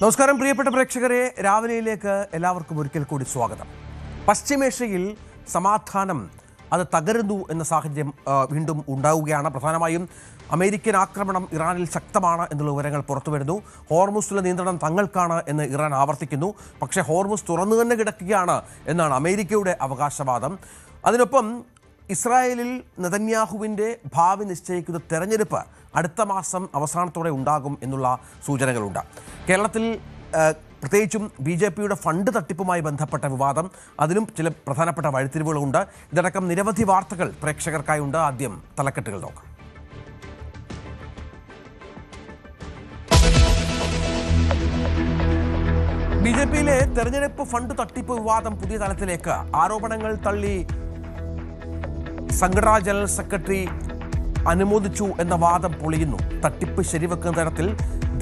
നമസ്കാരം പ്രിയപ്പെട്ട പ്രേക്ഷകരെ, രാവിലെയിലേക്ക് എല്ലാവർക്കും ഒരിക്കൽ കൂടി സ്വാഗതം. പശ്ചിമേഷ്യയിൽ സമാധാനം അത് തകരുന്നു എന്ന സാഹചര്യം വീണ്ടും ഉണ്ടാവുകയാണ്. പ്രധാനമായും അമേരിക്കൻ ആക്രമണം ഇറാനിൽ ശക്തമാണ് എന്നുള്ള വിവരങ്ങൾ പുറത്തുവരുന്നു. ഹോർമുസിലെ നിയന്ത്രണം തങ്ങൾക്കാണ് എന്ന് ഇറാൻ ആവർത്തിക്കുന്നു. പക്ഷേ ഹോർമുസ് തുറന്നു തന്നെ കിടക്കുകയാണ് എന്നാണ് അമേരിക്കയുടെ അവകാശവാദം. അതിനൊപ്പം ഇസ്രായേലിൽ നെതന്യാഹുവിൻ്റെ ഭാവി നിശ്ചയിക്കുന്ന തെരഞ്ഞെടുപ്പ് അടുത്ത മാസം അവസാനത്തോടെ ഉണ്ടാകും എന്നുള്ള സൂചനകളുണ്ട്. കേരളത്തിൽ പ്രത്യേകിച്ചും BJPയുടെ ഫണ്ട് തട്ടിപ്പുമായി ബന്ധപ്പെട്ട വിവാദം, അതിലും ചില പ്രധാനപ്പെട്ട വഴിത്തിരിവുകളുണ്ട്. ഇതടക്കം നിരവധി വാർത്തകൾ പ്രേക്ഷകർക്കായുണ്ട്. ആദ്യം തലക്കെട്ടുകൾ നോക്കാം. BJPയിലെ തെരഞ്ഞെടുപ്പ് ഫണ്ട് തട്ടിപ്പ് വിവാദം പുതിയ തലത്തിലേക്ക്. ആരോപണങ്ങൾ തള്ളി സംഘടനാ ജനറൽ സെക്രട്ടറി അനുമോദിച്ചു എന്ന വാദം പൊളിയുന്നു. തട്ടിപ്പ് ശരിവെക്കുന്ന തരത്തിൽ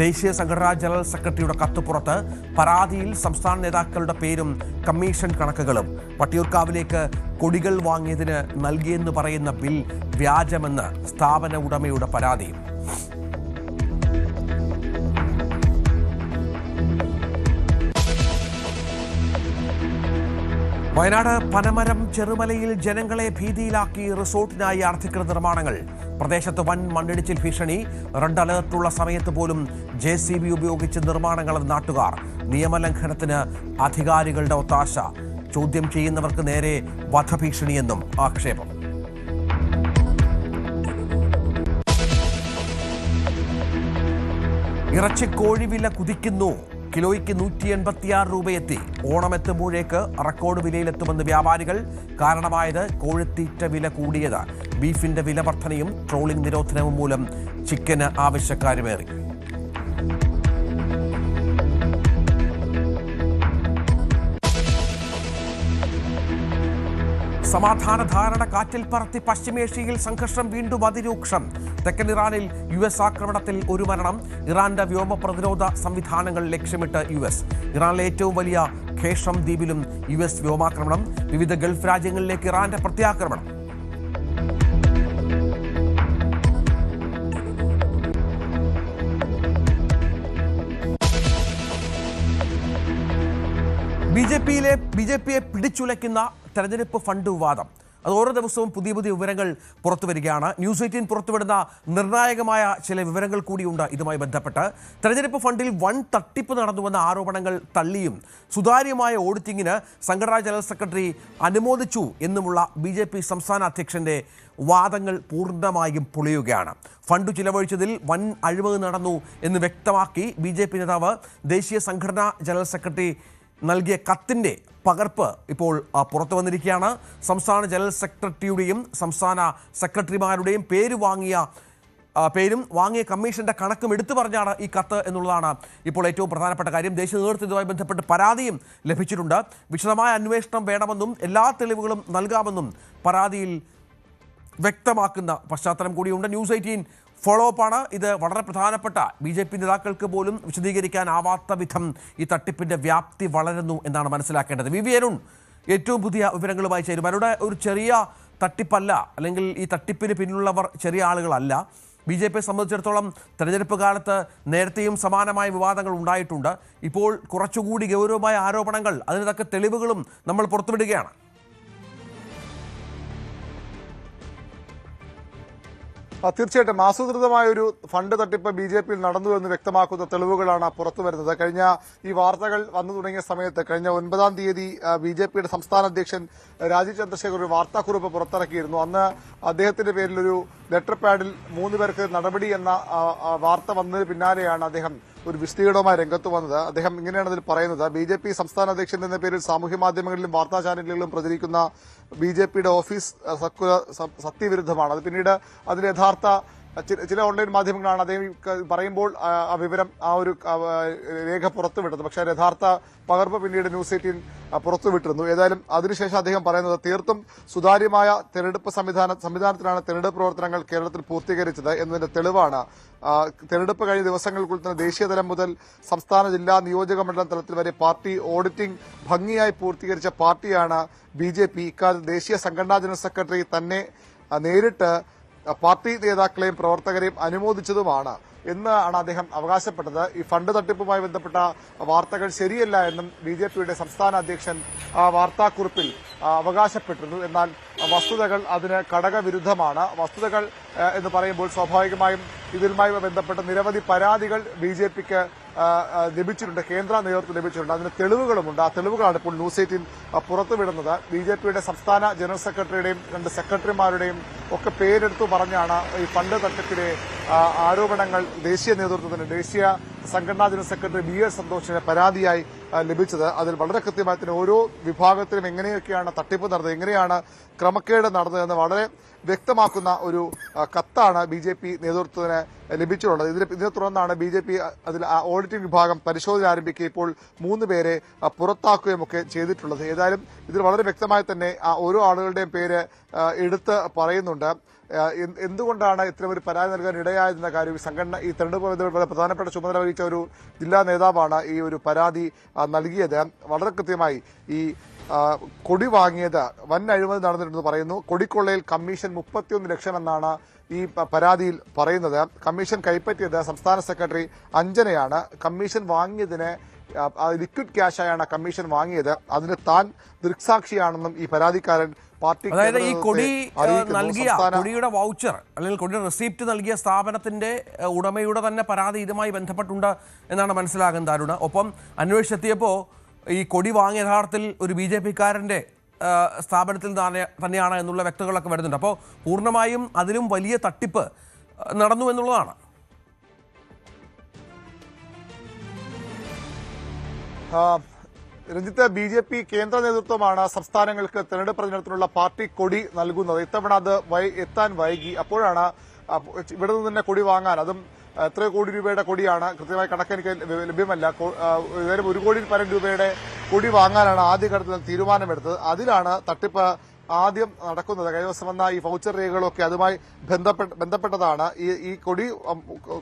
ദേശീയ സംഘടനാ ജനറൽ സെക്രട്ടറിയുടെ കത്ത് പുറത്ത്. പരാതിയിൽ സംസ്ഥാന നേതാക്കളുടെ പേരും കമ്മീഷൻ കണക്കുകളും. വട്ടിയൂർക്കാവിലേക്ക് കൊടികൾ വാങ്ങിയതിന് നൽകിയെന്ന് പറയുന്ന ബിൽ വ്യാജമെന്ന് സ്ഥാപന ഉടമയുടെ പരാതിയും. വയനാട് പനമരം ചെറുമലയിൽ ജനങ്ങളെ ഭീതിയിലാക്കി റിസോർട്ടിനായി അനധികൃത നിർമ്മാണങ്ങൾ. പ്രദേശത്ത് വൻ മണ്ണിടിച്ചിൽ ഭീഷണി. റെഡ് അലേർട്ടുള്ള സമയത്ത് പോലും JCB ഉപയോഗിച്ച് നിർമ്മാണങ്ങളെന്ന് നാട്ടുകാർ. നിയമലംഘനത്തിന് അധികാരികളുടെ ഒത്താശ. ചോദ്യം ചെയ്യുന്നവർക്ക് നേരെ വധഭീഷണിയെന്നും ആക്ഷേപം. ഇറച്ചിക്കോഴി വില കുതിക്കുന്നു. കിലോയ്ക്ക് 186 രൂപയെത്തി. ഓണമെത്തുമ്പോഴേക്ക് റെക്കോർഡ് വിലയിലെത്തുമെന്ന് വ്യാപാരികൾ. കാരണമായത് കോഴിത്തീറ്റ വില കൂടിയത്. ബീഫിന്റെ വില വർധനയും ട്രോളിംഗ് നിരോധനവും മൂലം ചിക്കന് ആവശ്യക്കാരുമേറി. സമാധാന ധാരണ കാറ്റിൽ പറത്തി. പശ്ചിമേഷ്യയിൽ സംഘർഷം വീണ്ടും അതിരൂക്ഷം. തെക്കൻ ഇറാനിൽ US ആക്രമണത്തിൽ ഒരു മരണം. ഇറാന്റെ വ്യോമ പ്രതിരോധ സംവിധാനങ്ങൾ ലക്ഷ്യമിട്ട് US. ഇറാനിലെ ഏറ്റവും വലിയ ഖേഷം ദ്വീപിലും US വ്യോമാക്രമണം. വിവിധ ഗൾഫ് രാജ്യങ്ങളിലേക്ക് ഇറാന്റെ പ്രത്യാക്രമണം. BJPയെ പിടിച്ചുലയ്ക്കുന്ന തെരഞ്ഞെടുപ്പ് ഫണ്ട് വിവാദം. അത് ഓരോ ദിവസവും പുതിയ പുതിയ വിവരങ്ങൾ പുറത്തു വരികയാണ്. News 18 പുറത്തുവിടുന്ന നിർണായകമായ ചില വിവരങ്ങൾ കൂടിയുണ്ട് ഇതുമായി ബന്ധപ്പെട്ട്. തെരഞ്ഞെടുപ്പ് ഫണ്ടിൽ വൻ തട്ടിപ്പ് നടന്നുവെന്ന ആരോപണങ്ങൾ തള്ളിയും സുതാര്യമായ ഓഡിറ്റിങ്ങിന് സംഘടനാ ജനറൽ സെക്രട്ടറി അനുമോദിച്ചു എന്നുമുള്ള BJP സംസ്ഥാന അധ്യക്ഷന്റെ വാദങ്ങൾ പൂർണ്ണമായും പൊളിയുകയാണ്. ഫണ്ട് ചിലവഴിച്ചതിൽ വൻ അഴിമതി നടന്നു എന്ന് വ്യക്തമാക്കി BJP നേതാവ് ദേശീയ സംഘടനാ ജനറൽ സെക്രട്ടറി നൽകിയ കത്തിൻ്റെ പകർപ്പ് ഇപ്പോൾ പുറത്തു വന്നിരിക്കുകയാണ്. സംസ്ഥാന ജനറൽ സെക്രട്ടറിയുടെയും സംസ്ഥാന സെക്രട്ടറിമാരുടെയും പേരും വാങ്ങിയ കമ്മീഷന്റെ കണക്കും എടുത്തു പറഞ്ഞാണ് ഈ കത്ത് എന്നുള്ളതാണ് ഇപ്പോൾ ഏറ്റവും പ്രധാനപ്പെട്ട കാര്യം. ദേശീയ നേതൃത്വവുമായി ബന്ധപ്പെട്ട് പരാതിയും ലഭിച്ചിട്ടുണ്ട്. വിശദമായ അന്വേഷണം വേണമെന്നും എല്ലാ തെളിവുകളും നൽകാമെന്നും പരാതിയിൽ വ്യക്തമാക്കുന്ന പശ്ചാത്തലം കൂടിയുണ്ട്. News 18 ഫോളോ അപ്പാണ്. ഇത് വളരെ പ്രധാനപ്പെട്ട BJP നേതാക്കൾക്ക് പോലും വിശദീകരിക്കാനാവാത്ത വിധം ഈ തട്ടിപ്പിന്റെ വ്യാപ്തി വളരുന്നു എന്നാണ് മനസ്സിലാക്കേണ്ടത്. VV അരുൺ ഏറ്റവും പുതിയ വിവരങ്ങളുമായി ചേരും. അവരുടെ ഒരു ചെറിയ തട്ടിപ്പല്ല, അല്ലെങ്കിൽ ഈ തട്ടിപ്പിന് പിന്നിലുള്ളവർ ചെറിയ ആളുകളല്ല. BJPയെ സംബന്ധിച്ചിടത്തോളം തെരഞ്ഞെടുപ്പ് കാലത്ത് നേരത്തെയും സമാനമായ വിവാദങ്ങൾ ഉണ്ടായിട്ടുണ്ട്. ഇപ്പോൾ കുറച്ചുകൂടി ഗൗരവമായ ആരോപണങ്ങൾ, അതിനൊക്കെ തെളിവുകളും നമ്മൾ പുറത്തുവിടുകയാണ്. തീർച്ചയായിട്ടും ആസൂത്രിതമായ ഒരു ഫണ്ട് തട്ടിപ്പ് BJPയിൽ നടന്നു എന്ന് വ്യക്തമാക്കുന്ന തെളിവുകളാണ് പുറത്തു വരുന്നത്. കഴിഞ്ഞ ഈ വാർത്തകൾ വന്നു തുടങ്ങിയ സമയത്ത് കഴിഞ്ഞ 9-ാം തീയതി BJPയുടെ സംസ്ഥാന അധ്യക്ഷൻ രാജീവ് ചന്ദ്രശേഖർ ഒരു വാർത്താക്കുറിപ്പ് പുറത്തിറക്കിയിരുന്നു. അന്ന് അദ്ദേഹത്തിന്റെ പേരിൽ ഒരു ലെറ്റർ പാഡിൽ 3 പേർക്ക് നടപടി എന്ന വാർത്ത വന്നതിന് പിന്നാലെയാണ് അദ്ദേഹം ഒരു വിശദീകരണവുമായി രംഗത്ത് വന്നത്. അദ്ദേഹം ഇങ്ങനെയാണ് അതിൽ പറയുന്നത്: BJP സംസ്ഥാന അധ്യക്ഷൻ എന്ന പേരിൽ സാമൂഹ്യ മാധ്യമങ്ങളിലും വാർത്താ ചാനലുകളിലും പ്രചരിക്കുന്ന BJPയുടെ ഓഫീസ് സർക്കുലർ സത്യവിരുദ്ധമാണ്. അത് പിന്നീട് അതിന്റെ യഥാർത്ഥ ചില ഓൺലൈൻ മാധ്യമങ്ങളാണ് അദ്ദേഹം പറയുമ്പോൾ ആ വിവരം, ആ ഒരു രേഖ പുറത്തുവിട്ടത്. പക്ഷേ യഥാർത്ഥ പകർപ്പ് പിന്നീട് News 18 പുറത്തുവിട്ടിരുന്നു. ഏതായാലും അതിനുശേഷം അദ്ദേഹം പറയുന്നത് തീർത്തും സുതാര്യമായ തെരഞ്ഞെടുപ്പ് സംവിധാനത്തിലാണ് തെരഞ്ഞെടുപ്പ് പ്രവർത്തനങ്ങൾ കേരളത്തിൽ പൂർത്തീകരിച്ചത് എന്നതിന്റെ തെളിവാണ്. തെരഞ്ഞെടുപ്പ് കഴിഞ്ഞ ദിവസങ്ങൾക്കുള്ളിൽ തന്നെ ദേശീയതലം മുതൽ സംസ്ഥാന, ജില്ലാ, നിയോജക മണ്ഡലം തലത്തിൽ വരെ പാർട്ടി ഓഡിറ്റിംഗ് ഭംഗിയായി പൂർത്തീകരിച്ച പാർട്ടിയാണ് BJP. ഇക്കാലത്ത് ദേശീയ സംഘടനാ ജനറൽ സെക്രട്ടറി തന്നെ നേരിട്ട് പാർട്ടി നേതാക്കളെയും പ്രവർത്തകരെയും അനുമോദിച്ചതുമാണ് എന്നാണ് അദ്ദേഹം അവകാശപ്പെട്ടത്. ഈ ഫണ്ട് തട്ടിപ്പുമായി ബന്ധപ്പെട്ട വാർത്തകൾ ശരിയല്ല എന്നും ബിജെപിയുടെ സംസ്ഥാന അധ്യക്ഷൻ വാർത്താക്കുറിപ്പിൽ അവകാശപ്പെട്ടിരുന്നു. എന്നാൽ വസ്തുതകൾ അതിന് ഘടകവിരുദ്ധമാണ്. വസ്തുതകൾ എന്ന് പറയുമ്പോൾ സ്വാഭാവികമായും ഇതിലുമായി ബന്ധപ്പെട്ട നിരവധി പരാതികൾ ബിജെപിക്ക് ലഭിച്ചിട്ടുണ്ട്, കേന്ദ്ര നേതൃത്വം ലഭിച്ചിട്ടുണ്ട്. അതിന് തെളിവുകളുമുണ്ട്. ആ തെളിവുകളാണ് ഇപ്പോൾ ന്യൂസ് 18 പുറത്തുവിടുന്നത്. ബിജെപിയുടെ സംസ്ഥാന ജനറൽ സെക്രട്ടറിയുടെയും 2 സെക്രട്ടറിമാരുടെയും ഒക്കെ പേരെടുത്തു പറഞ്ഞാണ് ഈ ഫണ്ട് തട്ടിപ്പിലെ ആരോപണങ്ങൾ ദേശീയ നേതൃത്വത്തിന്, ദേശീയ സംഘടനാ ജനറൽ സെക്രട്ടറി BL സന്തോഷിന് പരാതിയായി ലഭിച്ചത്. അതിൽ വളരെ കൃത്യമായി തന്നെ ഓരോ വിഭാഗത്തിലും എങ്ങനെയൊക്കെയാണ് തട്ടിപ്പ് നടന്നത്, എങ്ങനെയാണ് ക്രമക്കേട് നടന്നതെന്ന് വളരെ വ്യക്തമാക്കുന്ന ഒരു കത്താണ് BJP നേതൃത്വത്തിന് ലഭിച്ചിട്ടുള്ളത്. ഇതിനെ തുടർന്നാണ് BJP അതിൽ ഓഡിറ്റിംഗ് വിഭാഗം പരിശോധന ആരംഭിക്കുക ഇപ്പോൾ 3 പേരെ പുറത്താക്കുകയുമൊക്കെ ചെയ്തിട്ടുള്ളത്. ഏതായാലും ഇതിൽ വളരെ വ്യക്തമായി തന്നെ ഓരോ ആളുകളുടെയും പേര് എടുത്ത് പറയുന്നുണ്ട്. എന്തുകൊണ്ടാണ് ഇത്തരം ഒരു പരാതി നൽകാൻ ഇടയായതെന്ന കാര്യം സംഘടന ഈ തെരഞ്ഞെടുപ്പ് പ്രധാനപ്പെട്ട ചുമതല വഹിച്ച ഒരു ജില്ലാ നേതാവാണ് ഈ ഒരു പരാതി നൽകിയത്. വളരെ കൃത്യമായി ഈ കൊടി വാങ്ങിയത് വൻ അഴിമതി നടന്നിട്ടുണ്ടെന്ന് പറയുന്നു. കൊടിക്കൊള്ളയിൽ കമ്മീഷൻ 31 ലക്ഷം എന്നാണ് ഈ പരാതിയിൽ പറയുന്നത്. കമ്മീഷൻ കൈപ്പറ്റിയത് സംസ്ഥാന സെക്രട്ടറി അഞ്ജനയാണ്. കമ്മീഷൻ വാങ്ങിയതിന് ലിക്വിഡ് ക്യാഷായാണ് കമ്മീഷൻ വാങ്ങിയത്. അതിന് താൻ ദൃക്സാക്ഷിയാണെന്നും ഈ പരാതിക്കാരൻ പാർട്ടി, അതായത് ഈ കൊടി നൽകിയ കൊടിയുടെ വൗച്ചർ അല്ലെങ്കിൽ കൊടിയുടെ റെസിപ്റ്റ് നൽകിയ സ്ഥാപനത്തിന്റെ ഉടമയുടെ തന്നെ പരാതി ഇതുമായി ബന്ധപ്പെട്ടുണ്ട് എന്നാണ് മനസ്സിലാകുന്നത് അരുണ്. ഒപ്പം അന്വേഷിച്ചെത്തിയപ്പോൾ ഈ കൊടി വാങ്ങിയ യഥാർത്ഥത്തിൽ ഒരു BJP-കാരന്റെ സ്ഥാപനത്തിൽ തന്നെയാണ് എന്നുള്ള വ്യക്തതകളൊക്കെ വരുന്നുണ്ട്. അപ്പോൾ പൂർണ്ണമായും അതിലും വലിയ തട്ടിപ്പ് നടന്നു എന്നുള്ളതാണ്. രഞ്ജിത്ത്, BJP കേന്ദ്ര നേതൃത്വമാണ് സംസ്ഥാനങ്ങൾക്ക് തെരഞ്ഞെടുപ്പ് പ്രചരണത്തിനുള്ള പാർട്ടി കൊടി നൽകുന്നത്. ഇത്തവണ അത് എത്താൻ വൈകി. അപ്പോഴാണ് ഇവിടെ നിന്ന് തന്നെ കൊടി വാങ്ങാൻ, അതും എത്ര കോടി രൂപയുടെ കൊടിയാണ് കൃത്യമായി കണക്കെനിക്ക് ലഭ്യമല്ല, ഏതായാലും 1 കോടി പരം രൂപയുടെ കൊടി വാങ്ങാനാണ് ആദ്യഘട്ടത്തിൽ തീരുമാനമെടുത്തത്. അതിലാണ് തട്ടിപ്പ് ആദ്യം നടക്കുന്നത്. കഴിഞ്ഞ ദിവസം വന്ന ഈ വൗച്ചർ രേഖകളൊക്കെ അതുമായി ബന്ധപ്പെട്ടതാണ്. ഈ കൊടി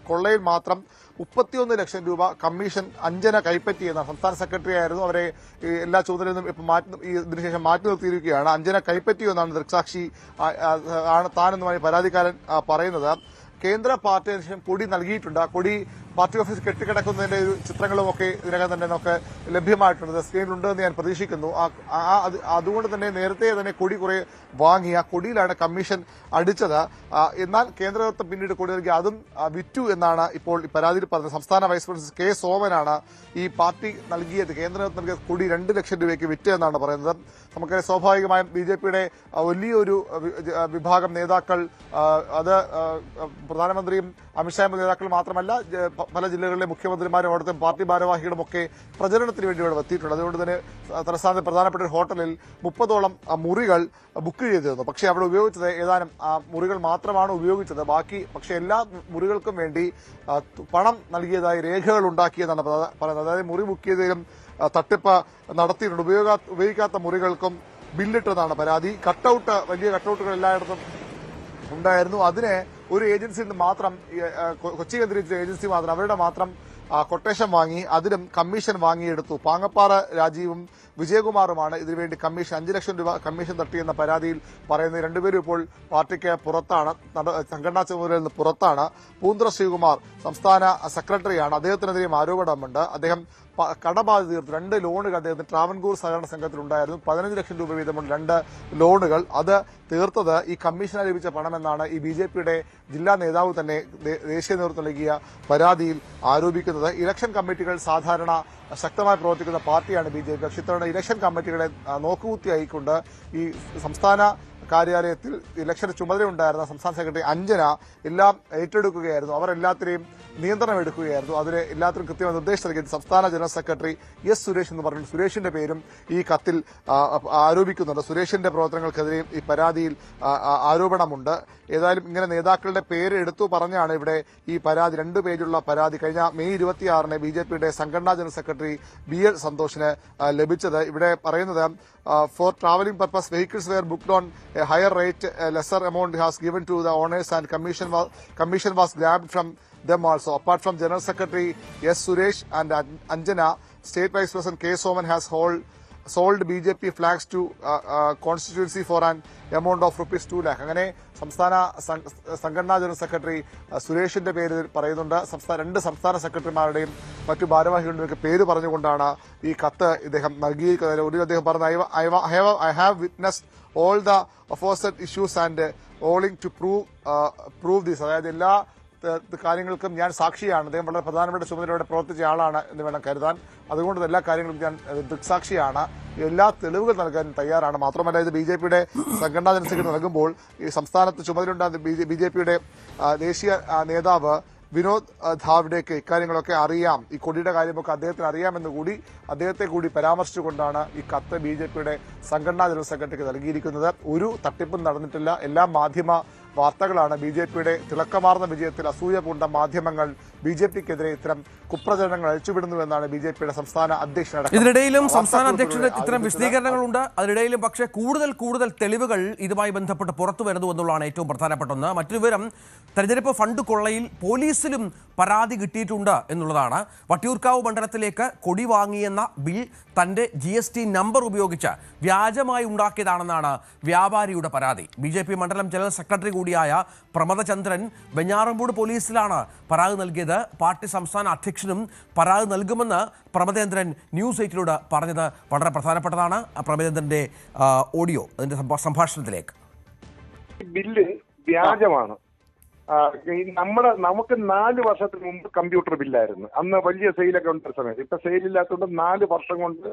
കൊള്ളയിൽ മാത്രം 31 ലക്ഷം രൂപ കമ്മീഷൻ അഞ്ജന കൈപ്പറ്റിയെന്ന സംസ്ഥാന സെക്രട്ടറി ആയിരുന്നു. അവരെ എല്ലാ ചുമതലയിൽ നിന്നും ഇതിനുശേഷം മാറ്റി നിർത്തിയിരിക്കുകയാണ്. അഞ്ജന കൈപ്പറ്റിയെന്നാണ് ദൃക്സാക്ഷി ആണ് താനെന്നുമായി പരാതിക്കാരൻ പറയുന്നത്. കേന്ദ്ര പാർട്ടി ശേഷം കൊടി നൽകിയിട്ടുണ്ട്. ആ കൊടി പാർട്ടി ഓഫീസ് കെട്ടിക്കിടക്കുന്നതിന്റെ ഒരു ചിത്രങ്ങളും ഒക്കെ ഇതിനകം തന്നെ നമുക്ക് ലഭ്യമായിട്ടുണ്ട്, സ്ക്രീനിലുണ്ട് എന്ന് ഞാൻ പ്രതീക്ഷിക്കുന്നു. അതുകൊണ്ട് തന്നെ നേരത്തെ തന്നെ കൊടി കുറെ വാങ്ങി ആ കൊടിയിലാണ് കമ്മീഷൻ അടിച്ചത്. എന്നാൽ കേന്ദ്ര നേതൃത്വം പിന്നീട് കൊടി നൽകി അതും വിറ്റു എന്നാണ് ഇപ്പോൾ പരാതിയിൽ പറഞ്ഞത്. സംസ്ഥാന വൈസ് പ്രസിഡന്റ് K. സോമനാണ് ഈ പാർട്ടി നൽകിയത്, കേന്ദ്ര നേതൃത്വം നൽകിയ കൊടി 2 ലക്ഷം രൂപയ്ക്ക് വിറ്റ് എന്നാണ് പറയുന്നത്. നമുക്കറിയാം സ്വാഭാവികമായും BJP-യുടെ വലിയൊരു വിഭാഗം നേതാക്കൾ, അത് പ്രധാനമന്ത്രിയും അമിത്ഷായും നേതാക്കൾ മാത്രമല്ല പല ജില്ലകളിലെ മുഖ്യമന്ത്രിമാരും അവിടുത്തെ പാർട്ടി ഭാരവാഹികളും ഒക്കെ പ്രചരണത്തിന് വേണ്ടി ഇവിടെ എത്തിയിട്ടുണ്ട്. അതുകൊണ്ട് തന്നെ തലസ്ഥാനത്തെ പ്രധാനപ്പെട്ട ഒരു ഹോട്ടലിൽ 30ഓളം മുറികൾ ബുക്ക് ചെയ്തിരുന്നു. പക്ഷേ അവിടെ ഉപയോഗിച്ചത് ഏതാനും മുറികൾ മാത്രമാണ് ഉപയോഗിച്ചത്. ബാക്കി പക്ഷേ എല്ലാ മുറികൾക്കും വേണ്ടി പണം നൽകിയതായി രേഖകൾ ഉണ്ടാക്കിയെന്നാണ് പറയുന്നത്. അതായത് മുറി ബുക്ക് ചെയ്തതിലും തട്ടിപ്പ് നടത്തിയിട്ടുണ്ട്. ഉപയോഗിക്കാത്ത മുറികൾക്കും ബില്ലിട്ടെന്നാണ് പരാതി. കട്ടൌട്ട്, വലിയ കട്ടൌട്ടുകൾ എല്ലായിടത്തും ഉണ്ടായിരുന്നു. അതിനെ ഒരു ഏജൻസിയിൽ നിന്ന് മാത്രം, കൊച്ചി കേന്ദ്രീകരിച്ച ഏജൻസി മാത്രം, അവരുടെ മാത്രം കൊട്ടേഷൻ വാങ്ങി അതിലും കമ്മീഷൻ വാങ്ങിയെടുത്തു. പാങ്ങപ്പാറ രാജീവും വിജയകുമാറുമാണ് ഇതിനുവേണ്ടി കമ്മീഷൻ 5 ലക്ഷം രൂപ കമ്മീഷൻ തട്ടിയെന്ന പരാതിയിൽ പറയുന്നത്. രണ്ടുപേരും ഇപ്പോൾ പാർട്ടിക്ക് പുറത്താണ്, സംഘടനാ ചുമതലയിൽ നിന്ന് പുറത്താണ്. പൂന്തുറ ശ്രീകുമാർ സംസ്ഥാന സെക്രട്ടറിയാണ്, അദ്ദേഹത്തിനെതിരെയും ആരോപണമുണ്ട്. അദ്ദേഹം കടബാധ്യത തീർത്തു. 2 ലോണുകൾ അദ്ദേഹത്തിന് ട്രാവൻകൂർ സഹകരണ സംഘത്തിലുണ്ടായിരുന്നു. 15 ലക്ഷം രൂപ വീതമുള്ള 2 ലോണുകൾ. അത് തീർത്തത് ഈ കമ്മീഷന് ലഭിച്ച പണമെന്നാണ് ഈ BJP-യുടെ ജില്ലാ നേതാവ് തന്നെ ദേശീയ നേതൃത്വം നൽകിയ പരാതിയിൽ ആരോപിക്കുന്നത്. ഇലക്ഷൻ കമ്മിറ്റികൾ സാധാരണ ശക്തമായി പ്രവർത്തിക്കുന്ന പാർട്ടിയാണ് BJP. പക്ഷേ ഇത്തവണ ഇലക്ഷൻ കമ്മിറ്റികളെ നോക്കുകുത്തിയായിക്കൊണ്ട് ഈ സംസ്ഥാന കാര്യാലയത്തിൽ ഇലക്ഷന് ചുമതലയുണ്ടായിരുന്ന സംസ്ഥാന സെക്രട്ടറി അഞ്ജന എല്ലാം ഏറ്റെടുക്കുകയായിരുന്നു. അവർ എല്ലാത്തിനെയും നിയന്ത്രണം എടുക്കുകയായിരുന്നു. അതിന് എല്ലാത്തിനും കൃത്യമായ നിർദ്ദേശം നൽകിയത് സംസ്ഥാന ജനറൽ സെക്രട്ടറി S. സുരേഷ് എന്ന് പറഞ്ഞു. സുരേഷിന്റെ പേരും ഈ കത്തിൽ ആരോപിക്കുന്നുണ്ട്. സുരേഷിന്റെ പ്രവർത്തനങ്ങൾക്കെതിരെയും ഈ പരാതിയിൽ ആരോപണമുണ്ട്. ഏതായാലും ഇങ്ങനെ നേതാക്കളുടെ പേര് എടുത്തു പറഞ്ഞാണ് ഇവിടെ ഈ പരാതി, 2 പേജുള്ള പരാതി കഴിഞ്ഞ മെയ് 26-ന് BJP-യുടെ സംഘടനാ ജനറൽ സെക്രട്ടറി BL സന്തോഷിന് ലഭിച്ചത്. ഇവിടെ പറയുന്നത് for travelling purpose vehicles were booked on a higher rate, a lesser amount has given to the owners and commission was grabbed from them also. Apart from General Secretary S. Suresh and Anjana, State Vice President K. Soman has sold BJP flags to constituency for an amount of ₹2 lakh. അങ്ങനെ സംസ്ഥാന സംഘടനാ general secretary സുരേഷിന്റെ പേര് പറയുന്നുണ്ട്. രണ്ട് സംസ്ഥാന സെക്രട്ടറിമാരുടെയും മറ്റു ഭാരവാഹികളുടെയൊക്കെ പേര് പറഞ്ഞുകൊണ്ടാണ് ഈ കത്ത് ഇദ്ദേഹം നൽകിയിരിക്കുന്നത്. ഒരു അദ്ദേഹം പറഞ്ഞു, I have witnessed all the aforesaid issues and willing to prove this. അതായത് എല്ലാ കാര്യങ്ങൾക്കും ഞാൻ സാക്ഷിയാണ്. അദ്ദേഹം വളരെ പ്രധാനപ്പെട്ട ചുമതലയോടെ പ്രവർത്തിച്ച ആളാണ് എന്ന് വേണം കരുതാൻ. അതുകൊണ്ട് എല്ലാ കാര്യങ്ങളും ഞാൻ ദൃക്സാക്ഷിയാണ്, എല്ലാ തെളിവുകൾ നൽകാൻ തയ്യാറാണ്. മാത്രമല്ല, ഇത് BJPയുടെ സംഘടനാ ജനറൽ സെക്രട്ടറി നൽകുമ്പോൾ ഈ സംസ്ഥാനത്ത് ചുമതലയുണ്ടാകുന്ന BJPയുടെ ദേശീയ നേതാവ് വിനോദ് ധാവ്ഡേക്ക് ഇക്കാര്യങ്ങളൊക്കെ അറിയാം, ഈ കൊടിയുടെ കാര്യമൊക്കെ അദ്ദേഹത്തിന് അറിയാമെന്ന് കൂടി അദ്ദേഹത്തെ കൂടി പരാമർശിച്ചുകൊണ്ടാണ് ഈ കത്ത് BJPയുടെ സംഘടനാ ജനറൽ സെക്രട്ടറിക്ക് നൽകിയിരിക്കുന്നത്. ഒരു തട്ടിപ്പും നടന്നിട്ടില്ല, എല്ലാ മാധ്യമ വാർത്തകളാണ്. BJPയുടെ തിളക്കമാർന്ന വിജയത്തിൽ അസൂയ പൂണ്ട മാധ്യമങ്ങൾ BJPക്കെതിരെ ഇത്തരം കുപ്രചരണങ്ങൾ അഴിച്ചുവിടുന്നുവെന്നാണ് BJPയുടെ സംസ്ഥാന അധ്യക്ഷൻ. ഇതിനിടയിലും സംസ്ഥാന അധ്യക്ഷന് ഇത്തരം വിശദീകരണങ്ങളുണ്ട്. അതിനിടയിലും പക്ഷേ കൂടുതൽ തെളിവുകൾ ഇതുമായി ബന്ധപ്പെട്ട് പുറത്തു വരുന്നു എന്നുള്ളതാണ് ഏറ്റവും പ്രധാനപ്പെട്ട ഒന്ന്. മറ്റൊരു വിവരം, തെരഞ്ഞെടുപ്പ് ഫണ്ട് കൊള്ളയിൽ പോലീസിലും പരാതി കിട്ടിയിട്ടുണ്ട് എന്നുള്ളതാണ്. വട്ടിയൂർക്കാവ് മണ്ഡലത്തിലേക്ക് കൊടി വാങ്ങിയെന്ന ബിൽ തന്റെ GST നമ്പർ ഉപയോഗിച്ച് വ്യാജമായി ഉണ്ടാക്കിയതാണെന്നാണ് വ്യാപാരിയുടെ പരാതി. BJP മണ്ഡലം ജനറൽ സെക്രട്ടറി കൂടിയായ പ്രമദചന്ദ്രൻ വെഞ്ഞാറമൂട് പോലീസിലാണ് പരാതി നൽകിയത്. പാർട്ടി സംസ്ഥാന അധ്യക്ഷനും പരാതി നൽകുമെന്ന് പ്രമദേന്ദ്രൻ ന്യൂസ് 8 പറഞ്ഞത് വളരെ പ്രധാനപ്പെട്ടതാണ്. പ്രമദേന്ദ്രന്റെ ഓഡിയോ, അതിന്റെ സംഭാഷണത്തിലേക്ക്. ബില്ല് വ്യാജമാണ്. നമുക്ക് 4 വർഷത്തിന് മുമ്പ് കമ്പ്യൂട്ടർ ബില്ലായിരുന്നു. അന്ന് വലിയ സെയിലൊക്കെ ഉണ്ടായ സമയത്ത്. ഇപ്പൊ സെയിലില്ലാത്തതുകൊണ്ട് 4 വർഷം കൊണ്ട്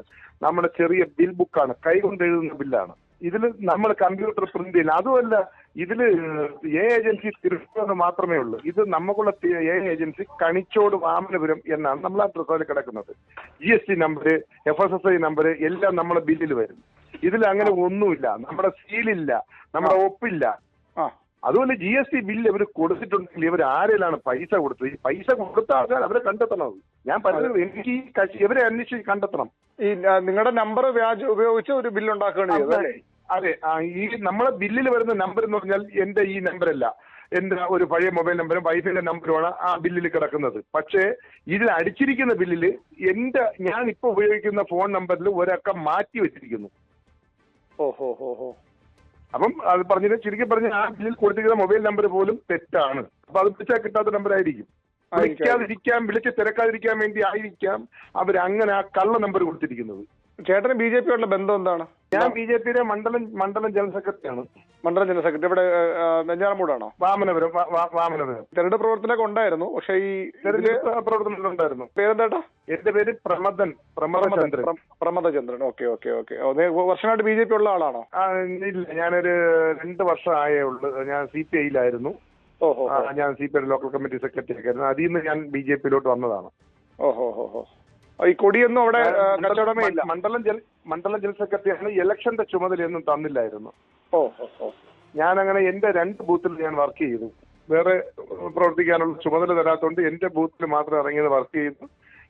നമ്മുടെ ചെറിയ ബിൽ ബുക്കാണ്, കൈകൊണ്ട് എഴുതുന്ന ബില്ലാണ്. ഇതിൽ നമ്മൾ കമ്പ്യൂട്ടർ പ്രിന്റ് ചെയ്യില്ല. അതുമല്ല, ഇതില് ഏജൻസി തിരുവനന്തപുരം മാത്രമേ ഉള്ളൂ. ഇത് നമുക്കുള്ള ഏജൻസി കണിച്ചോട് വാമനപുരം എന്നാണ് നമ്മൾ ആ ഡ്രസ്സിൽ കിടക്കുന്നത്. GST നമ്പർ, FSSI നമ്പർ എല്ലാം നമ്മുടെ ബില്ലിൽ വരും. ഇതിൽ അങ്ങനെ ഒന്നുമില്ല, നമ്മുടെ സീലില്ല, നമ്മുടെ ഒപ്പില്ല. അതുപോലെ GST ബില്ല് ഇവർ കൊടുത്തിട്ടുണ്ടെങ്കിൽ ഇവർ ആരെയാണ് പൈസ കൊടുത്തത്? ഈ പൈസ കൊടുത്ത ആൾക്കാർ അവരെ കണ്ടെത്തണം. ഞാൻ പറഞ്ഞത് എനിക്ക് ഈ ഇവരെ അന്വേഷിച്ച് കണ്ടെത്തണം. ഈ നിങ്ങളുടെ നമ്പർ ഉപയോഗിച്ച് ഒരു ബില്ല് ഉണ്ടാക്കുകയാണ്. അതെ, ഈ നമ്മളെ ബില്ലിൽ വരുന്ന നമ്പർ എന്ന് പറഞ്ഞാൽ എന്റെ ഈ നമ്പരല്ല, എന്റെ ഒരു പഴയ മൊബൈൽ നമ്പറും വൈഫിന്റെ നമ്പറുമാണ് ആ ബില്ലിൽ കിടക്കുന്നത്. പക്ഷേ ഇതിൽ അടിച്ചിരിക്കുന്ന ബില്ലിൽ ഞാൻ ഇപ്പൊ ഉപയോഗിക്കുന്ന ഫോൺ നമ്പറിൽ ഒരക്കം മാറ്റി വെച്ചിരിക്കുന്നു. അപ്പം അത് പറഞ്ഞത് ചുരുക്കി പറഞ്ഞ ആ ബില്ലിൽ കൊടുത്തിരിക്കുന്ന മൊബൈൽ നമ്പർ പോലും തെറ്റാണ്. അപ്പൊ അത് വിളിച്ചാൽ കിട്ടാത്ത നമ്പർ ആയിരിക്കും. വിളിച്ച് തിരക്കാതിരിക്കാൻ വേണ്ടി ആയിരിക്കാം അവർ അങ്ങനെ ആ കള്ള നമ്പർ കൊടുത്തിരിക്കുന്നത്. ചേട്ടന് BJPയോടുള്ള ബന്ധം എന്താണ്? ഞാൻ BJPയുടെ മണ്ഡലം ജനറൽ സെക്രട്ടറിയാണ്. മണ്ഡലം ജനറൽ സെക്രട്ടറി ഇവിടെ വെഞ്ഞാറമൂടാണോ? വാമനപുരം. തെരഞ്ഞെടുപ്പ് പ്രവർത്തനമൊക്കെ ഉണ്ടായിരുന്നു. പക്ഷേ ഈ തെരഞ്ഞെടുപ്പ് പ്രവർത്തനത്തിലുണ്ടായിരുന്നു. പേരെന്താ? എന്റെ പേര് പ്രമദചന്ദ്രൻ. പ്രമദചന്ദ്രൻ. ഓക്കെ. വർഷമായിട്ട് BJP ഉള്ള ആളാണോ? ഇല്ല, ഞാനൊരു 2 വർഷം ആയേ ഉള്ളൂ. ഞാൻ CPIയിലായിരുന്നു. ഞാൻ CPI ലോക്കൽ കമ്മിറ്റി സെക്രട്ടറി ഒക്കെ ആയിരുന്നു. അതിൽ നിന്ന് ഞാൻ BJPയിലോട്ട് വന്നതാണ്. ഈ കൊടിയൊന്നും അവിടെ കച്ചവടമേ ഇല്ല. മണ്ഡലം ജനറൽ സെക്രട്ടറിയാണ്. ഇലക്ഷന്റെ ചുമതലയൊന്നും തന്നില്ലായിരുന്നു. ഞാൻ അങ്ങനെ എന്റെ 2 ബൂത്തിൽ ഞാൻ വർക്ക് ചെയ്തു. വേറെ പ്രവർത്തിക്കാനുള്ള ചുമതല തരാത്തതുകൊണ്ട് എന്റെ ബൂത്തിൽ മാത്രം ഇറങ്ങിയത് വർക്ക് ചെയ്തു.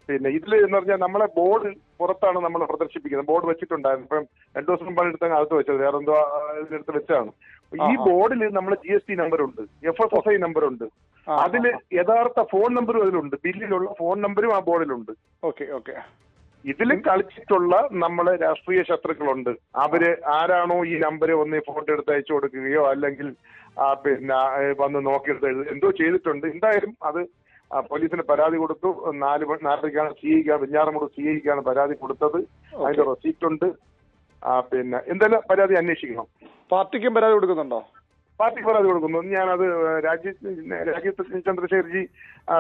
പിന്നെ ഇതിൽ എന്ന് പറഞ്ഞാൽ നമ്മളെ ബോർഡ് പുറത്താണ് നമ്മൾ പ്രദർശിപ്പിക്കുന്നത്. ബോർഡ് വെച്ചിട്ടുണ്ടായിരുന്നു. ഇപ്പം 2 ദിവസം മുമ്പാണ് എടുത്തങ്ങ് അകത്ത് വെച്ചത്. വേറെ എന്തോ ഇതിനടുത്ത് വെച്ചാണ്. ഈ ബോർഡിൽ നമ്മൾ GST നമ്പർ ഉണ്ട്, FSSI നമ്പർ ഉണ്ട്. അതില് യഥാർത്ഥ ഫോൺ നമ്പറും അതിലുണ്ട്. ബില്ലിലുള്ള ഫോൺ നമ്പരും ആ ബോർഡിലുണ്ട്. ഇതിൽ കളിച്ചിട്ടുള്ള നമ്മളെ രാഷ്ട്രീയ ശത്രുക്കളുണ്ട്. അവര് ആരാണോ ഈ നമ്പർ ഒന്ന് ഫോട്ടോ എടുത്ത് അയച്ചു കൊടുക്കുകയോ അല്ലെങ്കിൽ പിന്നെ വന്ന് നോക്കിയെടുത്ത് എന്തോ ചെയ്തിട്ടുണ്ട്. എന്തായാലും അത് പോലീസിന് പരാതി കൊടുത്തു. 4:30 CIക്കാണ്, വെഞ്ഞാറമൂട് CIക്കാണ് പരാതി കൊടുത്തത്. അതിന്റെ റെസീപ്റ്റ് ഉണ്ട്. പിന്നെ എന്തായാലും പരാതി അന്വേഷിക്കണം. പാർട്ടിക്കും പരാതി കൊടുക്കുന്നുണ്ടോ? പാർട്ടിക്ക് പരാതി കൊടുക്കുന്നു. ഞാനത് രാജീവ് ചന്ദ്രശേഖർജി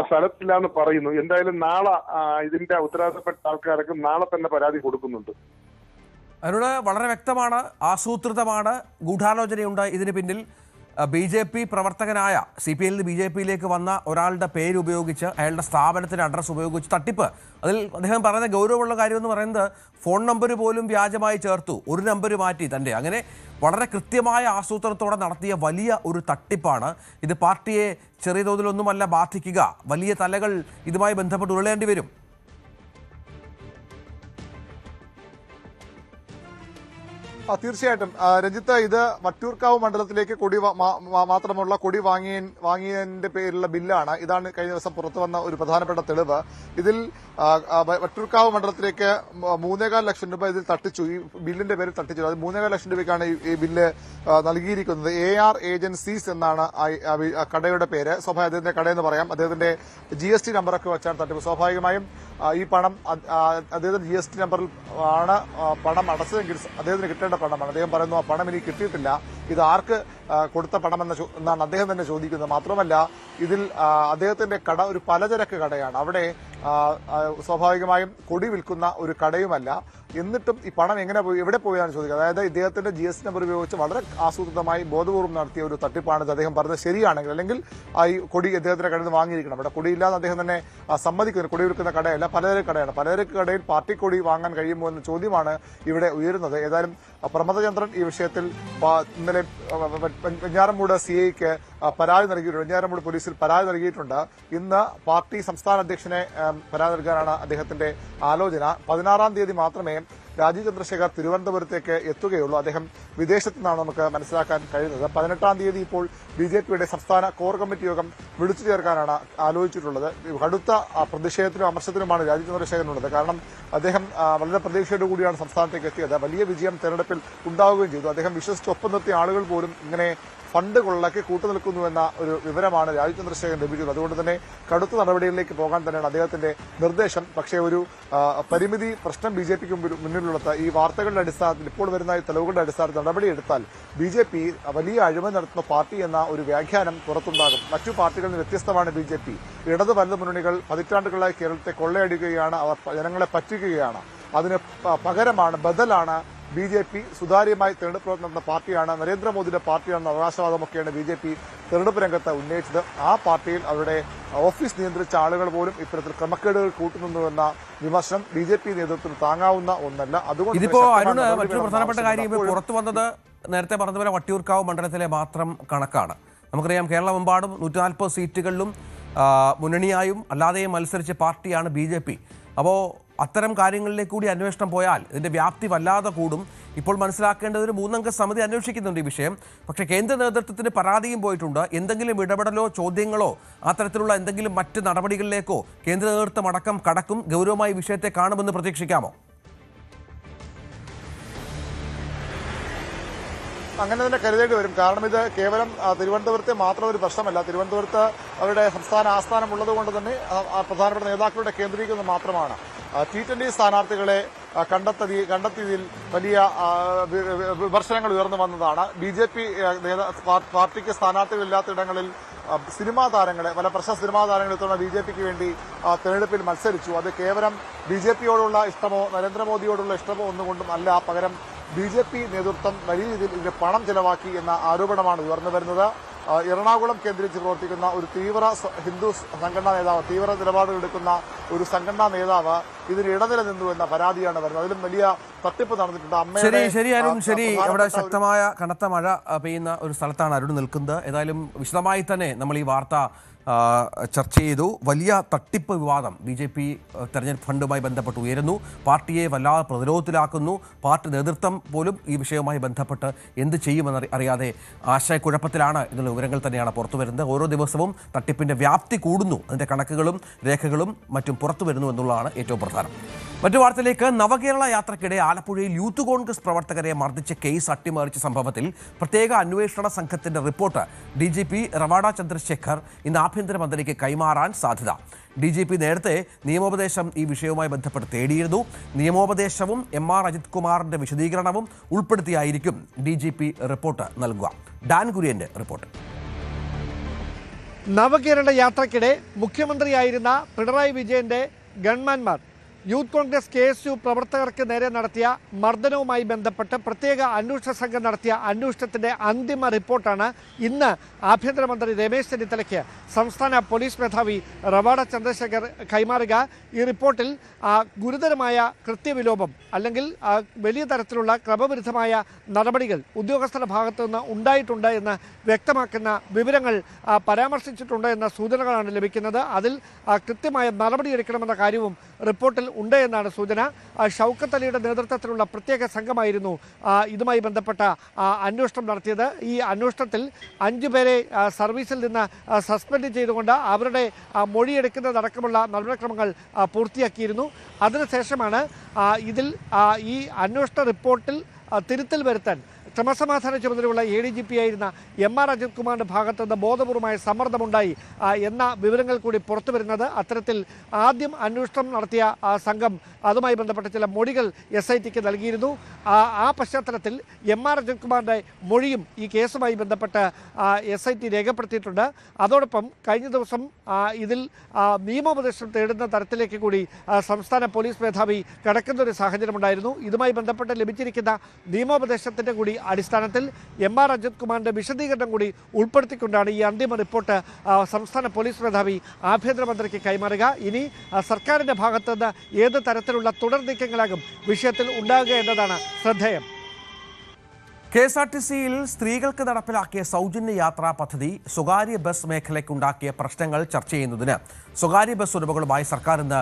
സ്ഥലത്തില്ല എന്ന് പറയുന്നു. എന്തായാലും നാളെ ഇതിന്റെ ഉത്തരവാദിത്തപ്പെട്ട ആൾക്കാർക്ക് നാളെ തന്നെ പരാതി കൊടുക്കുന്നുണ്ട്. അതിനോട് വളരെ വ്യക്തമാണ്, ആസൂത്രിതമാണ്, ഗൂഢാലോചനയുണ്ട് ഇതിന് പിന്നിൽ. BJP പ്രവർത്തകനായ CPIയിൽ നിന്ന് BJPയിലേക്ക് വന്ന ഒരാളുടെ പേര് ഉപയോഗിച്ച്, അയാളുടെ സ്ഥാപനത്തിൻ്റെ അഡ്രസ്സ് ഉപയോഗിച്ച് തട്ടിപ്പ്. അതിൽ അദ്ദേഹം പറയുന്ന ഗൗരവമുള്ള കാര്യം എന്ന് പറയുന്നത് ഫോൺ നമ്പർ പോലും വ്യാജമായി ചേർത്തു, ഒരു നമ്പർ മാറ്റി തൻ്റെ. അങ്ങനെ വളരെ കൃത്യമായ ആസൂത്രണത്തോടെ നടത്തിയ വലിയ ഒരു തട്ടിപ്പാണ് ഇത്. പാർട്ടിയെ ചെറിയ തോതിലൊന്നുമല്ല ബാധിക്കുക, വലിയ തലകൾ ഇതുമായി ബന്ധപ്പെട്ട് ഉരുളേണ്ടി വരും. തീർച്ചയായിട്ടും രഞ്ജിത്ത്, ഇത് വട്ടിയൂർക്കാവ് മണ്ഡലത്തിലേക്ക് മാത്രമുള്ള കൊടി വാങ്ങിയതിന്റെ പേരിലുള്ള ബില്ലാണ്. ഇതാണ് കഴിഞ്ഞ ദിവസം പുറത്തു വന്ന ഒരു പ്രധാനപ്പെട്ട തെളിവ്. ഇതിൽ വട്ടിയൂർക്കാവ് മണ്ഡലത്തിലേക്ക് 3.25 ലക്ഷം രൂപ ഇതിൽ തട്ടിച്ചു. ഈ ബില്ലിന്റെ പേരിൽ തട്ടിച്ചു. അത് 3.25 ലക്ഷം രൂപയ്ക്കാണ് ഈ ബില്ല് നൽകിയിരിക്കുന്നത്. AR ഏജൻസീസ് എന്നാണ് കടയുടെ പേര്. അദ്ദേഹത്തിന്റെ കടയെന്ന് പറയാം. അദ്ദേഹത്തിന്റെ GST നമ്പറൊക്കെ വെച്ചാണ് തട്ടിപ്പ്. സ്വാഭാവികമായും ഈ പണം അദ്ദേഹത്തിന്റെ GST നമ്പറിൽ ആണ് പണം അടച്ചതെങ്കിൽ അദ്ദേഹത്തിന് കിട്ടേണ്ട പണമാണ്. അദ്ദേഹം പറയുന്നു ആ പണം എനിക്ക് കിട്ടിയിട്ടില്ല, ഇത് ആർക്ക് കൊടുത്ത പണമെന്നാണ് അദ്ദേഹം തന്നെ ചോദിക്കുന്നത്. മാത്രമല്ല ഇതിൽ അദ്ദേഹത്തിന്റെ കട ഒരു പലചരക്ക് കടയാണ്. അവിടെ സ്വാഭാവികമായും കൊടി വിൽക്കുന്ന ഒരു കടയുമല്ല. എന്നിട്ടും ഈ പണം എങ്ങനെ പോയി, എവിടെ പോയാണ് ചോദിക്കുന്നത്. അതായത് ഇദ്ദേഹത്തിന്റെ GST നമ്പർ ഉപയോഗിച്ച് വളരെ ആസൂത്രിതമായി ബോധപൂർവ്വം നടത്തിയ ഒരു തട്ടിപ്പാണിത്. അദ്ദേഹം പറഞ്ഞത് ശരിയാണെങ്കിൽ, അല്ലെങ്കിൽ ഈ കൊടി അദ്ദേഹത്തിന്റെ കടയിൽ നിന്ന് വാങ്ങിയിരിക്കണം. അവിടെ കൊടിയില്ലാതെ അദ്ദേഹം തന്നെ സമ്മതിക്കുന്നു. കൊടി വിൽക്കുന്ന കടയല്ല, പലചരക്ക് കടയാണ്. പലചരക്ക് കടയിൽ പാർട്ടി കൊടി വാങ്ങാൻ കഴിയുമോ എന്ന ചോദ്യമാണ് ഇവിടെ ഉയരുന്നത്. ഏതായാലും പ്രമദചന്ദ്രൻ ഈ വിഷയത്തിൽ ഇന്നലെ വെഞ്ഞാറമൂട് CIക്ക് പരാതി നൽകിയിട്ടുണ്ട്. വെഞ്ഞാറമൂട് പോലീസിൽ പരാതി നൽകിയിട്ടുണ്ട്. ഇന്ന് പാർട്ടി സംസ്ഥാന അധ്യക്ഷനെ പരാതി നൽകാനാണ് അദ്ദേഹത്തിന്റെ ആലോചന. 16-ാം തീയതി മാത്രമേ രാജീവ് ചന്ദ്രശേഖർ തിരുവനന്തപുരത്തേക്ക് എത്തുകയുള്ളൂ. അദ്ദേഹം വിദേശത്തു നിന്നാണ് നമുക്ക് മനസ്സിലാക്കാൻ കഴിയുന്നത്. 18-ാം തീയതി ഇപ്പോൾ BJPയുടെ സംസ്ഥാന കോർ കമ്മിറ്റി യോഗം വിളിച്ചു ചേർക്കാനാണ് ആലോചിച്ചിട്ടുള്ളത്. കടുത്ത പ്രതിഷേധത്തിനും അമർഷത്തിനുമാണ് രാജീവ് ചന്ദ്രശേഖരനുള്ളത്. കാരണം അദ്ദേഹം വളരെ പ്രതീക്ഷയോടു കൂടിയാണ് സംസ്ഥാനത്തേക്ക് എത്തിയത്. വലിയ വിജയം തെരഞ്ഞെടുപ്പിൽ ഉണ്ടാവുകയും ചെയ്തു. അദ്ദേഹം വിശ്വസിച്ച് ഒപ്പം നിർത്തിയ ആളുകൾ പോലും ഇങ്ങനെ ഫണ്ട് കൊള്ളയ്ക്ക് കൂട്ടുനിൽക്കുന്നുവെന്ന ഒരു വിവരമാണ് രാജീവ് ചന്ദ്രശേഖരൻ ലഭിച്ചത്. അതുകൊണ്ട് തന്നെ കടുത്ത നടപടികളിലേക്ക് പോകാൻ തന്നെയാണ് അദ്ദേഹത്തിന്റെ നിർദ്ദേശം. പക്ഷേ ഒരു പരിമിതി പ്രശ്നം BJPക്ക് മുന്നിലുള്ളത്. ഈ വാർത്തകളുടെ അടിസ്ഥാനത്തിൽ, ഇപ്പോൾ വരുന്ന ഈ തെളിവുകളുടെ അടിസ്ഥാനത്തിൽ നടപടിയെടുത്താൽ BJP വലിയ അഴിമതി നടത്തുന്ന പാർട്ടി എന്ന ഒരു വ്യാഖ്യാനം പുറത്തുണ്ടാകും. മറ്റു പാർട്ടികളിൽ നിന്ന് വ്യത്യസ്തമാണ് BJP. ഇടത് വലത് മുന്നണികൾ പതിറ്റാണ്ടുകളായി കേരളത്തെ കൊള്ളയടിക്കുകയാണ്, അവർ ജനങ്ങളെ പറ്റിക്കുകയാണ്. അതിന് പകരമാണ്, ബദലാണ് BJP സുതാര്യമായി തെരഞ്ഞെടുപ്പ് പ്രവർത്തനം നടത്തുന്ന പാർട്ടിയാണ്, നരേന്ദ്രമോദിയുടെ പാർട്ടിയാണെന്ന അവകാശവാദമൊക്കെയാണ് BJP തെരഞ്ഞെടുപ്പ് രംഗത്ത് ഉന്നയിച്ചത്. ആ പാർട്ടിയിൽ അവരുടെ ഓഫീസ് നിയന്ത്രിച്ച ആളുകൾ പോലും ഇത്തരത്തിൽ ക്രമക്കേടുകൾ കൂട്ടുനിന്നുവെന്ന വിമർശനം BJP നേതൃത്വത്തിൽ താങ്ങാവുന്ന ഒന്നല്ല. അതുകൊണ്ട് ഇതിപ്പോ അരുണ്, മറ്റൊരു പ്രധാനപ്പെട്ട കാര്യം പുറത്തു വന്നത് നേരത്തെ പറഞ്ഞതുപോലെ വട്ടിയൂർക്കാവ് മണ്ഡലത്തിലെ മാത്രം കണക്കാണ്. നമുക്കറിയാം കേരളമെമ്പാടും 140 സീറ്റുകളിലും മുന്നണിയായും അല്ലാതെയും മത്സരിച്ച പാർട്ടിയാണ് BJP. അപ്പോൾ അത്തരം കാര്യങ്ങളിലേക്ക് കൂടി അന്വേഷണം പോയാൽ ഇതിന്റെ വ്യാപ്തി വല്ലാതെ കൂടും. ഇപ്പോൾ മനസ്സിലാക്കേണ്ടത് ഒരു 3 അംഗ സമിതി അന്വേഷിക്കുന്നുണ്ട് ഈ വിഷയം. പക്ഷേ കേന്ദ്ര നേതൃത്വത്തിന് പരാതിയും പോയിട്ടുണ്ട്. എന്തെങ്കിലും ഇടപെടലോ ചോദ്യങ്ങളോ അത്തരത്തിലുള്ള എന്തെങ്കിലും മറ്റ് നടപടികളിലേക്കോ കേന്ദ്ര നേതൃത്വം അടക്കം കടക്കും, ഗൗരവമായി വിഷയത്തെ കാണുമെന്ന് പ്രതീക്ഷിക്കാമോ? അങ്ങനെ തന്നെ കരുതേണ്ടി വരും. കാരണം ഇത് കേവലം തിരുവനന്തപുരത്തെ മാത്രം ഒരു പ്രശ്നമല്ല. തിരുവനന്തപുരത്ത് അവരുടെ സംസ്ഥാന ആസ്ഥാനം ഉള്ളതുകൊണ്ട് തന്നെ പ്രധാനപ്പെട്ട നേതാക്കളുടെ കേന്ദ്രീകരണം മാത്രമാണ്. T20 സ്ഥാനാർത്ഥികളെ കണ്ടെത്തിയതിൽ വലിയ വിമർശനങ്ങൾ ഉയർന്നു വന്നതാണ്. BJP പാർട്ടിക്ക് സ്ഥാനാർത്ഥികളില്ലാത്തയിടങ്ങളിൽ സിനിമാ താരങ്ങളെ, പല പ്രശസ്ത സിനിമാ താരങ്ങൾ ഇത്തവണ BJPക്ക് വേണ്ടി തെരഞ്ഞെടുപ്പിൽ മത്സരിച്ചു. അത് കേവലം BJPയോടുള്ള ഇഷ്ടമോ നരേന്ദ്രമോദിയോടുള്ള ഇഷ്ടമോ ഒന്നുകൊണ്ടും അല്ല. പകരം BJP നേതൃത്വം വലിയ രീതിയിൽ ഇതിന് പണം ചെലവാക്കി എന്ന ആരോപണമാണ് ഉയർന്നു വരുന്നത്. എറണാകുളം കേന്ദ്രീകരിച്ച് പ്രവർത്തിക്കുന്ന ഒരു തീവ്ര ഹിന്ദു സംഘടനാ നേതാവ്, തീവ്ര നിലപാടുകൾ എടുക്കുന്ന ഒരു സംഘടനാ നേതാവ് ഇതിന് ഇടനില നിന്നു എന്ന പരാതിയാണ് വരുന്നത്. അതിലും വലിയ തട്ടിപ്പ് നടന്നിട്ടുണ്ട്. ശരി അരുൺ, ശരി. അവിടെ ശക്തമായ കനത്ത മഴ പെയ്യുന്ന ഒരു സ്ഥലത്താണ് അരുൺ നിൽക്കുന്നത്. ഏതായാലും വിശദമായി തന്നെ നമ്മൾ ഈ വാർത്ത ചർച്ച ചെയ്തു. വലിയ തട്ടിപ്പ് വിവാദം BJP തെരഞ്ഞെടുപ്പ് ഫണ്ടുമായി ബന്ധപ്പെട്ട് ഉയരുന്നു. പാർട്ടിയെ വല്ലാതെ പ്രതിരോധത്തിലാക്കുന്നു. പാർട്ടി നേതൃത്വം പോലും ഈ വിഷയവുമായി ബന്ധപ്പെട്ട് എന്ത് ചെയ്യുമെന്ന് അറിയാതെ ആശയക്കുഴപ്പത്തിലാണ് എന്നുള്ള വിവരങ്ങൾ തന്നെയാണ് പുറത്തു വരുന്നത്. ഓരോ ദിവസവും തട്ടിപ്പിന്റെ വ്യാപ്തി കൂടുന്നു. അതിന്റെ കണക്കുകളും രേഖകളും മറ്റും പുറത്തു വരുന്നു എന്നുള്ളതാണ് ഏറ്റവും പ്രധാനം. മറ്റു വാർത്തയിലേക്ക്. നവകേരള യാത്രയ്ക്കിടെ ആലപ്പുഴയിൽ യൂത്ത് കോൺഗ്രസ് പ്രവർത്തകരെ മർദ്ദിച്ച കേസ് അട്ടിമറിച്ച സംഭവത്തിൽ പ്രത്യേക അന്വേഷണ സംഘത്തിന്റെ റിപ്പോർട്ട് DGP റവാഡ ചന്ദ്രശേഖർ ഇന്ന് ആഭ്യന്തരമന്ത്രിക്ക് കൈമാറാൻ സാധ്യത. DGP നേരത്തെ നിയമോപദേശം ഈ വിഷയവുമായി ബന്ധപ്പെട്ട് തേടിയിരുന്നു. നിയമോപദേശവും MR അജിത് കുമാറിന്റെ വിശദീകരണവും ഉൾപ്പെടുത്തിയായിരിക്കും DGP റിപ്പോർട്ട് നൽകുക. ഡാൻ കുര്യന്റെ റിപ്പോർട്ട്. നവകേരള യാത്രയ്ക്കിടെ മുഖ്യമന്ത്രിയായിരുന്ന പിണറായി വിജയന്റെ ഗൺമാൻമാർ യൂത്ത് കോൺഗ്രസ് KSU പ്രവർത്തകർക്ക് നേരെ നടത്തിയ മർദ്ദനവുമായി ബന്ധപ്പെട്ട് പ്രത്യേക അന്വേഷണ സംഘം നടത്തിയ അന്വേഷണത്തിന്റെ അന്തിമ റിപ്പോർട്ടാണ് ഇന്ന് ആഭ്യന്തരമന്ത്രി രമേശ് ചെന്നിത്തലയ്ക്ക് സംസ്ഥാന പോലീസ് മേധാവി റവാഡ ചന്ദ്രശേഖർ കൈമാറുക. ഈ റിപ്പോർട്ടിൽ ഗുരുതരമായ കൃത്യവിലോപം അല്ലെങ്കിൽ വലിയ തരത്തിലുള്ള ക്രമവിരുദ്ധമായ നടപടികൾ ഉദ്യോഗസ്ഥരുടെ ഭാഗത്തു നിന്ന് ഉണ്ടായിട്ടുണ്ട് എന്ന് വ്യക്തമാക്കുന്ന വിവരങ്ങൾ പരാമർശിച്ചിട്ടുണ്ട് എന്ന സൂചനകളാണ് ലഭിക്കുന്നത്. അതിൽ കൃത്യമായ നടപടിയെടുക്കണമെന്ന കാര്യവും റിപ്പോർട്ടിൽ ഉണ്ട് എന്നാണ് സൂചന. ഷൗക്കത്ത് അലിയുടെ നേതൃത്വത്തിലുള്ള പ്രത്യേക സംഘമായിരുന്നു ഇതുമായി ബന്ധപ്പെട്ട അന്വേഷണം നടത്തിയത്. ഈ അന്വേഷണത്തിൽ 5 പേരെ സർവീസിൽ നിന്ന് സസ്പെൻഡ് ചെയ്തുകൊണ്ട് അവരുടെ മൊഴിയെടുക്കുന്നതടക്കമുള്ള നടപടിക്രമങ്ങൾ പൂർത്തിയാക്കിയിരുന്നു. അതിനുശേഷമാണ് ഇതിൽ ഈ അന്വേഷണ റിപ്പോർട്ടിൽ തിരുത്തൽ വരുത്താൻ ക്രമസമാധാന ചുമതലയുള്ള ADGP ആയിരുന്ന MR അജിത് കുമാറിന്റെ ഭാഗത്ത് നിന്ന് ബോധപൂർവമായ സമ്മർദ്ദമുണ്ടായി എന്ന വിവരങ്ങൾ കൂടി പുറത്തു വരുന്നത്. അത്തരത്തിൽ ആദ്യം അന്വേഷണം നടത്തിയ സംഘം അതുമായി ബന്ധപ്പെട്ട ചില മൊഴികൾ SITക്ക് നൽകിയിരുന്നു. ആ പശ്ചാത്തലത്തിൽ MR അജിത് കുമാറിന്റെ മൊഴിയും ഈ കേസുമായി ബന്ധപ്പെട്ട് SIT രേഖപ്പെടുത്തിയിട്ടുണ്ട്. അതോടൊപ്പം കഴിഞ്ഞ ദിവസം ഇതിൽ നിയമോപദേശം തേടുന്ന തരത്തിലേക്ക് കൂടി സംസ്ഥാന പോലീസ് മേധാവി കടക്കുന്ന ഒരു സാഹചര്യമുണ്ടായിരുന്നു. ഇതുമായി ബന്ധപ്പെട്ട് ലഭിച്ചിരിക്കുന്ന നിയമോപദേശത്തിന്റെ കൂടി അടിസ്ഥാനത്തിൽ MR അജിത് കുമാറിന്റെ വിശദീകരണം കൂടി ഉൾപ്പെടുത്തിക്കൊണ്ടാണ് ഈ അന്തിമ റിപ്പോർട്ട് സംസ്ഥാന പോലീസ് മേധാവി ആഭ്യന്തരമന്ത്രിക്ക് കൈമാറുക. ഇനി സർക്കാരിന്റെ ഭാഗത്തുനിന്ന് ഏത് തരത്തിലുള്ള തുടർ നീക്കങ്ങളാകും വിഷയത്തിൽ ഉണ്ടാകുക എന്നതാണ് ശ്രദ്ധേയം. KSRTCയിൽ സ്ത്രീകൾക്ക് നടപ്പിലാക്കിയ സൗജന്യ യാത്രാ പദ്ധതി സ്വകാര്യ ബസ് മേഖലയ്ക്കുണ്ടാക്കിയ പ്രശ്നങ്ങൾ ചർച്ച ചെയ്യുന്നതിന് സ്വകാര്യ ബസ് ഉടമകളുമായി സർക്കാർ ഇന്ന്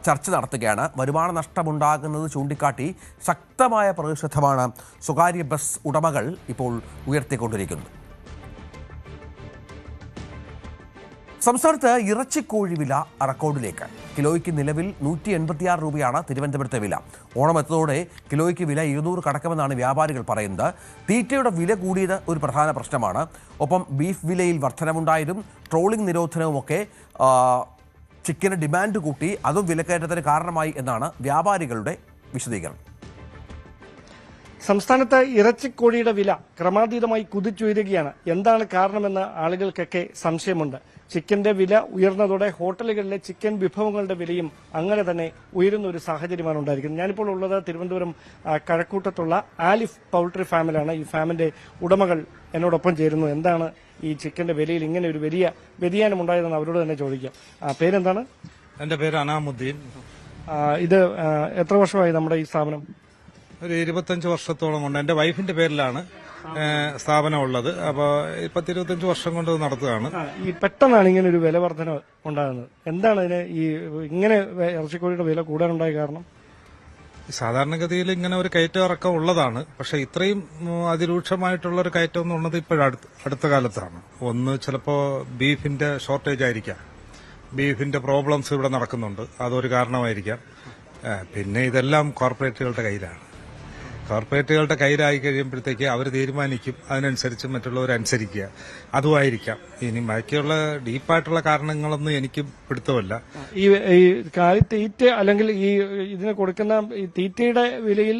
ചർച്ച നടത്തുകയാണ്. വരുമാന നഷ്ടമുണ്ടാകുന്നത് ചൂണ്ടിക്കാട്ടി ശക്തമായ പ്രതിഷേധമാണ് സ്വകാര്യ ബസ് ഉടമകൾ ഇപ്പോൾ ഉയർത്തിക്കൊണ്ടിരിക്കുന്നത്. സംസ്ഥാനത്ത് ഇറച്ചിക്കോഴി വില റെക്കോർഡിലേക്ക്. കിലോയ്ക്ക് നിലവിൽ 186 രൂപയാണ് തിരുവനന്തപുരത്തെ വില. ഓണം എത്തുന്നതോടെ കിലോയ്ക്ക് വില 200 കടക്കുമെന്നാണ് വ്യാപാരികൾ പറയുന്നത്. തീറ്റയുടെ വില കൂടിയത് ഒരു പ്രധാന പ്രശ്നമാണ്. ഒപ്പം ബീഫ് വിലയിൽ വർധനവുണ്ടായതും ട്രോളിംഗ് നിരോധനവുമൊക്കെ ചിക്കന് ഡിമാൻഡ് കൂട്ടി, അതും വിലക്കയറ്റത്തിന് കാരണമായി എന്നാണ് വ്യാപാരികളുടെ വിശദീകരണം. സംസ്ഥാനത്ത് ഇറച്ചിക്കോഴിയുടെ വില ക്രമാതീതമായി കുതിച്ചുയരുകയാണ്. എന്താണ് കാരണമെന്ന് ആളുകൾക്കൊക്കെ സംശയമുണ്ട്. ചിക്കന്റെ വില ഉയർന്നതോടെ ഹോട്ടലുകളിലെ ചിക്കൻ വിഭവങ്ങളുടെ വിലയും അങ്ങനെ തന്നെ ഉയരുന്ന ഒരു സാഹചര്യമാണ് ഉണ്ടായിരിക്കുന്നത്. ഞാനിപ്പോൾ ഉള്ളത് തിരുവനന്തപുരം കഴക്കൂട്ടത്തുള്ള ആലിഫ് പൗൾട്രി ഫാമിലാണ്. ഈ ഫാമിന്റെ ഉടമകൾ എന്നോടൊപ്പം ചേരുന്നു. എന്താണ് ഈ ചിക്കന്റെ വിലയിൽ ഇങ്ങനെ ഒരു വലിയ വ്യതിയാനം ഉണ്ടായതെന്ന് അവരോട് തന്നെ ചോദിക്കാം. പേരെന്താണ്? എന്റെ പേര് അനാമുദ്ദീൻ. ഇത് എത്ര വർഷമായി നമ്മുടെ ഈ സ്ഥാപനം? ഒരു 25 വർഷത്തോളം കൊണ്ട് എന്റെ വൈഫിന്റെ പേരിലാണ് സ്ഥാപനം ഉള്ളത്. അപ്പോൾ 25 വർഷം കൊണ്ട് നടത്തുകയാണ്. ഈ പെട്ടെന്നാണ് ഇങ്ങനെ ഒരു വില വർധന ഉണ്ടാകുന്നത്. എന്താണ് ഇതിന് ഈ ഇങ്ങനെ ഇറച്ചിക്കോഴിയുടെ വില കൂടാനുണ്ടായ കാരണം? സാധാരണഗതിയിൽ ഇങ്ങനെ ഒരു കയറ്റം ഇറക്കം ഉള്ളതാണ്. പക്ഷെ ഇത്രയും അതിരൂക്ഷമായിട്ടുള്ള ഒരു കയറ്റം എന്ന് ഉള്ളത് അടുത്ത കാലത്താണ്. ഒന്ന് ചിലപ്പോൾ ബീഫിന്റെ ഷോർട്ടേജ് ആയിരിക്കാം, ബീഫിന്റെ പ്രോബ്ലംസ് ഇവിടെ നടക്കുന്നുണ്ട്, അതൊരു കാരണമായിരിക്കാം. പിന്നെ ഇതെല്ലാം കോർപ്പറേറ്റുകളുടെ കയ്യിലാണ്. കോർപ്പറേറ്റുകളുടെ കയ്യിലായി കഴിയുമ്പോഴത്തേക്ക് അവർ തീരുമാനിക്കും, അതിനനുസരിച്ച് മറ്റുള്ളവർ അനുസരിക്കുക, അതുമായിരിക്കാം. ഇനി ബാക്കിയുള്ള ഡീപ്പായിട്ടുള്ള കാരണങ്ങളൊന്നും എനിക്ക് പിടുത്തമല്ല. ഈ കാലിത്തീറ്റ അല്ലെങ്കിൽ ഈ ഇതിന് കൊടുക്കുന്ന ഈ തീറ്റയുടെ വിലയിൽ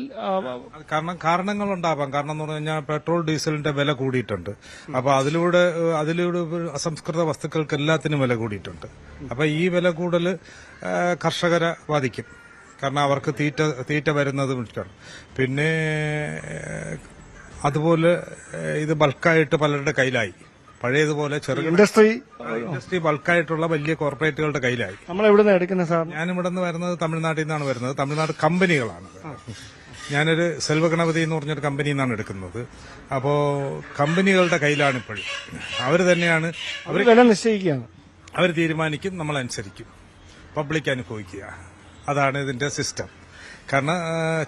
കാരണങ്ങളുണ്ടാവാം. കാരണം എന്ന് പറഞ്ഞു കഴിഞ്ഞാൽ പെട്രോൾ ഡീസലിന്റെ വില കൂടിയിട്ടുണ്ട്. അപ്പൊ അതിലൂടെ അസംസ്കൃത വസ്തുക്കൾക്ക് എല്ലാത്തിനും വില കൂടിയിട്ടുണ്ട്. അപ്പൊ ഈ വില കൂടുതൽ കർഷകരെ ബാധിക്കും. കാരണം അവർക്ക് തീറ്റ വരുന്നത് മുറ്റാണ്. പിന്നെ അതുപോലെ ഇത് ബൾക്കായിട്ട് പലരുടെ കയ്യിലായി. പഴയതുപോലെ ചെറുകിട ഇൻഡസ്ട്രി ബൾക്കായിട്ടുള്ള വലിയ കോർപ്പറേറ്റുകളുടെ കയ്യിലായി. നമ്മളെവിടെ എടുക്കുന്നത് സാർ? ഞാനിവിടെ നിന്ന് വരുന്നത് തമിഴ്നാട്ടിൽ നിന്നാണ് വരുന്നത്. തമിഴ്നാട് കമ്പനികളാണ്. ഞാനൊരു സെൽവഗണപതി എന്ന് പറഞ്ഞൊരു കമ്പനിയിൽ നിന്നാണ് എടുക്കുന്നത്. അപ്പോ കമ്പനികളുടെ കയ്യിലാണ് ഇപ്പോഴും. അവർ തന്നെയാണ് അവർ വില നിശ്ചയിക്കുകയാണ്. അവർ തീരുമാനിക്കും, നമ്മളനുസരിക്കും, പബ്ലിക് അനുഭവിക്കുക. അതാണ് ഇതിന്റെ സിസ്റ്റം. കാരണം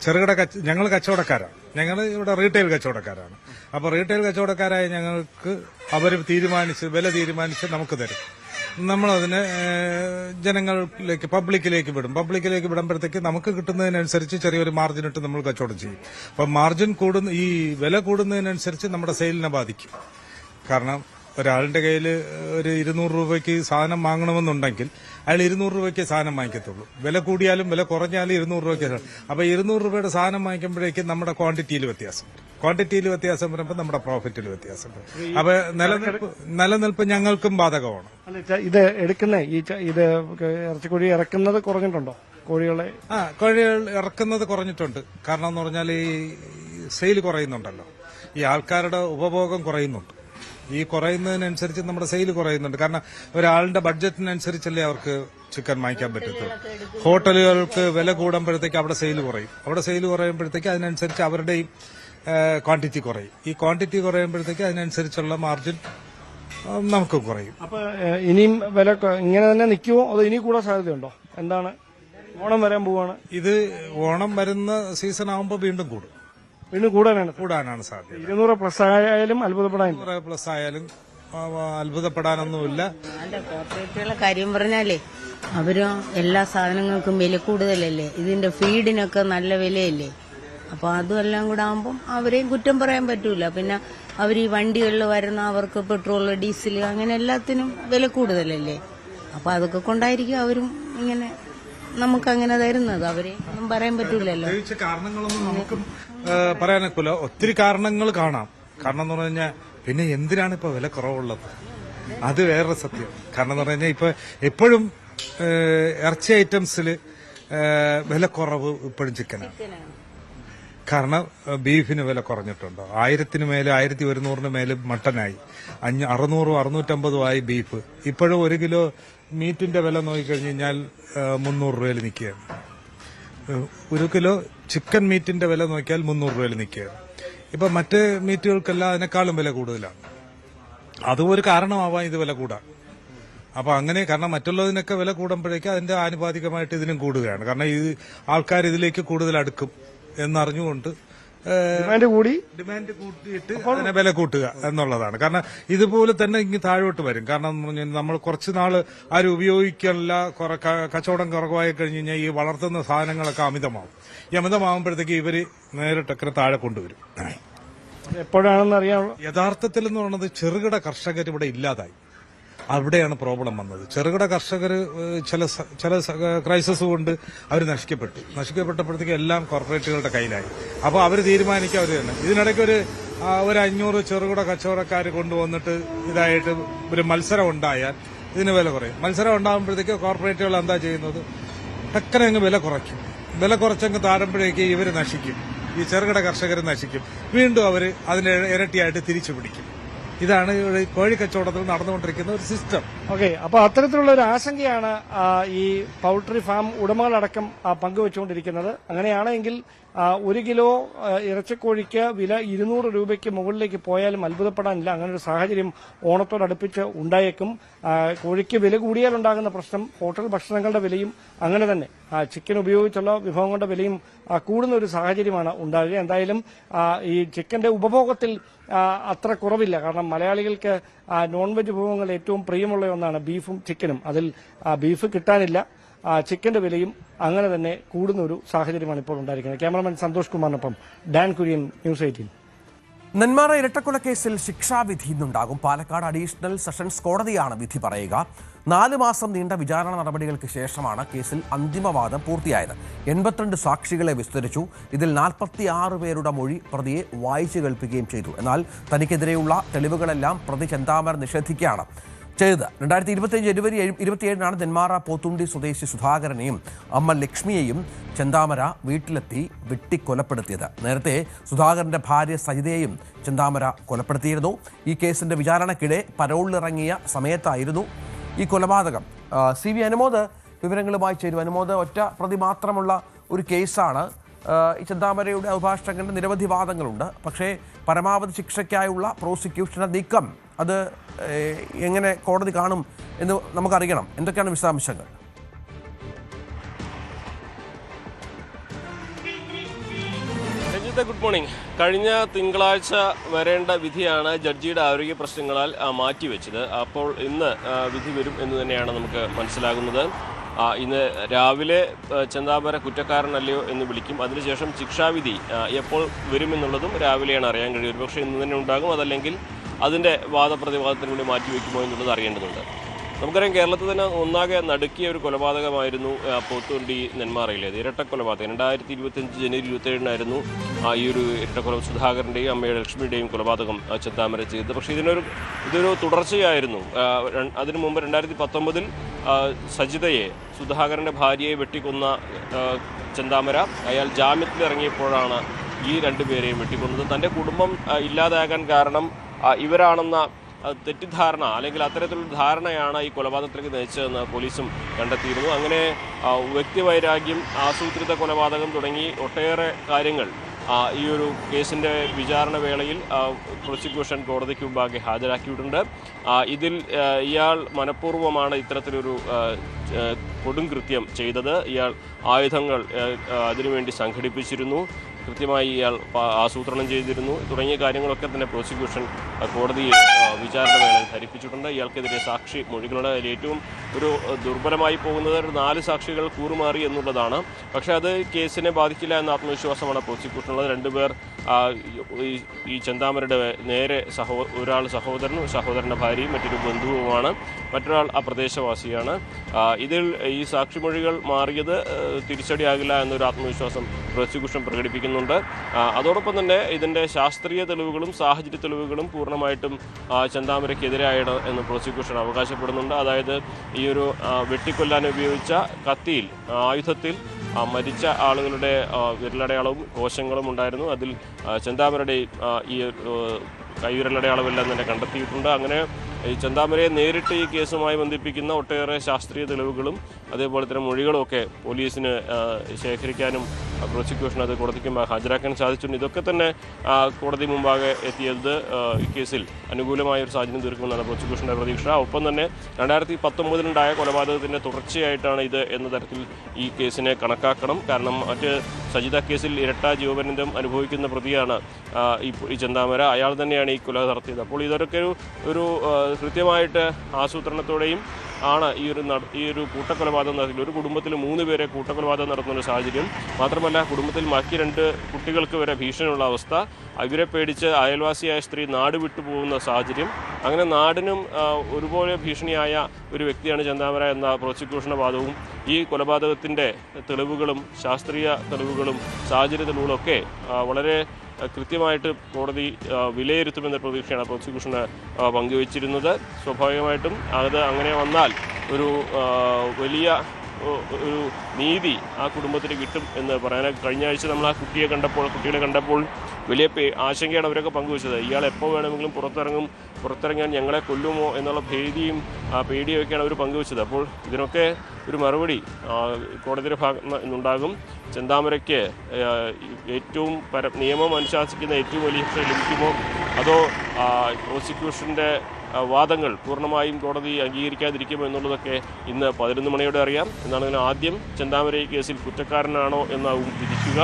ചെറുകിട ഞങ്ങൾ കച്ചവടക്കാരാണ്, ഞങ്ങൾ ഇവിടെ റീറ്റെയിൽ കച്ചവടക്കാരാണ്. അപ്പോൾ റീറ്റെയിൽ കച്ചവടക്കാരായ ഞങ്ങൾക്ക് അവർ വില തീരുമാനിച്ച് നമുക്ക് തരും. നമ്മളതിനെ ജനങ്ങളിലേക്ക് പബ്ലിക്കിലേക്ക് വിടുമ്പോഴത്തേക്ക് നമുക്ക് കിട്ടുന്നതിനനുസരിച്ച് ചെറിയൊരു മാർജിൻ ഇട്ട് നമ്മൾ കച്ചവടം ചെയ്യും. അപ്പം മാർജിൻ ഈ വില കൂടുന്നതിനനുസരിച്ച് നമ്മുടെ സെയിലിനെ ബാധിക്കും. കാരണം ഒരാളുടെ കയ്യിൽ ഒരു 200 രൂപയ്ക്ക് സാധനം വാങ്ങണമെന്നുണ്ടെങ്കിൽ അയാൾ 200 രൂപയ്ക്ക് സാധനം വാങ്ങിക്കത്തുള്ളൂ. വില കൂടിയാലും വില കുറഞ്ഞാലും 200 രൂപയ്ക്ക്. അപ്പൊ 200 രൂപയുടെ സാധനം വാങ്ങിക്കുമ്പോഴേക്കും നമ്മുടെ ക്വാണ്ടിറ്റിയിൽ വ്യത്യാസം വരുമ്പോൾ നമ്മുടെ പ്രോഫിറ്റിൽ വ്യത്യാസം വരും. അപ്പൊ നിലനിൽപ്പ് ഞങ്ങൾക്കും ബാധകമാണ്. ഇത് എടുക്കുന്ന ഇത് ഇറച്ചിക്കോഴി ഇറക്കുന്നത് കുറഞ്ഞിട്ടുണ്ടോ? കോഴികൾ ഇറക്കുന്നത് കുറഞ്ഞിട്ടുണ്ട്. കാരണം എന്ന് പറഞ്ഞാൽ ഈ സെയിൽ കുറയുന്നുണ്ടല്ലോ, ഈ ആൾക്കാരുടെ ഉപഭോഗം കുറയുന്നുണ്ട്. ഈ കുറയുന്നതിനനുസരിച്ച് നമ്മുടെ സെയിൽ കുറയുന്നുണ്ട്. കാരണം ഒരാളുടെ ബഡ്ജറ്റിനനുസരിച്ചല്ലേ അവർക്ക് ചിക്കൻ വാങ്ങിക്കാൻ പറ്റത്തുള്ളൂ. ഹോട്ടലുകൾക്ക് വില കൂടുമ്പോഴത്തേക്ക് അവിടെ സെയിൽ കുറയുമ്പോഴത്തേക്ക് അതിനനുസരിച്ച് അവരുടെയും ക്വാണ്ടിറ്റി കുറയും. ഈ ക്വാണ്ടിറ്റി കുറയുമ്പോഴത്തേക്ക് അതിനനുസരിച്ചുള്ള മാർജിൻ നമുക്ക് കുറയും. അപ്പൊ ഇനിയും വില ഇങ്ങനെ തന്നെ നിൽക്കുമോ അതോ ഇനി കൂടാൻ സാധ്യതയുണ്ടോ? എന്താണ് ഓണം വരാൻ പോവാണ്. ഇത് ഓണം വരുന്ന സീസൺ ആകുമ്പോൾ വീണ്ടും കൂടും. വീണ്ടും കൂടാനാണ് സാധ്യത. 200+ ആയാലും അത്ഭുതപ്പെടാനില്ല. 200+ ആയാലും അത്ഭുതപ്പെടാനൊന്നുമില്ല. അല്ല, കോർപ്പറേറ്റുകളുടെ കാര്യം പറഞ്ഞാലേ അവര് എല്ലാ സാധനങ്ങൾക്കും വില കൂടുതലല്ലേ, ഇതിന്റെ ഫീഡിനൊക്കെ നല്ല വിലയല്ലേ. അപ്പൊ അതുമെല്ലാം കൂടെ ആകുമ്പം അവരെയും കുറ്റം പറയാൻ പറ്റൂല. പിന്നെ അവർ ഈ വണ്ടികളിൽ വരുന്ന അവർക്ക് പെട്രോൾ, ഡീസൽ അങ്ങനെ എല്ലാത്തിനും വില കൂടുതലല്ലേ. അപ്പൊ അതൊക്കെ കൊണ്ടായിരിക്കും അവരും ഇങ്ങനെ നമുക്കങ്ങനെ തരുന്നത്. അവരെ ഒന്നും പറയാൻ പറ്റൂലല്ലോ. പ്രത്യേകിച്ച് കാരണങ്ങളൊന്നും നമുക്ക് പറയാനൊക്കില്ല. ഒത്തിരി കാരണങ്ങൾ കാണാം. കാരണം എന്ന് പറഞ്ഞു കഴിഞ്ഞാൽ പിന്നെ എന്തിനാണ് ഇപ്പൊ വില കുറവുള്ളത്, അത് വേറൊരു സത്യം. കാരണം എന്ന് പറഞ്ഞു കഴിഞ്ഞാൽ ഇപ്പൊ എപ്പോഴും ഇറച്ചി ഐറ്റംസിൽ വില കുറവ് ഇപ്പോഴും ചിക്കനാണ്. കാരണം ബീഫിന് വില കുറഞ്ഞിട്ടുണ്ടോ, 1000-ന് മേലെ 1100-ന് മേലെ മട്ടനായി, 600-ഉം 650-ഉം ആയി ബീഫ്. ഇപ്പോഴും 1 കിലോ മീറ്റിന്റെ വില നോക്കിക്കഴിഞ്ഞ് കഴിഞ്ഞാൽ 300 രൂപയിൽ നിൽക്കുകയാണ്. 1 കിലോ ചിക്കൻ മീറ്റിന്റെ വില നോക്കിയാൽ 300 രൂപയിൽ നിൽക്കുകയാണ്. ഇപ്പൊ മറ്റ് മീറ്റുകൾക്കെല്ലാം അതിനേക്കാളും വില കൂടുതലാണ്. അതും ഒരു കാരണമാവാം ഇത് വില കൂടാൻ. അപ്പൊ അങ്ങനെ, കാരണം മറ്റുള്ളതിനൊക്കെ വില കൂടുമ്പോഴേക്കും അതിന്റെ ആനുപാതികമായിട്ട് ഇതിനും കൂടുകയാണ്. കാരണം ഈ ആൾക്കാർ ഇതിലേക്ക് കൂടുതൽ അടുക്കും എന്നറിഞ്ഞുകൊണ്ട് ഡിമാൻഡ് കൂട്ടിയിട്ട് അതിനെ വില കൂട്ടുക എന്നുള്ളതാണ്. കാരണം ഇതുപോലെ തന്നെ ഇങ്ങ് താഴോട്ട് വരും. കാരണം നമ്മൾ കുറച്ച് നാള് ആരും ഉപയോഗിക്കാനുള്ള കച്ചവടം കുറവായി കഴിഞ്ഞ് കഴിഞ്ഞാൽ ഈ വളർത്തുന്ന സാധനങ്ങളൊക്കെ അമിതമാവും. ഈ അമിതമാകുമ്പോഴത്തേക്ക് ഇവര് നേരിട്ടൊക്കെ താഴെ കൊണ്ടുവരും. എപ്പോഴാണെന്ന് അറിയാമോ? യഥാർത്ഥത്തിൽ എന്ന് പറയുന്നത് ചെറുകിട കർഷകർ ഇവിടെ ഇല്ലാതായി. അവിടെയാണ് പ്രോബ്ലം വന്നത്. ചെറുകിട കർഷകർ ചില ക്രൈസിസ് കൊണ്ട് അവർ നശിക്കപ്പെട്ടപ്പോഴത്തേക്ക് എല്ലാം കോർപ്പറേറ്റുകളുടെ കയ്യിലായി. അപ്പോൾ അവർ തീരുമാനിക്കുക അവർ തന്നെ. ഇതിനിടയ്ക്ക് ഒരു 500 ചെറുകിട കച്ചവടക്കാർ കൊണ്ടുവന്നിട്ട് ഇതായിട്ട് ഒരു മത്സരം ഉണ്ടായാൽ ഇതിന് വില കുറയും. മത്സരം ഉണ്ടാകുമ്പോഴത്തേക്ക് കോർപ്പറേറ്റുകൾ എന്താ ചെയ്യുന്നത്, ടക്കനെ അങ്ങ് വില കുറയ്ക്കും. വില കുറച്ചങ്ങ് താഴുമ്പോഴേക്ക് ഇവർ നശിക്കും, ഈ ചെറുകിട കർഷകർ നശിക്കും. വീണ്ടും അവർ അതിന് ഇരട്ടിയായിട്ട് തിരിച്ചു പിടിക്കും. ഇതാണ് കോഴി കച്ചവടത്തിൽ നടന്നുകൊണ്ടിരിക്കുന്ന ഒരു സിസ്റ്റം. ഓക്കെ, അപ്പൊ അത്തരത്തിലുള്ള ഒരു ആശങ്കയാണ് ഈ പൗൾട്രി ഫാം ഉടമകളടക്കം പങ്കുവെച്ചുകൊണ്ടിരിക്കുന്നത്. അങ്ങനെയാണെങ്കിൽ 1 കിലോ ഇറച്ചിക്കോഴിക്ക് വില 200 രൂപയ്ക്ക് മുകളിലേക്ക് പോയാലും അത്ഭുതപ്പെടാനില്ല. അങ്ങനെ ഒരു സാഹചര്യം ഓണത്തോടടുപ്പിച്ച് ഉണ്ടായേക്കും. കോഴിക്ക് വില കൂടിയാൽ ഉണ്ടാകുന്ന പ്രശ്നം ഹോട്ടൽ ഭക്ഷണങ്ങളുടെ വിലയും അങ്ങനെ തന്നെ ചിക്കൻ ഉപയോഗിച്ചുള്ള വിഭവങ്ങളുടെ വിലയും കൂടുന്ന ഒരു സാഹചര്യമാണ് ഉണ്ടാകുക. എന്തായാലും ഈ ചിക്കന്റെ ഉപഭോഗത്തിൽ അത്ര കുറവില്ല. കാരണം മലയാളികൾക്ക് നോൺ വെജ് വിഭവങ്ങൾ ഏറ്റവും പ്രിയമുള്ള ഒന്നാണ് ബീഫും ചിക്കനും. അതിൽ ബീഫ് കിട്ടാനില്ല. ചിക്കന്റെ വിലയും അങ്ങനെ തന്നെ കൂടുന്ന ഒരു സാഹചര്യമാണ് ഇപ്പോൾ ഉണ്ടായിരിക്കുന്നത്. ക്യാമറമാൻ സന്തോഷ് കുമാറിനൊപ്പം ഡാൻ കുര്യൻ, ന്യൂസ് 18. നെന്മാറ ഇരട്ടക്കൊലക്കേസിൽ ശിക്ഷാവിധി ഇന്നുണ്ടാകും. പാലക്കാട് അഡീഷണൽ സെഷൻസ് കോടതിയാണ് വിധി പറയുക. 4 മാസം നീണ്ട വിചാരണ നടപടികൾക്ക് ശേഷമാണ് കേസിൽ അന്തിമവാദം പൂർത്തിയായത്. 82 സാക്ഷികളെ വിസ്തരിച്ചു. ഇതിൽ 46 പേരുടെ മൊഴി പ്രതിയെ വായിച്ചു കേൾപ്പിക്കുകയും ചെയ്തു. എന്നാൽ തനിക്കെതിരെയുള്ള തെളിവുകളെല്ലാം പ്രതി ചെന്താമര നിഷേധിക്കുകയാണ് ചെയ്തത്. 2025 ജനുവരി 27-നാണ് നെന്മാറ പോത്തുണ്ടി സ്വദേശി സുധാകരനെയും അമ്മ ലക്ഷ്മിയെയും ചെന്താമര വീട്ടിലെത്തി വെട്ടിക്കൊലപ്പെടുത്തിയത്. നേരത്തെ സുധാകരന്റെ ഭാര്യ സജിതയെയും ചെന്താമര കൊലപ്പെടുത്തിയിരുന്നു. ഈ കേസിന്റെ വിചാരണയ്ക്കിടെ പരോളിലിറങ്ങിയ സമയത്തായിരുന്നു ഈ കൊലപാതകം. CV അനുമോദ് വിവരങ്ങളുമായി ചേരും. അനുമോദ്, ഒറ്റ പ്രതി മാത്രമുള്ള ഒരു കേസാണ്. ഈ ചെന്താമരയുടെ അഭിഭാഷകന്റെ നിരവധി വാദങ്ങളുണ്ട്. പക്ഷേ പരമാവധി ശിക്ഷയ്ക്കായുള്ള പ്രോസിക്യൂഷന്റെ നീക്കം അത് എങ്ങനെ കോടതി കാണും എന്ന് നമുക്കറിയണം. എന്തൊക്കെയാണ് വിശദാംശങ്ങൾ? Good morning. കഴിഞ്ഞ തിങ്കളാഴ്ച വരേണ്ട വിധിയാണ് ജഡ്ജിയുടെ ആരോഗ്യ പ്രശ്നങ്ങളാൽ മാറ്റിവെച്ചത്. അപ്പോൾ ഇന്ന് വിധി വരും എന്ന് തന്നെയാണ് നമുക്ക് മനസ്സിലാകുന്നത്. ഇന്ന് രാവിലെ ചെന്താമര കുറ്റക്കാരനല്ലയോ എന്ന് വിളിക്കും. അതിനുശേഷം ശിക്ഷാവിധി എപ്പോൾ വരുമെന്നുള്ളതും രാവിലെയാണ് അറിയാൻ കഴിയും. ഒരുപക്ഷെ ഇന്ന് തന്നെ ഉണ്ടാകും, അതല്ലെങ്കിൽ അതിൻ്റെ വാദപ്രതിവാദത്തിന് വേണ്ടി മാറ്റിവെക്കുമോ എന്നുള്ളത് അറിയേണ്ടതുണ്ട്. നമുക്കറിയാം, കേരളത്തിൽ തന്നെ ഒന്നാകെ നടുക്കിയ ഒരു കൊലപാതകമായിരുന്നു പോത്തുണ്ടി നെന്മാറയിലേത്. ഇരട്ടക്കൊലപാതകം 2025 ജനുവരി 27-നായിരുന്നു ഈ ഒരു ഇരട്ടക്കൊല സുധാകരൻ്റെയും അമ്മയുടെ ലക്ഷ്മിയുടെയും കൊലപാതകം ചെന്താമര ചെയ്തത്. പക്ഷേ ഇതൊരു തുടർച്ചയായിരുന്നു. അതിനു മുമ്പ് 2019-ൽ സജിതയെ, സുധാകരൻ്റെ ഭാര്യയെ വെട്ടിക്കൊന്ന ചെന്താമര അയാൾ ജാമ്യത്തിലിറങ്ങിയപ്പോഴാണ് ഈ 2 പേരെയും വെട്ടിക്കൊന്നത്. തൻ്റെ കുടുംബം ഇല്ലാതാകാൻ കാരണം ഇവരാണെന്ന തെറ്റിദ്ധാരണ, അല്ലെങ്കിൽ അത്തരത്തിലുള്ള ധാരണയാണ് ഈ കൊലപാതകത്തിലേക്ക് നയിച്ചതെന്ന് പോലീസും കണ്ടെത്തിയിരുന്നു. അങ്ങനെ വ്യക്തിവൈരാഗ്യം, ആസൂത്രിത കൊലപാതകം തുടങ്ങി ഒട്ടേറെ കാര്യങ്ങൾ ഈ ഒരു കേസിൻ്റെ വിചാരണ വേളയിൽ പ്രോസിക്യൂഷൻ കോടതിക്ക് മുമ്പാകെ ഹാജരാക്കിയിട്ടുണ്ട്. ഇതിൽ ഇയാൾ മനഃപൂർവ്വമാണ് ഇത്തരത്തിലൊരു കൊടും കൃത്യം ചെയ്തത്. ഇയാൾ ആയുധങ്ങൾ അതിനുവേണ്ടി സംഘടിപ്പിച്ചിരുന്നു, കൃത്യമായി ഇയാൾ ആസൂത്രണം ചെയ്തിരുന്നു തുടങ്ങിയ കാര്യങ്ങളൊക്കെ തന്നെ പ്രോസിക്യൂഷൻ കോടതിയെ വിചാരണ വേളയിൽ ധരിപ്പിച്ചിട്ടുണ്ട്. ഇയാൾക്കെതിരെ സാക്ഷി മൊഴികളുടെ ഏറ്റവും ഒരു ദുർബലമായി പോകുന്നത് 4 സാക്ഷികൾ കൂറുമാറി എന്നുള്ളതാണ്. പക്ഷേ അത് കേസിനെ ബാധിക്കില്ല എന്ന ആത്മവിശ്വാസമാണ് പ്രോസിക്യൂഷനുള്ളത്. 2 പേർ ഈ ചെന്താമരയുടെ നേരെ ഒരാൾ സഹോദരനും സഹോദരൻ്റെ ഭാര്യയും മറ്റൊരു ബന്ധുവുമാണ്, മറ്റൊരാൾ ആ പ്രദേശവാസിയാണ്. ഇതിൽ ഈ സാക്ഷിമൊഴികൾ മാറിയത് തിരിച്ചടിയാകില്ല എന്നൊരു ആത്മവിശ്വാസം പ്രോസിക്യൂഷൻ പ്രകടിപ്പിക്കുന്നുണ്ട്. അതോടൊപ്പം തന്നെ ഇതിൻ്റെ ശാസ്ത്രീയ തെളിവുകളും സാഹചര്യ തെളിവുകളും പൂർണ്ണമായിട്ടും ചെന്താമരയ്ക്കെതിരായാണ് എന്ന് പ്രോസിക്യൂഷൻ അവകാശപ്പെടുന്നുണ്ട്. അതായത് ഈ ഒരു വെട്ടിക്കൊല്ലാൻ ഉപയോഗിച്ച കത്തിയിൽ, ആയുധത്തിൽ മരിച്ച ആളുകളുടെ വിരലടയാളവും കോശങ്ങളും ഉണ്ടായിരുന്നു. അതിൽ ചെന്താമരയുടെ ഈ കൈവിരലടയാളമെല്ലാം തന്നെ കണ്ടെത്തിയിട്ടുണ്ട്. അങ്ങനെ ഈ ചെന്താമരയെ നേരിട്ട് ഈ കേസുമായി ബന്ധിപ്പിക്കുന്ന ഒട്ടേറെ ശാസ്ത്രീയ തെളിവുകളും അതേപോലെ തന്നെ മൊഴികളും ഒക്കെ പോലീസിന് ശേഖരിക്കാനും പ്രോസിക്യൂഷൻ അത് കോടതിക്ക് ഹാജരാക്കാൻ സാധിച്ചിട്ടുണ്ട്. ഇതൊക്കെ തന്നെ കോടതി മുമ്പാകെ എത്തിയത് ഈ കേസിൽ അനുകൂലമായ ഒരു സാഹചര്യം തീർക്കുമെന്നാണ് പ്രോസിക്യൂഷൻ്റെ പ്രതീക്ഷ. ഒപ്പം തന്നെ 2019 കൊലപാതകത്തിൻ്റെ തുടർച്ചയായിട്ടാണ് ഇത് എന്ന തരത്തിൽ ഈ കേസിനെ കണക്കാക്കണം. കാരണം മറ്റ് സജിത കേസിൽ ഇരട്ട ജീവപര്യന്തം അനുഭവിക്കുന്ന പ്രതിയാണ് ഈ ചെന്താമര. അയാൾ തന്നെയാണ് ഈ കൊല നടത്തിയത്. അപ്പോൾ ഇതൊക്കെ ഒരു കൃത്യമായിട്ട് ആസൂത്രണത്തോടെയും ആണ് ഈ ഒരു കൂട്ടക്കൊലപാതകം നടത്തിയത്. ഒരു കുടുംബത്തിൽ 3 പേരെ കൂട്ടക്കൊലപാതകം നടത്തുന്ന സാഹചര്യം. മാത്രമല്ല കുടുംബത്തിൽ ബാക്കി 2 കുട്ടികൾക്ക് വരെ ഭീഷണിയുള്ള അവസ്ഥ. ഇവരെ പേടിച്ച് അയൽവാസിയായ സ്ത്രീ നാട് വിട്ടു പോകുന്ന സാഹചര്യം. അങ്ങനെ നാടിനും ഒരുപോലെ ഭീഷണിയായ ഒരു വ്യക്തിയാണ് ചെന്താമര എന്ന പ്രോസിക്യൂഷൻ്റെ വാദവും ഈ കൊലപാതകത്തിൻ്റെ തെളിവുകളും ശാസ്ത്രീയ തെളിവുകളും സാഹചര്യ തെളിവുകളൊക്കെ വളരെ കൃത്യമായിട്ട് കോടതി വിലയിരുത്തുമെന്ന പ്രതീക്ഷയാണ് പ്രോസിക്യൂഷന് പങ്കുവച്ചിരുന്നത്. സ്വാഭാവികമായിട്ടും അത് അങ്ങനെ വന്നാൽ ഒരു വലിയ ഒരു നീതി ആ കുടുംബത്തിന് കിട്ടും എന്ന് പറയാൻ. കഴിഞ്ഞ ആഴ്ച നമ്മൾ ആ കുട്ടികളെ കണ്ടപ്പോൾ വലിയ ആശങ്കയാണ് അവരൊക്കെ പങ്കുവച്ചത്. ഇയാൾ എപ്പോൾ വേണമെങ്കിലും പുറത്തിറങ്ങാൻ ഞങ്ങളെ കൊല്ലുമോ എന്നുള്ള പേടിയൊക്കെയാണ് അവർ പങ്കുവച്ചത്. അപ്പോൾ ഇതിനൊക്കെ ഒരു മറുപടി കോടതിയുടെ ഭാഗത്ത് നിന്നുണ്ടാകും. ചെന്താമരയ്ക്ക് ഏറ്റവും നിയമം അനുശാസിക്കുന്ന ഏറ്റവും വലിയ ശിക്ഷ ലഭിക്കുമോ, അതോ പ്രോസിക്യൂഷൻ്റെ വാദങ്ങൾ പൂർണ്ണമായും കോടതി അംഗീകരിക്കാതിരിക്കുമോ എന്നുള്ളതൊക്കെ ഇന്ന് 11 മണിയോടെ അറിയാം. എന്നാണെങ്കിലും ആദ്യം ചെന്താമര ഈ കേസിൽ കുറ്റക്കാരനാണോ എന്നാവും വിധിക്കുക.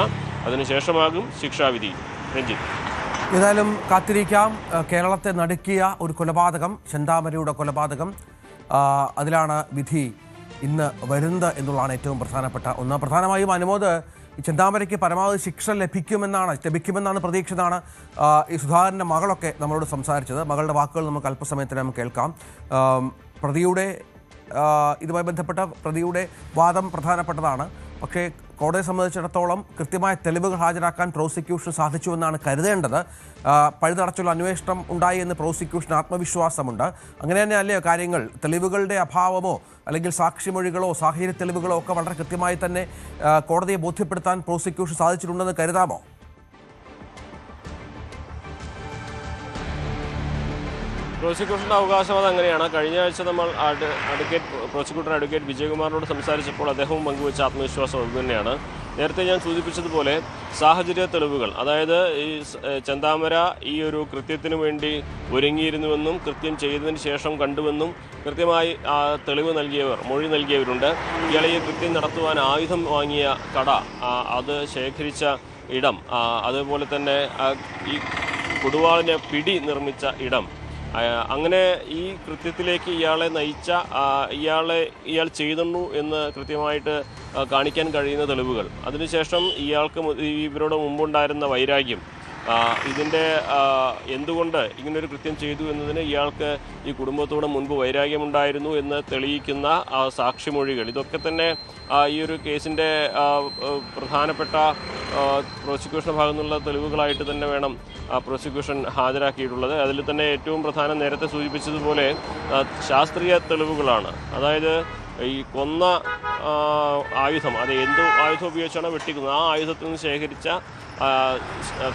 അതിനുശേഷമാകും ശിക്ഷാവിധി. രഞ്ജിത്ത്, ഏതായാലും കാത്തിരിക്കാം. കേരളത്തെ നടുക്കിയ ഒരു കൊലപാതകം, ചെന്താമരയുടെ കൊലപാതകം, അതിലാണ് വിധി ഇന്ന് വരുന്നത് എന്നുള്ളതാണ് ഏറ്റവും പ്രധാനപ്പെട്ട ഒന്ന്. പ്രധാനമായും അനുമോദ്, ഈ ചെന്താമരയ്ക്ക് പരമാവധി ശിക്ഷ ലഭിക്കുമെന്നാണ് പ്രതീക്ഷിതമാണ് ഈ സുധാകരൻ്റെ മകളൊക്കെ നമ്മളോട് സംസാരിച്ചത്. മകളുടെ വാക്കുകൾ നമുക്ക് അല്പസമയത്തിനകം കേൾക്കാം. ഇതുമായി ബന്ധപ്പെട്ട പ്രതിയുടെ വാദം പ്രധാനപ്പെട്ടതാണ്. പക്ഷേ കോടതിയെ സംബന്ധിച്ചിടത്തോളം കൃത്യമായ തെളിവുകൾ ഹാജരാക്കാൻ പ്രോസിക്യൂഷൻ സാധിച്ചുവെന്നാണ് കരുതേണ്ടത്. പഴുതടച്ചുള്ള അന്വേഷണം ഉണ്ടായി എന്ന് പ്രോസിക്യൂഷന് ആത്മവിശ്വാസമുണ്ട്. അങ്ങനെ തന്നെ അല്ലയോ കാര്യങ്ങൾ? തെളിവുകളുടെ അഭാവമോ അല്ലെങ്കിൽ സാക്ഷിമൊഴികളോ സാഹചര്യ തെളിവുകളോ ഒക്കെ വളരെ കൃത്യമായി തന്നെ കോടതിയെ ബോധ്യപ്പെടുത്താൻ പ്രോസിക്യൂഷൻ സാധിച്ചിട്ടുണ്ടെന്ന് കരുതാമോ? പ്രോസിക്യൂഷൻ്റെ അവകാശം അത് അങ്ങനെയാണ്. കഴിഞ്ഞ ആഴ്ച നമ്മൾ പ്രോസിക്യൂട്ടർ അഡ്വക്കേറ്റ് വിജയകുമാറിനോട് സംസാരിച്ചപ്പോൾ അദ്ദേഹവും പങ്കുവച്ച ആത്മവിശ്വാസം അത് തന്നെയാണ്. നേരത്തെ ഞാൻ സൂചിപ്പിച്ചതുപോലെ സാഹചര്യ തെളിവുകൾ, അതായത് ഈ ചെന്താമര ഈ ഒരു കൃത്യത്തിന് വേണ്ടി ഒരുങ്ങിയിരുന്നുവെന്നും കൃത്യം ചെയ്തതിന് ശേഷം കണ്ടുവെന്നും കൃത്യമായി തെളിവ് മൊഴി നൽകിയവരുണ്ട്. ഇയാളെ ഈ കൃത്യം നടത്തുവാൻ ആയുധം വാങ്ങിയ കട, അത് ശേഖരിച്ച ഇടം, അതുപോലെ തന്നെ ഈ കൊടുവാളിനെ പിടി നിർമ്മിച്ച ഇടം, അങ്ങനെ ഈ കൃത്യത്തിലേക്ക് ഇയാളെ നയിച്ച ഇയാൾ ചെയ്തിരുന്നു എന്ന് കൃത്യമായിട്ട് കാണിക്കാൻ കഴിയുന്ന തെളിവുകൾ, അതിനുശേഷം ഇവരുടെ മുമ്പുണ്ടായിരുന്ന വൈരാഗ്യം, ഇതിൻ്റെ എന്തുകൊണ്ട് ഇങ്ങനൊരു കൃത്യം ചെയ്തു എന്നതിന് ഇയാൾക്ക് ഈ കുടുംബത്തോട് മുൻപ് വൈരാഗ്യമുണ്ടായിരുന്നു എന്ന് തെളിയിക്കുന്ന സാക്ഷിമൊഴികൾ, ഇതൊക്കെ തന്നെ ഈ ഒരു കേസിൻ്റെ പ്രധാനപ്പെട്ട പ്രോസിക്യൂഷൻ്റെ ഭാഗത്തു നിന്നുള്ള തെളിവുകളായിട്ട് തന്നെ വേണം പ്രോസിക്യൂഷൻ ഹാജരാക്കിയിട്ടുള്ളത്. അതിൽ തന്നെ ഏറ്റവും പ്രധാനം നേരത്തെ സൂചിപ്പിച്ചതുപോലെ ശാസ്ത്രീയ തെളിവുകളാണ്. അതായത് ഈ കൊന്ന ആയുധം, അത് എന്ത് ആയുധം ഉപയോഗിച്ചാണ് വെട്ടിക്കുന്നത്, ആ ആയുധത്തിൽ നിന്ന് ശേഖരിച്ച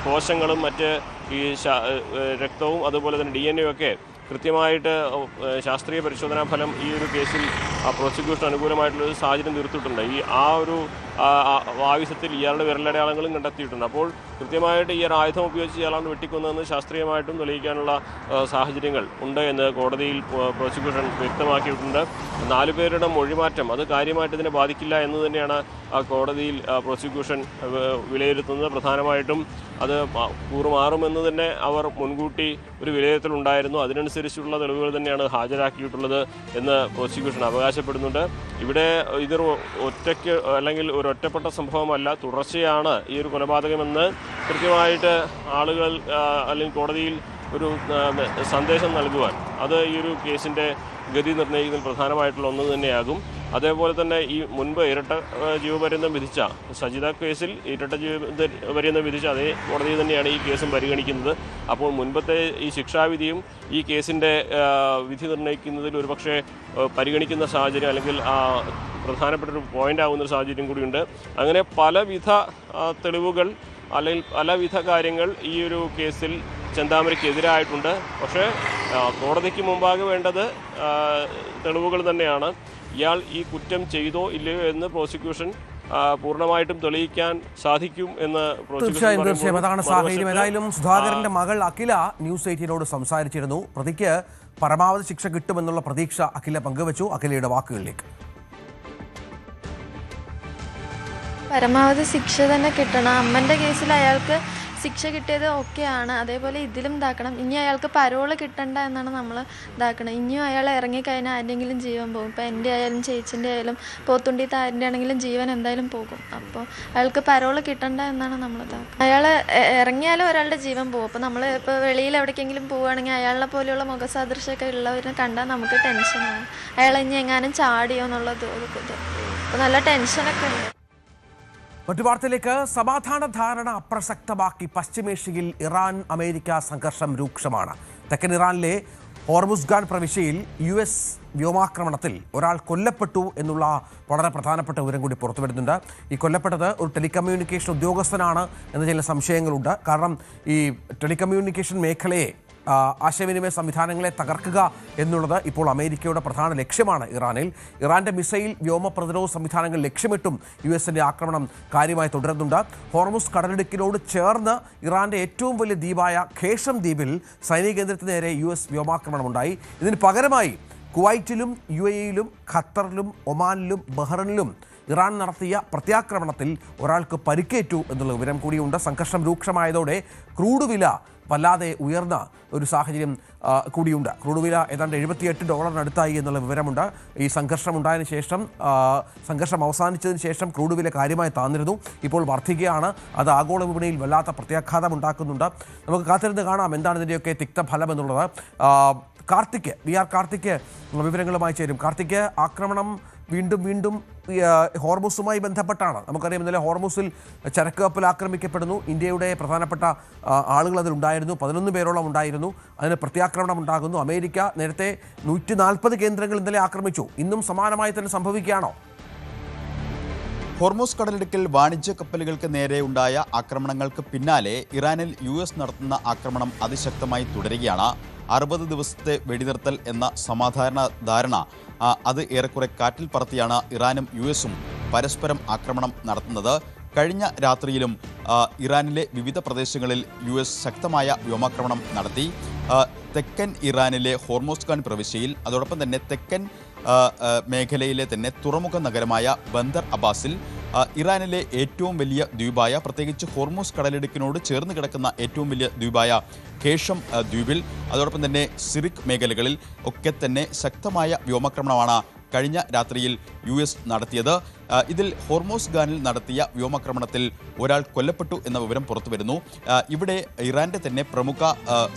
കോശങ്ങളും മറ്റ് ഈ രക്തവും അതുപോലെ തന്നെ DNA ഒക്കെ കൃത്യമായിട്ട് ശാസ്ത്രീയ പരിശോധനാ ഫലം ഈ ഒരു കേസിൽ പ്രോസിക്യൂഷൻ അനുകൂലമായിട്ടുള്ളൊരു സാഹചര്യം തീർത്തിട്ടുണ്ട്. ആ ഒരു ആയുധത്തിൽ ഇയാളുടെ വിരലടയാളങ്ങളും കണ്ടെത്തിയിട്ടുണ്ട്. അപ്പോൾ കൃത്യമായിട്ട് ഈ ഒരു ആയുധം ഉപയോഗിച്ച് ഇയാളാണ് വെട്ടിക്കൊന്നതെന്ന് ശാസ്ത്രീയമായിട്ടും തെളിയിക്കാനുള്ള സാഹചര്യങ്ങൾ ഉണ്ട് എന്ന് കോടതിയിൽ പ്രോസിക്യൂഷൻ വ്യക്തമാക്കിയിട്ടുണ്ട്. 4 പേരുടെ മൊഴിമാറ്റം അത് കാര്യമായിട്ട് ഇതിനെ ബാധിക്കില്ല എന്ന് തന്നെയാണ് കോടതിയിൽ പ്രോസിക്യൂഷൻ വിലയിരുത്തുന്നത്. പ്രധാനമായിട്ടും അത് കൂറുമാറുമെന്ന് തന്നെ അവർ മുൻകൂട്ടി ഒരു വിലയിരുത്തലുണ്ടായിരുന്നു. അതിനനുസരിച്ചുള്ള തെളിവുകൾ തന്നെയാണ് ഹാജരാക്കിയിട്ടുള്ളത് എന്ന് പ്രോസിക്യൂഷൻ അവകാശപ്പെടുന്നുണ്ട്. ഇവിടെ ഇതൊരു ഒറ്റയ്ക്ക് അല്ലെങ്കിൽ ഒരു ഒറ്റപ്പെട്ട സംഭവമല്ല, തുടർച്ചയാണ് ഈ ഒരു കൊലപാതകമെന്ന് കൃത്യമായിട്ട് ആളുകൾ അല്ലെങ്കിൽ കോടതിയിൽ ഒരു സന്ദേശം നൽകുവാൻ അത് ഈ ഒരു കേസിൻ്റെ ഗതി നിർണ്ണയിക്കുന്നതിൽ പ്രധാനമായിട്ടുള്ള ഒന്ന് തന്നെയാകും. അതേപോലെ തന്നെ ഈ മുൻപ് ഇരട്ട ജീവപര്യന്തം വിധിച്ച സജിത കേസിൽ ഇരട്ട ജീവപര്യന്തം വിധിച്ച അതേ കോടതി തന്നെയാണ് ഈ കേസും പരിഗണിക്കുന്നത്. അപ്പോൾ മുൻപത്തെ ഈ ശിക്ഷാവിധിയും ഈ കേസിൻ്റെ വിധി നിർണ്ണയിക്കുന്നതിൽ ഒരുപക്ഷെ പരിഗണിക്കുന്ന സാഹചര്യം അല്ലെങ്കിൽ പ്രധാനപ്പെട്ട ഒരു പോയിന്റ് ആകുന്ന ഒരു സാഹചര്യം കൂടിയുണ്ട്. അങ്ങനെ പലവിധ തെളിവുകൾ അല്ലെങ്കിൽ പലവിധ കാര്യങ്ങൾ ഈ ഒരു കേസിൽ ചെന്താമരയ്ക്കെതിരായിട്ടുണ്ട്. പക്ഷേ കോടതിക്ക് മുമ്പാകെ വേണ്ടത് തെളിവുകൾ തന്നെയാണ്. ഇയാൾ ഈ കുറ്റം ചെയ്തോ ഇല്ലയോ എന്ന് പ്രോസിക്യൂഷൻ പൂർണ്ണമായിട്ടും തെളിയിക്കാൻ സാധിക്കും എന്ന് തീർച്ചയായും അതാണ് സാഹചര്യം. ഏതായാലും സുധാകരന്റെ മകൾ അഖില ന്യൂസ് 18നോട് സംസാരിച്ചിരുന്നു. പ്രതിക്ക് പരമാവധി ശിക്ഷ കിട്ടുമെന്നുള്ള പ്രതീക്ഷ അഖില പങ്കുവച്ചു. അഖിലയുടെ വാക്കുകളിലേക്ക്. പരമാവധി ശിക്ഷ തന്നെ കിട്ടണം. അമ്മൻ്റെ കേസിൽ അയാൾക്ക് ശിക്ഷ കിട്ടിയത് ഓക്കെയാണ്, അതേപോലെ ഇതിലും ഇതാക്കണം. ഇനി അയാൾക്ക് പരോള് കിട്ടണ്ട എന്നാണ് നമ്മൾ ഇതാക്കണം. ഇനിയും അയാൾ ഇറങ്ങിക്കഴിഞ്ഞാൽ ആരുടെയെങ്കിലും ജീവൻ പോകും. ഇപ്പോൾ എൻ്റെ ആയാലും ചേച്ചിൻ്റെ ആയാലും പോത്തുണ്ടിത്തെ ആരുടെ ആണെങ്കിലും ജീവൻ എന്തായാലും പോകും. അപ്പോൾ അയാൾക്ക് പരോള് കിട്ടണ്ട എന്നാണ് നമ്മൾ ഇതാക്കുന്നത്. അയാൾ ഇറങ്ങിയാലും ഒരാളുടെ ജീവൻ പോകും. അപ്പോൾ നമ്മൾ ഇപ്പോൾ വെളിയിൽ എവിടേക്കെങ്കിലും പോവുകയാണെങ്കിൽ അയാളെ പോലെയുള്ള മുഖസാദൃശ്യമൊക്കെ ഉള്ളവരെ കണ്ടാൽ നമുക്ക് ടെൻഷനാണ്. അയാൾ ഇനി എങ്ങാനും ചാടിയോ എന്നുള്ളത് അപ്പോൾ നല്ല ടെൻഷനൊക്കെ ഉണ്ട്. മറ്റു വാർത്തയിലേക്ക്. സമാധാന ധാരണ അപ്രസക്തമാക്കി പശ്ചിമേഷ്യയിൽ ഇറാൻ അമേരിക്ക സംഘർഷം രൂക്ഷമാണ്. തെക്കൻ ഇറാനിലെ ഹോർമുസ്ഗാൻ പ്രവിശ്യയിൽ US വ്യോമാക്രമണത്തിൽ ഒരാൾ കൊല്ലപ്പെട്ടു എന്നുള്ള വളരെ പ്രധാനപ്പെട്ട വിവരം കൂടി പുറത്തുവരുന്നുണ്ട്. ഈ കൊല്ലപ്പെട്ടത് ഒരു ടെലികമ്മ്യൂണിക്കേഷൻ ഉദ്യോഗസ്ഥനാണ് എന്ന ചില സംശയങ്ങളുണ്ട്. കാരണം ഈ ടെലികമ്മ്യൂണിക്കേഷൻ മേഖലയെ ആശയവിനിമയ സംവിധാനങ്ങളെ തകർക്കുക എന്നുള്ളത് ഇപ്പോൾ അമേരിക്കയുടെ പ്രധാന ലക്ഷ്യമാണ്. ഇറാന്റെ മിസൈൽ വ്യോമ പ്രതിരോധ സംവിധാനങ്ങൾ ലക്ഷ്യമിട്ടും US-ന്റെ ആക്രമണം കാര്യമായി തുടരുന്നുണ്ട്. ഹോർമുസ് കടലിടുക്കിനോട് ചേർന്ന് ഇറാന്റെ ഏറ്റവും വലിയ ദ്വീപായ ഖേഷം ദ്വീപിൽ സൈനിക കേന്ദ്രത്തിന് നേരെ US വ്യോമാക്രമണമുണ്ടായി. ഇതിന് പകരമായി കുവൈറ്റിലും UAE-യിലും ഖത്തറിലും ഒമാനിലും ബഹ്റൈനിലും ഇറാൻ നടത്തിയ പ്രത്യാക്രമണത്തിൽ ഒരാൾക്ക് പരിക്കേറ്റു എന്നുള്ള വിവരം കൂടിയുണ്ട്. സംഘർഷം രൂക്ഷമായതോടെ ക്രൂഡ് വില വല്ലാതെ ഉയർന്ന ഒരു സാഹചര്യം കൂടിയുണ്ട്. ക്രൂഡ് വില ഏതാണ്ട് $78 എന്നുള്ള വിവരമുണ്ട്. ഈ സംഘർഷം ഉണ്ടായതിനു ശേഷം സംഘർഷം അവസാനിച്ചതിന് ശേഷം ക്രൂഡ് വില കാര്യമായി താന്നിരുന്നു. ഇപ്പോൾ വർദ്ധിക്കുകയാണ്. അത് ആഗോള വിപണിയിൽ വല്ലാത്ത പ്രത്യാഘാതം ഉണ്ടാക്കുന്നുണ്ട്. നമുക്ക് കാത്തിരുന്ന് കാണാം എന്താണ് ഇതിൻ്റെയൊക്കെ തിക്തഫലം എന്നുള്ളത്. കാർത്തിക് കാർത്തിക് വിവരങ്ങളുമായി ചേരും. കാർത്തിക്, ആക്രമണം വീണ്ടും ഹോർമുസുമായി ബന്ധപ്പെട്ടാണ്. നമുക്കറിയാം ഇന്നലെ ഹോർമുസിൽ ചരക്ക് കപ്പൽ ആക്രമിക്കപ്പെടുന്നു. ഇന്ത്യയുടെ പ്രധാനപ്പെട്ട ആളുകൾ അതിലുണ്ടായിരുന്നു. 11 പേരോളം ഉണ്ടായിരുന്നു. അതിന് പ്രത്യാക്രമണം ഉണ്ടാകുന്നു. അമേരിക്ക നേരത്തെ 140 കേന്ദ്രങ്ങൾ ഇന്നലെ ആക്രമിച്ചു. ഇന്നും സമാനമായി തന്നെ സംഭവിക്കുകയാണോ? ഹോർമുസ് കടലിടുക്കിൽ വാണിജ്യ കപ്പലുകൾക്ക് നേരെ ഉണ്ടായ ആക്രമണങ്ങൾക്ക് പിന്നാലെ ഇറാനിൽ US നടത്തുന്ന ആക്രമണം അതിശക്തമായി തുടരുകയാണ്. 60 ദിവസത്തെ വെടിനിർത്തൽ എന്ന സമാധാന ധാരണ അത് ഏറെക്കുറെ കാറ്റിൽ പറത്തിയാണ് ഇറാനും US-ഉം പരസ്പരം ആക്രമണം നടത്തുന്നത്. കഴിഞ്ഞ രാത്രിയിലും ഇറാനിലെ വിവിധ പ്രദേശങ്ങളിൽ US ശക്തമായ വ്യോമാക്രമണം നടത്തി. തെക്കൻ ഇറാനിലെ ഹോർമുസ്ഗാൻ പ്രവിശ്യയിൽ, അതോടൊപ്പം തന്നെ തെക്കൻ മേഖലയിലെ തന്നെ തുറമുഖ നഗരമായ ബന്ദർ അബ്ബാസിൽ, ഇറാനിലെ ഏറ്റവും വലിയ ദ്വീപായ, പ്രത്യേകിച്ച് ഹോർമുസ് കടലിടുക്കിനോട് ചേർന്ന് കിടക്കുന്ന ഏറ്റവും വലിയ ദ്വീപായ ഖേഷം ദ്വീപിൽ, അതോടൊപ്പം തന്നെ സിറിക് മേഖലകളിൽ ഒക്കെ തന്നെ ശക്തമായ വ്യോമാക്രമണമാണ് കഴിഞ്ഞ രാത്രിയിൽ US നടത്തിയത്. ഇതിൽ ഹോർമുസ്ഗാനിൽ നടത്തിയ വ്യോമാക്രമണത്തിൽ ഒരാൾ കൊല്ലപ്പെട്ടു എന്ന വിവരം പുറത്തുവരുന്നു. ഇവിടെ ഇറാന്റെ തന്നെ പ്രമുഖ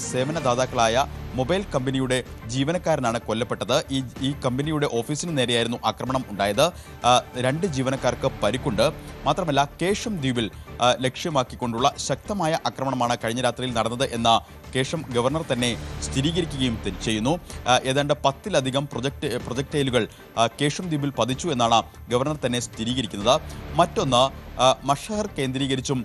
സേവനദാതാക്കളായ മൊബൈൽ കമ്പനിയുടെ ജീവനക്കാരനാണ് കൊല്ലപ്പെട്ടത്. ഈ കമ്പനിയുടെ ഓഫീസിന് നേരെയായിരുന്നു ആക്രമണം ഉണ്ടായത്. 2 ജീവനക്കാർക്ക് പരിക്കുണ്ട്. മാത്രമല്ല ഖേഷം ദ്വീപിൽ ലക്ഷ്യമാക്കിക്കൊണ്ടുള്ള ശക്തമായ ആക്രമണമാണ് കഴിഞ്ഞ രാത്രിയിൽ നടന്നത് എന്ന കേശം ഗവർണർ തന്നെ സ്ഥിരീകരിക്കുകയും ചെയ്യുന്നു. ഏതാണ്ട് 10-ലധികം പ്രൊജക്ടൈലുകൾ കേശം ദ്വീപിൽ പതിച്ചു എന്നാണ് ഗവർണർ തന്നെ സ്ഥിരീകരിക്കുന്നത്. മറ്റൊന്ന് മഷഹർ കേന്ദ്രീകരിച്ചും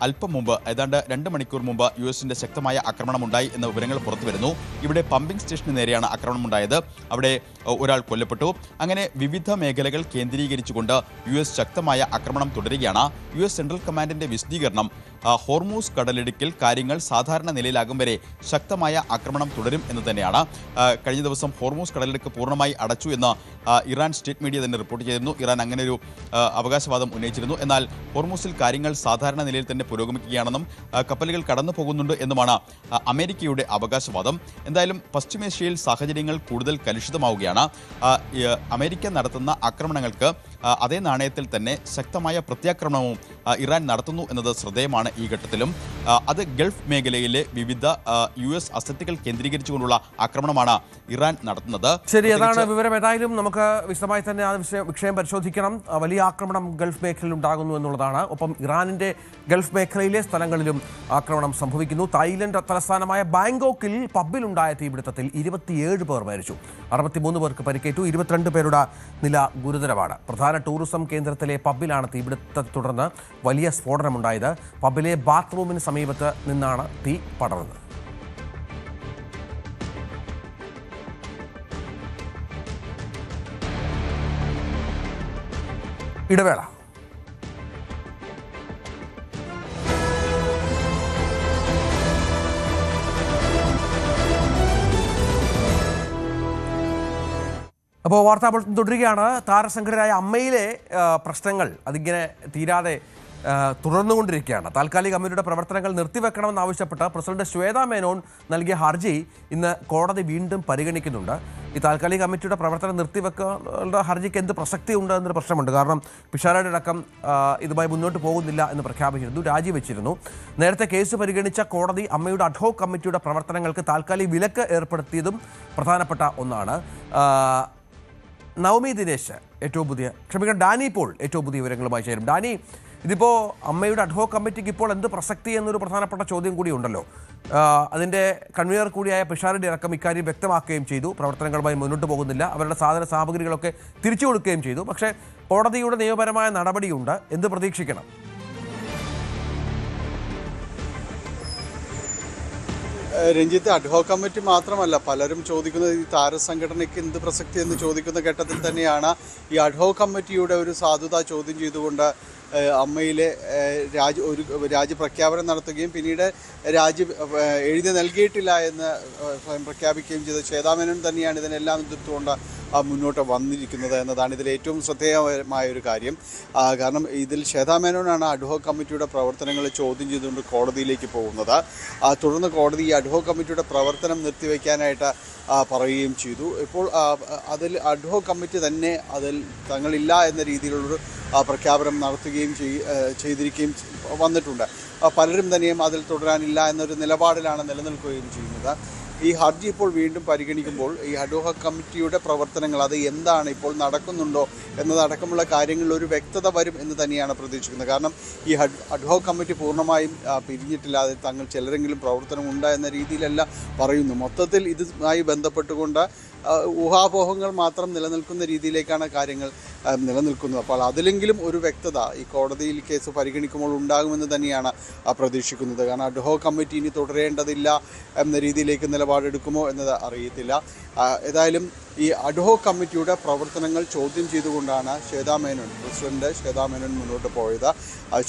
അല്പം മുമ്പ് ഏതാണ്ട് 2 മണിക്കൂർ മുമ്പ് US-ന്റെ ശക്തമായ ആക്രമണമുണ്ടായി എന്ന വിവരങ്ങൾ പുറത്തുവരുന്നു. ഇവിടെ പമ്പിംഗ് സ്റ്റേഷന് നേരെയാണ് ആക്രമണമുണ്ടായത്. അവിടെ ഒരാൾ കൊല്ലപ്പെട്ടു. അങ്ങനെ വിവിധ മേഖലകൾ കേന്ദ്രീകരിച്ചുകൊണ്ട് US ശക്തമായ ആക്രമണം തുടരുകയാണ്. US സെൻട്രൽ കമാൻഡിന്റെ വിശദീകരണം ഹോർമൂസ് കടലിടുക്കിൽ കാര്യങ്ങൾ സാധാരണ നിലയിലാകും വരെ ശക്തമായ ആക്രമണം തുടരും എന്ന് തന്നെയാണ്. കഴിഞ്ഞ ദിവസം ഹോർമൂസ് കടലിടുക്ക് പൂർണ്ണമായി അടച്ചു എന്ന് ഇറാൻ സ്റ്റേറ്റ് മീഡിയ തന്നെ റിപ്പോർട്ട് ചെയ്തിരുന്നു. ഇറാൻ അങ്ങനെ ഒരു അവകാശവാദം ഉന്നയിച്ചിരുന്നു. എന്നാൽ ഹോർമൂസിൽ കാര്യങ്ങൾ സാധാരണ നിലയിൽ തന്നെ പുരോഗമിക്കുകയാണെന്നും കപ്പലുകൾ കടന്നു പോകുന്നുണ്ട് എന്നുമാണ് അമേരിക്കയുടെ അവകാശവാദം. എന്തായാലും പശ്ചിമേഷ്യയിൽ സാഹചര്യങ്ങൾ കൂടുതൽ കലുഷിതമാവുകയാണ്. അമേരിക്ക നടത്തുന്ന ആക്രമണങ്ങൾക്ക് അതേ നാണയത്തിൽ തന്നെ ശക്തമായ പ്രത്യാക്രമണവും ഇറാൻ നടത്തുന്നു എന്നത് ശ്രദ്ധേയമാണ്. ഈ ഘട്ടത്തിലും അത് ഗൾഫ് മേഖലയിലെ വിവിധ US അസറ്റുകൾ കേന്ദ്രീകരിച്ചുകൊണ്ടുള്ള ആക്രമണമാണ് ഇറാൻ നടത്തുന്നത്. ശരി, അതാണ് വിവരം. ഏതായാലും നമുക്ക് വിശദമായി തന്നെ ആ വിഷയം പരിശോധിക്കണം. വലിയ ആക്രമണം ഗൾഫ് മേഖലയിൽ ഉണ്ടാകുന്നു എന്നുള്ളതാണ്. ഒപ്പം ഇറാനിന്റെ ഗൾഫ് മേഖലയിലെ സ്ഥലങ്ങളിലും ആക്രമണം സംഭവിക്കുന്നു. തായ്ലൻഡ് തലസ്ഥാനമായ ബാങ്കോക്കിൽ പബ്ബിലുണ്ടായ തീപിടുത്തത്തിൽ 27 പേർ മരിച്ചു, 63 പേർക്ക് പരിക്കേറ്റു, 22 പേരുടെ നില ഗുരുതരമാണ്. പ്രധാന ടൂറിസം കേന്ദ്രത്തിലെ പബ്ബിലാണ് തീപിടുത്തത്തെ തുടർന്ന് വലിയ സ്ഫോടനമുണ്ടായത്. പബ്ബിലെ ബാത്റൂമിന് സമീപത്ത് നിന്നാണ് തീ പടർന്നത്. ഇടവേള. അപ്പോൾ വാർത്താ ബുള്ളറ്റിൻ തുടരുകയാണ്. താരസംഘടനയായ അമ്മയിലെ പ്രശ്നങ്ങൾ അതിങ്ങനെ തീരാതെ തുടർന്നുകൊണ്ടിരിക്കുകയാണ്. താൽക്കാലിക കമ്മിറ്റിയുടെ പ്രവർത്തനങ്ങൾ നിർത്തിവെക്കണമെന്നാവശ്യപ്പെട്ട് പ്രസിഡന്റ് ശ്വേതാ മേനോൻ നൽകിയ ഹർജി ഇന്ന് കോടതി വീണ്ടും പരിഗണിക്കുന്നുണ്ട്. ഈ താൽക്കാലിക കമ്മിറ്റിയുടെ പ്രവർത്തനം നിർത്തിവെക്കേണ്ട ഹർജിക്ക് എന്ത് പ്രസക്തിയുണ്ട് എന്നൊരു പ്രശ്നമുണ്ട്. കാരണം പിഷാരടി അടക്കം ഇതുമായി മുന്നോട്ട് പോകുന്നില്ല എന്ന് പ്രഖ്യാപിച്ചിരുന്നു, രാജിവെച്ചിരുന്നു. നേരത്തെ കേസ് പരിഗണിച്ച കോടതി അമ്മയുടെ അഡ്ഹോക് കമ്മിറ്റിയുടെ പ്രവർത്തനങ്ങൾക്ക് താൽക്കാലിക വിലക്ക് ഏർപ്പെടുത്തിയതും പ്രധാനപ്പെട്ട ഒന്നാണ്. നവമി ദിനേശ് ഡാനി പോൾ ഏറ്റവും പുതിയ വിവരങ്ങളുമായി ചേരും. ഡാനി, ഇതിപ്പോൾ അമ്മയുടെ അഡ്ഹോക് കമ്മിറ്റിക്ക് ഇപ്പോൾ എന്ത് പ്രസക്തി എന്നൊരു പ്രധാനപ്പെട്ട ചോദ്യം കൂടി ഉണ്ടല്ലോ. അതിൻ്റെ കൺവീനർ കൂടിയായ പിഷാരടി അടക്കം ഇക്കാര്യം വ്യക്തമാക്കുകയും ചെയ്തു. പ്രവർത്തനങ്ങളുമായി മുന്നോട്ട് പോകുന്നില്ല, അവരുടെ സാധന സാമഗ്രികളൊക്കെ തിരിച്ചു കൊടുക്കുകയും ചെയ്തു. പക്ഷേ കോടതിയുടെ നിയമപരമായ നടപടിയുണ്ട്. എന്ത് പ്രതീക്ഷിക്കണം? രഞ്ജിത്ത്, അഡ്ഹോക് കമ്മിറ്റി മാത്രമല്ല പലരും ചോദിക്കുന്നത് ഈ താരസംഘടനയ്ക്ക് എന്ത് പ്രസക്തി എന്ന് ചോദിക്കുന്ന ഘട്ടത്തിൽ തന്നെയാണ് ഈ അഡ്ഹോക് കമ്മിറ്റിയുടെ ഒരു സാധുത ചോദ്യം ചെയ്തുകൊണ്ട് അമ്മയിലെ രാജ്യപ്രഖ്യാപനം നടത്തുകയും പിന്നീട് എഴുതി നൽകിയിട്ടില്ല എന്ന് സ്വയം പ്രഖ്യാപിക്കുകയും ചെയ്ത ശ്വേതാ മേനോൻ തന്നെയാണ് ഇതിനെല്ലാം എതിർത്തുകൊണ്ട് മുന്നോട്ട് വന്നിരിക്കുന്നത് എന്നതാണ് ഇതിൽ ഏറ്റവും ശ്രദ്ധേയമായ ഒരു കാര്യം. കാരണം ഇതിൽ ശ്വേതാ മേനോനാണ് അഡ്ഹോക് കമ്മിറ്റിയുടെ പ്രവർത്തനങ്ങൾ ചോദ്യം ചെയ്തുകൊണ്ട് കോടതിയിലേക്ക് പോകുന്നത്. തുടർന്ന് കോടതി ഈ അഡ്ഹോക് കമ്മിറ്റിയുടെ പ്രവർത്തനം നിർത്തിവെക്കാനായിട്ട് പറയുകയും ചെയ്തു. ഇപ്പോൾ അതിൽ അഡ്ഹോക് കമ്മിറ്റി തന്നെ അതിൽ തങ്ങളില്ല എന്ന രീതിയിലുള്ളൊരു പ്രഖ്യാപനം നടത്തുകയും ചെയ്തിരിക്കുകയും വന്നിട്ടുണ്ട്. പലരും തന്നെയും അതിൽ തുടരാനില്ല എന്നൊരു നിലപാടിലാണ് നിലനിൽക്കുകയും ചെയ്യുന്നത്. ഈ ഹർജി ഇപ്പോൾ വീണ്ടും പരിഗണിക്കുമ്പോൾ ഈ അഡ്ഹോക് കമ്മിറ്റിയുടെ പ്രവർത്തനങ്ങൾ അത് എന്താണ്, ഇപ്പോൾ നടക്കുന്നുണ്ടോ എന്നതടക്കമുള്ള കാര്യങ്ങളിൽ ഒരു വ്യക്തത വരും എന്ന് തന്നെയാണ് പ്രതീക്ഷിക്കുന്നത്. കാരണം ഈ അഡ്ഹോക് കമ്മിറ്റി പൂർണ്ണമായും പിരിഞ്ഞിട്ടില്ലാതെ തങ്ങൾ ചിലരെങ്കിലും പ്രവർത്തനമുണ്ട് എന്ന രീതിയിലല്ല പറയുന്നു. മൊത്തത്തിൽ ഇതുമായി ബന്ധപ്പെട്ടുകൊണ്ട് ഊഹാപോഹങ്ങൾ മാത്രം നിലനിൽക്കുന്ന രീതിയിലേക്കാണ് കാര്യങ്ങൾ നിലനിൽക്കുന്നത്. അപ്പോൾ അതിലെങ്കിലും ഒരു വ്യക്തത ഈ കോടതിയിൽ കേസ് പരിഗണിക്കുമ്പോൾ ഉണ്ടാകുമെന്ന് തന്നെയാണ് പ്രതീക്ഷിക്കുന്നത്. കാരണം അഡ്ഹോക് കമ്മിറ്റി ഇനി തുടരേണ്ടതില്ല എന്ന രീതിയിലേക്ക് നിലപാടെടുക്കുമോ എന്നത് അറിയത്തില്ല. ഏതായാലും ഈ അഡ്ഹോക് കമ്മിറ്റിയുടെ പ്രവർത്തനങ്ങൾ ചോദ്യം ചെയ്തുകൊണ്ടാണ് പ്രസിഡന്റ് ശ്വേതാ മേനോൻ മുന്നോട്ട് പോയത്.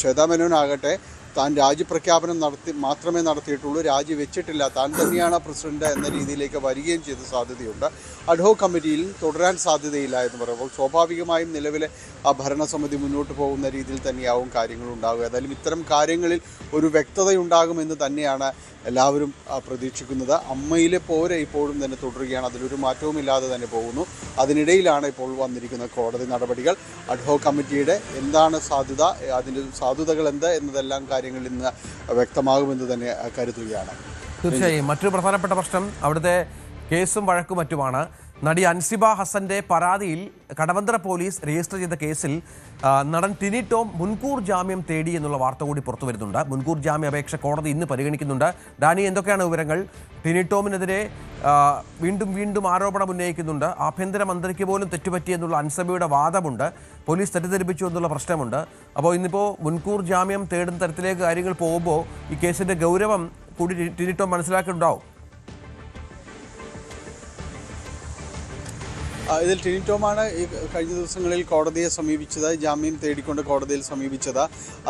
ശ്വേതാ മേനോൻ ആകട്ടെ താൻ രാജ്യപ്രഖ്യാപനം മാത്രമേ നടത്തിയിട്ടുള്ളൂ, രാജിവെച്ചിട്ടില്ല, താൻ തന്നെയാണ് പ്രസിഡന്റ് എന്ന രീതിയിലേക്ക് വരികയും ചെയ്ത സാധ്യതയുണ്ട്. അഡ്ഹോക് കമ്മിറ്റിയിൽ തുടരാൻ സാധ്യതയില്ല എന്ന് പറയുമ്പോൾ സ്വാഭാവികമായും നിലവിലെ ഭരണസമിതി മുന്നോട്ട് പോകുന്ന രീതിയിൽ തന്നെയാവും കാര്യങ്ങൾ ഉണ്ടാകുക. ഏതായാലും ഇത്തരം കാര്യങ്ങളിൽ ഒരു വ്യക്തതയുണ്ടാകുമെന്ന് തന്നെയാണ് എല്ലാവരും പ്രതീക്ഷിക്കുന്നത്. അമ്മയിലെ പോര് ഇപ്പോഴും തന്നെ തുടരുകയാണ്, അതിലൊരു മാറ്റവുമില്ലാതെ തന്നെ പോകുന്നു. അതിനിടയിലാണ് ഇപ്പോൾ വന്നിരിക്കുന്ന കോടതി നടപടികൾ. അഡ്ഹോക് കമ്മിറ്റിയുടെ എന്താണ് സാധ്യത, അതിൻ്റെ സാധ്യതകൾ എന്ത് എന്നതെല്ലാം കാര്യങ്ങൾ ഇന്ന് വ്യക്തമാകുമെന്ന് തന്നെ കരുതുകയാണ്. തീർച്ചയായും മറ്റൊരു പ്രധാനപ്പെട്ട പ്രശ്നം അവിടുത്തെ കേസും വഴക്കും മറ്റുമാണ്. നടി അൻസിബ ഹസന്റെ പരാതിയിൽ കടവന്ത്ര പോലീസ് രജിസ്റ്റർ ചെയ്ത കേസിൽ നടൻ ടിനി ടോം മുൻകൂർ ജാമ്യം തേടി എന്നുള്ള വാർത്ത കൂടി പുറത്തു വരുന്നുണ്ട്. മുൻകൂർ ജാമ്യ അപേക്ഷ കോടതി ഇന്ന് പരിഗണിക്കുന്നുണ്ട്. ഡാനി, എന്തൊക്കെയാണ് വിവരങ്ങൾ? ടിനി ടോമിനെതിരെ വീണ്ടും ആരോപണം ഉന്നയിക്കുന്നുണ്ട്. ആഭ്യന്തരമന്ത്രിക്ക് പോലും തെറ്റുപറ്റിയെന്നുള്ള അൻസിബയുടെ വാദമുണ്ട്. പോലീസ് തെറ്റിദ്ധരിപ്പിച്ചു എന്നുള്ള പ്രശ്നമുണ്ട്. അപ്പോൾ ഇന്നിപ്പോൾ മുൻകൂർ ജാമ്യം തേടുന്ന തരത്തിലേക്ക് കാര്യങ്ങൾ പോകുമ്പോൾ ഈ കേസിന്റെ ഗൗരവം കൂടി ടിനി ടോം മനസ്സിലാക്കിയിട്ടുണ്ടാവും. ഇതിൽ ടിനി ടോമാണ് ഈ കഴിഞ്ഞ ദിവസങ്ങളിൽ കോടതിയെ സമീപിച്ചത്, ജാമ്യം തേടിക്കൊണ്ട് കോടതിയിൽ സമീപിച്ചത്.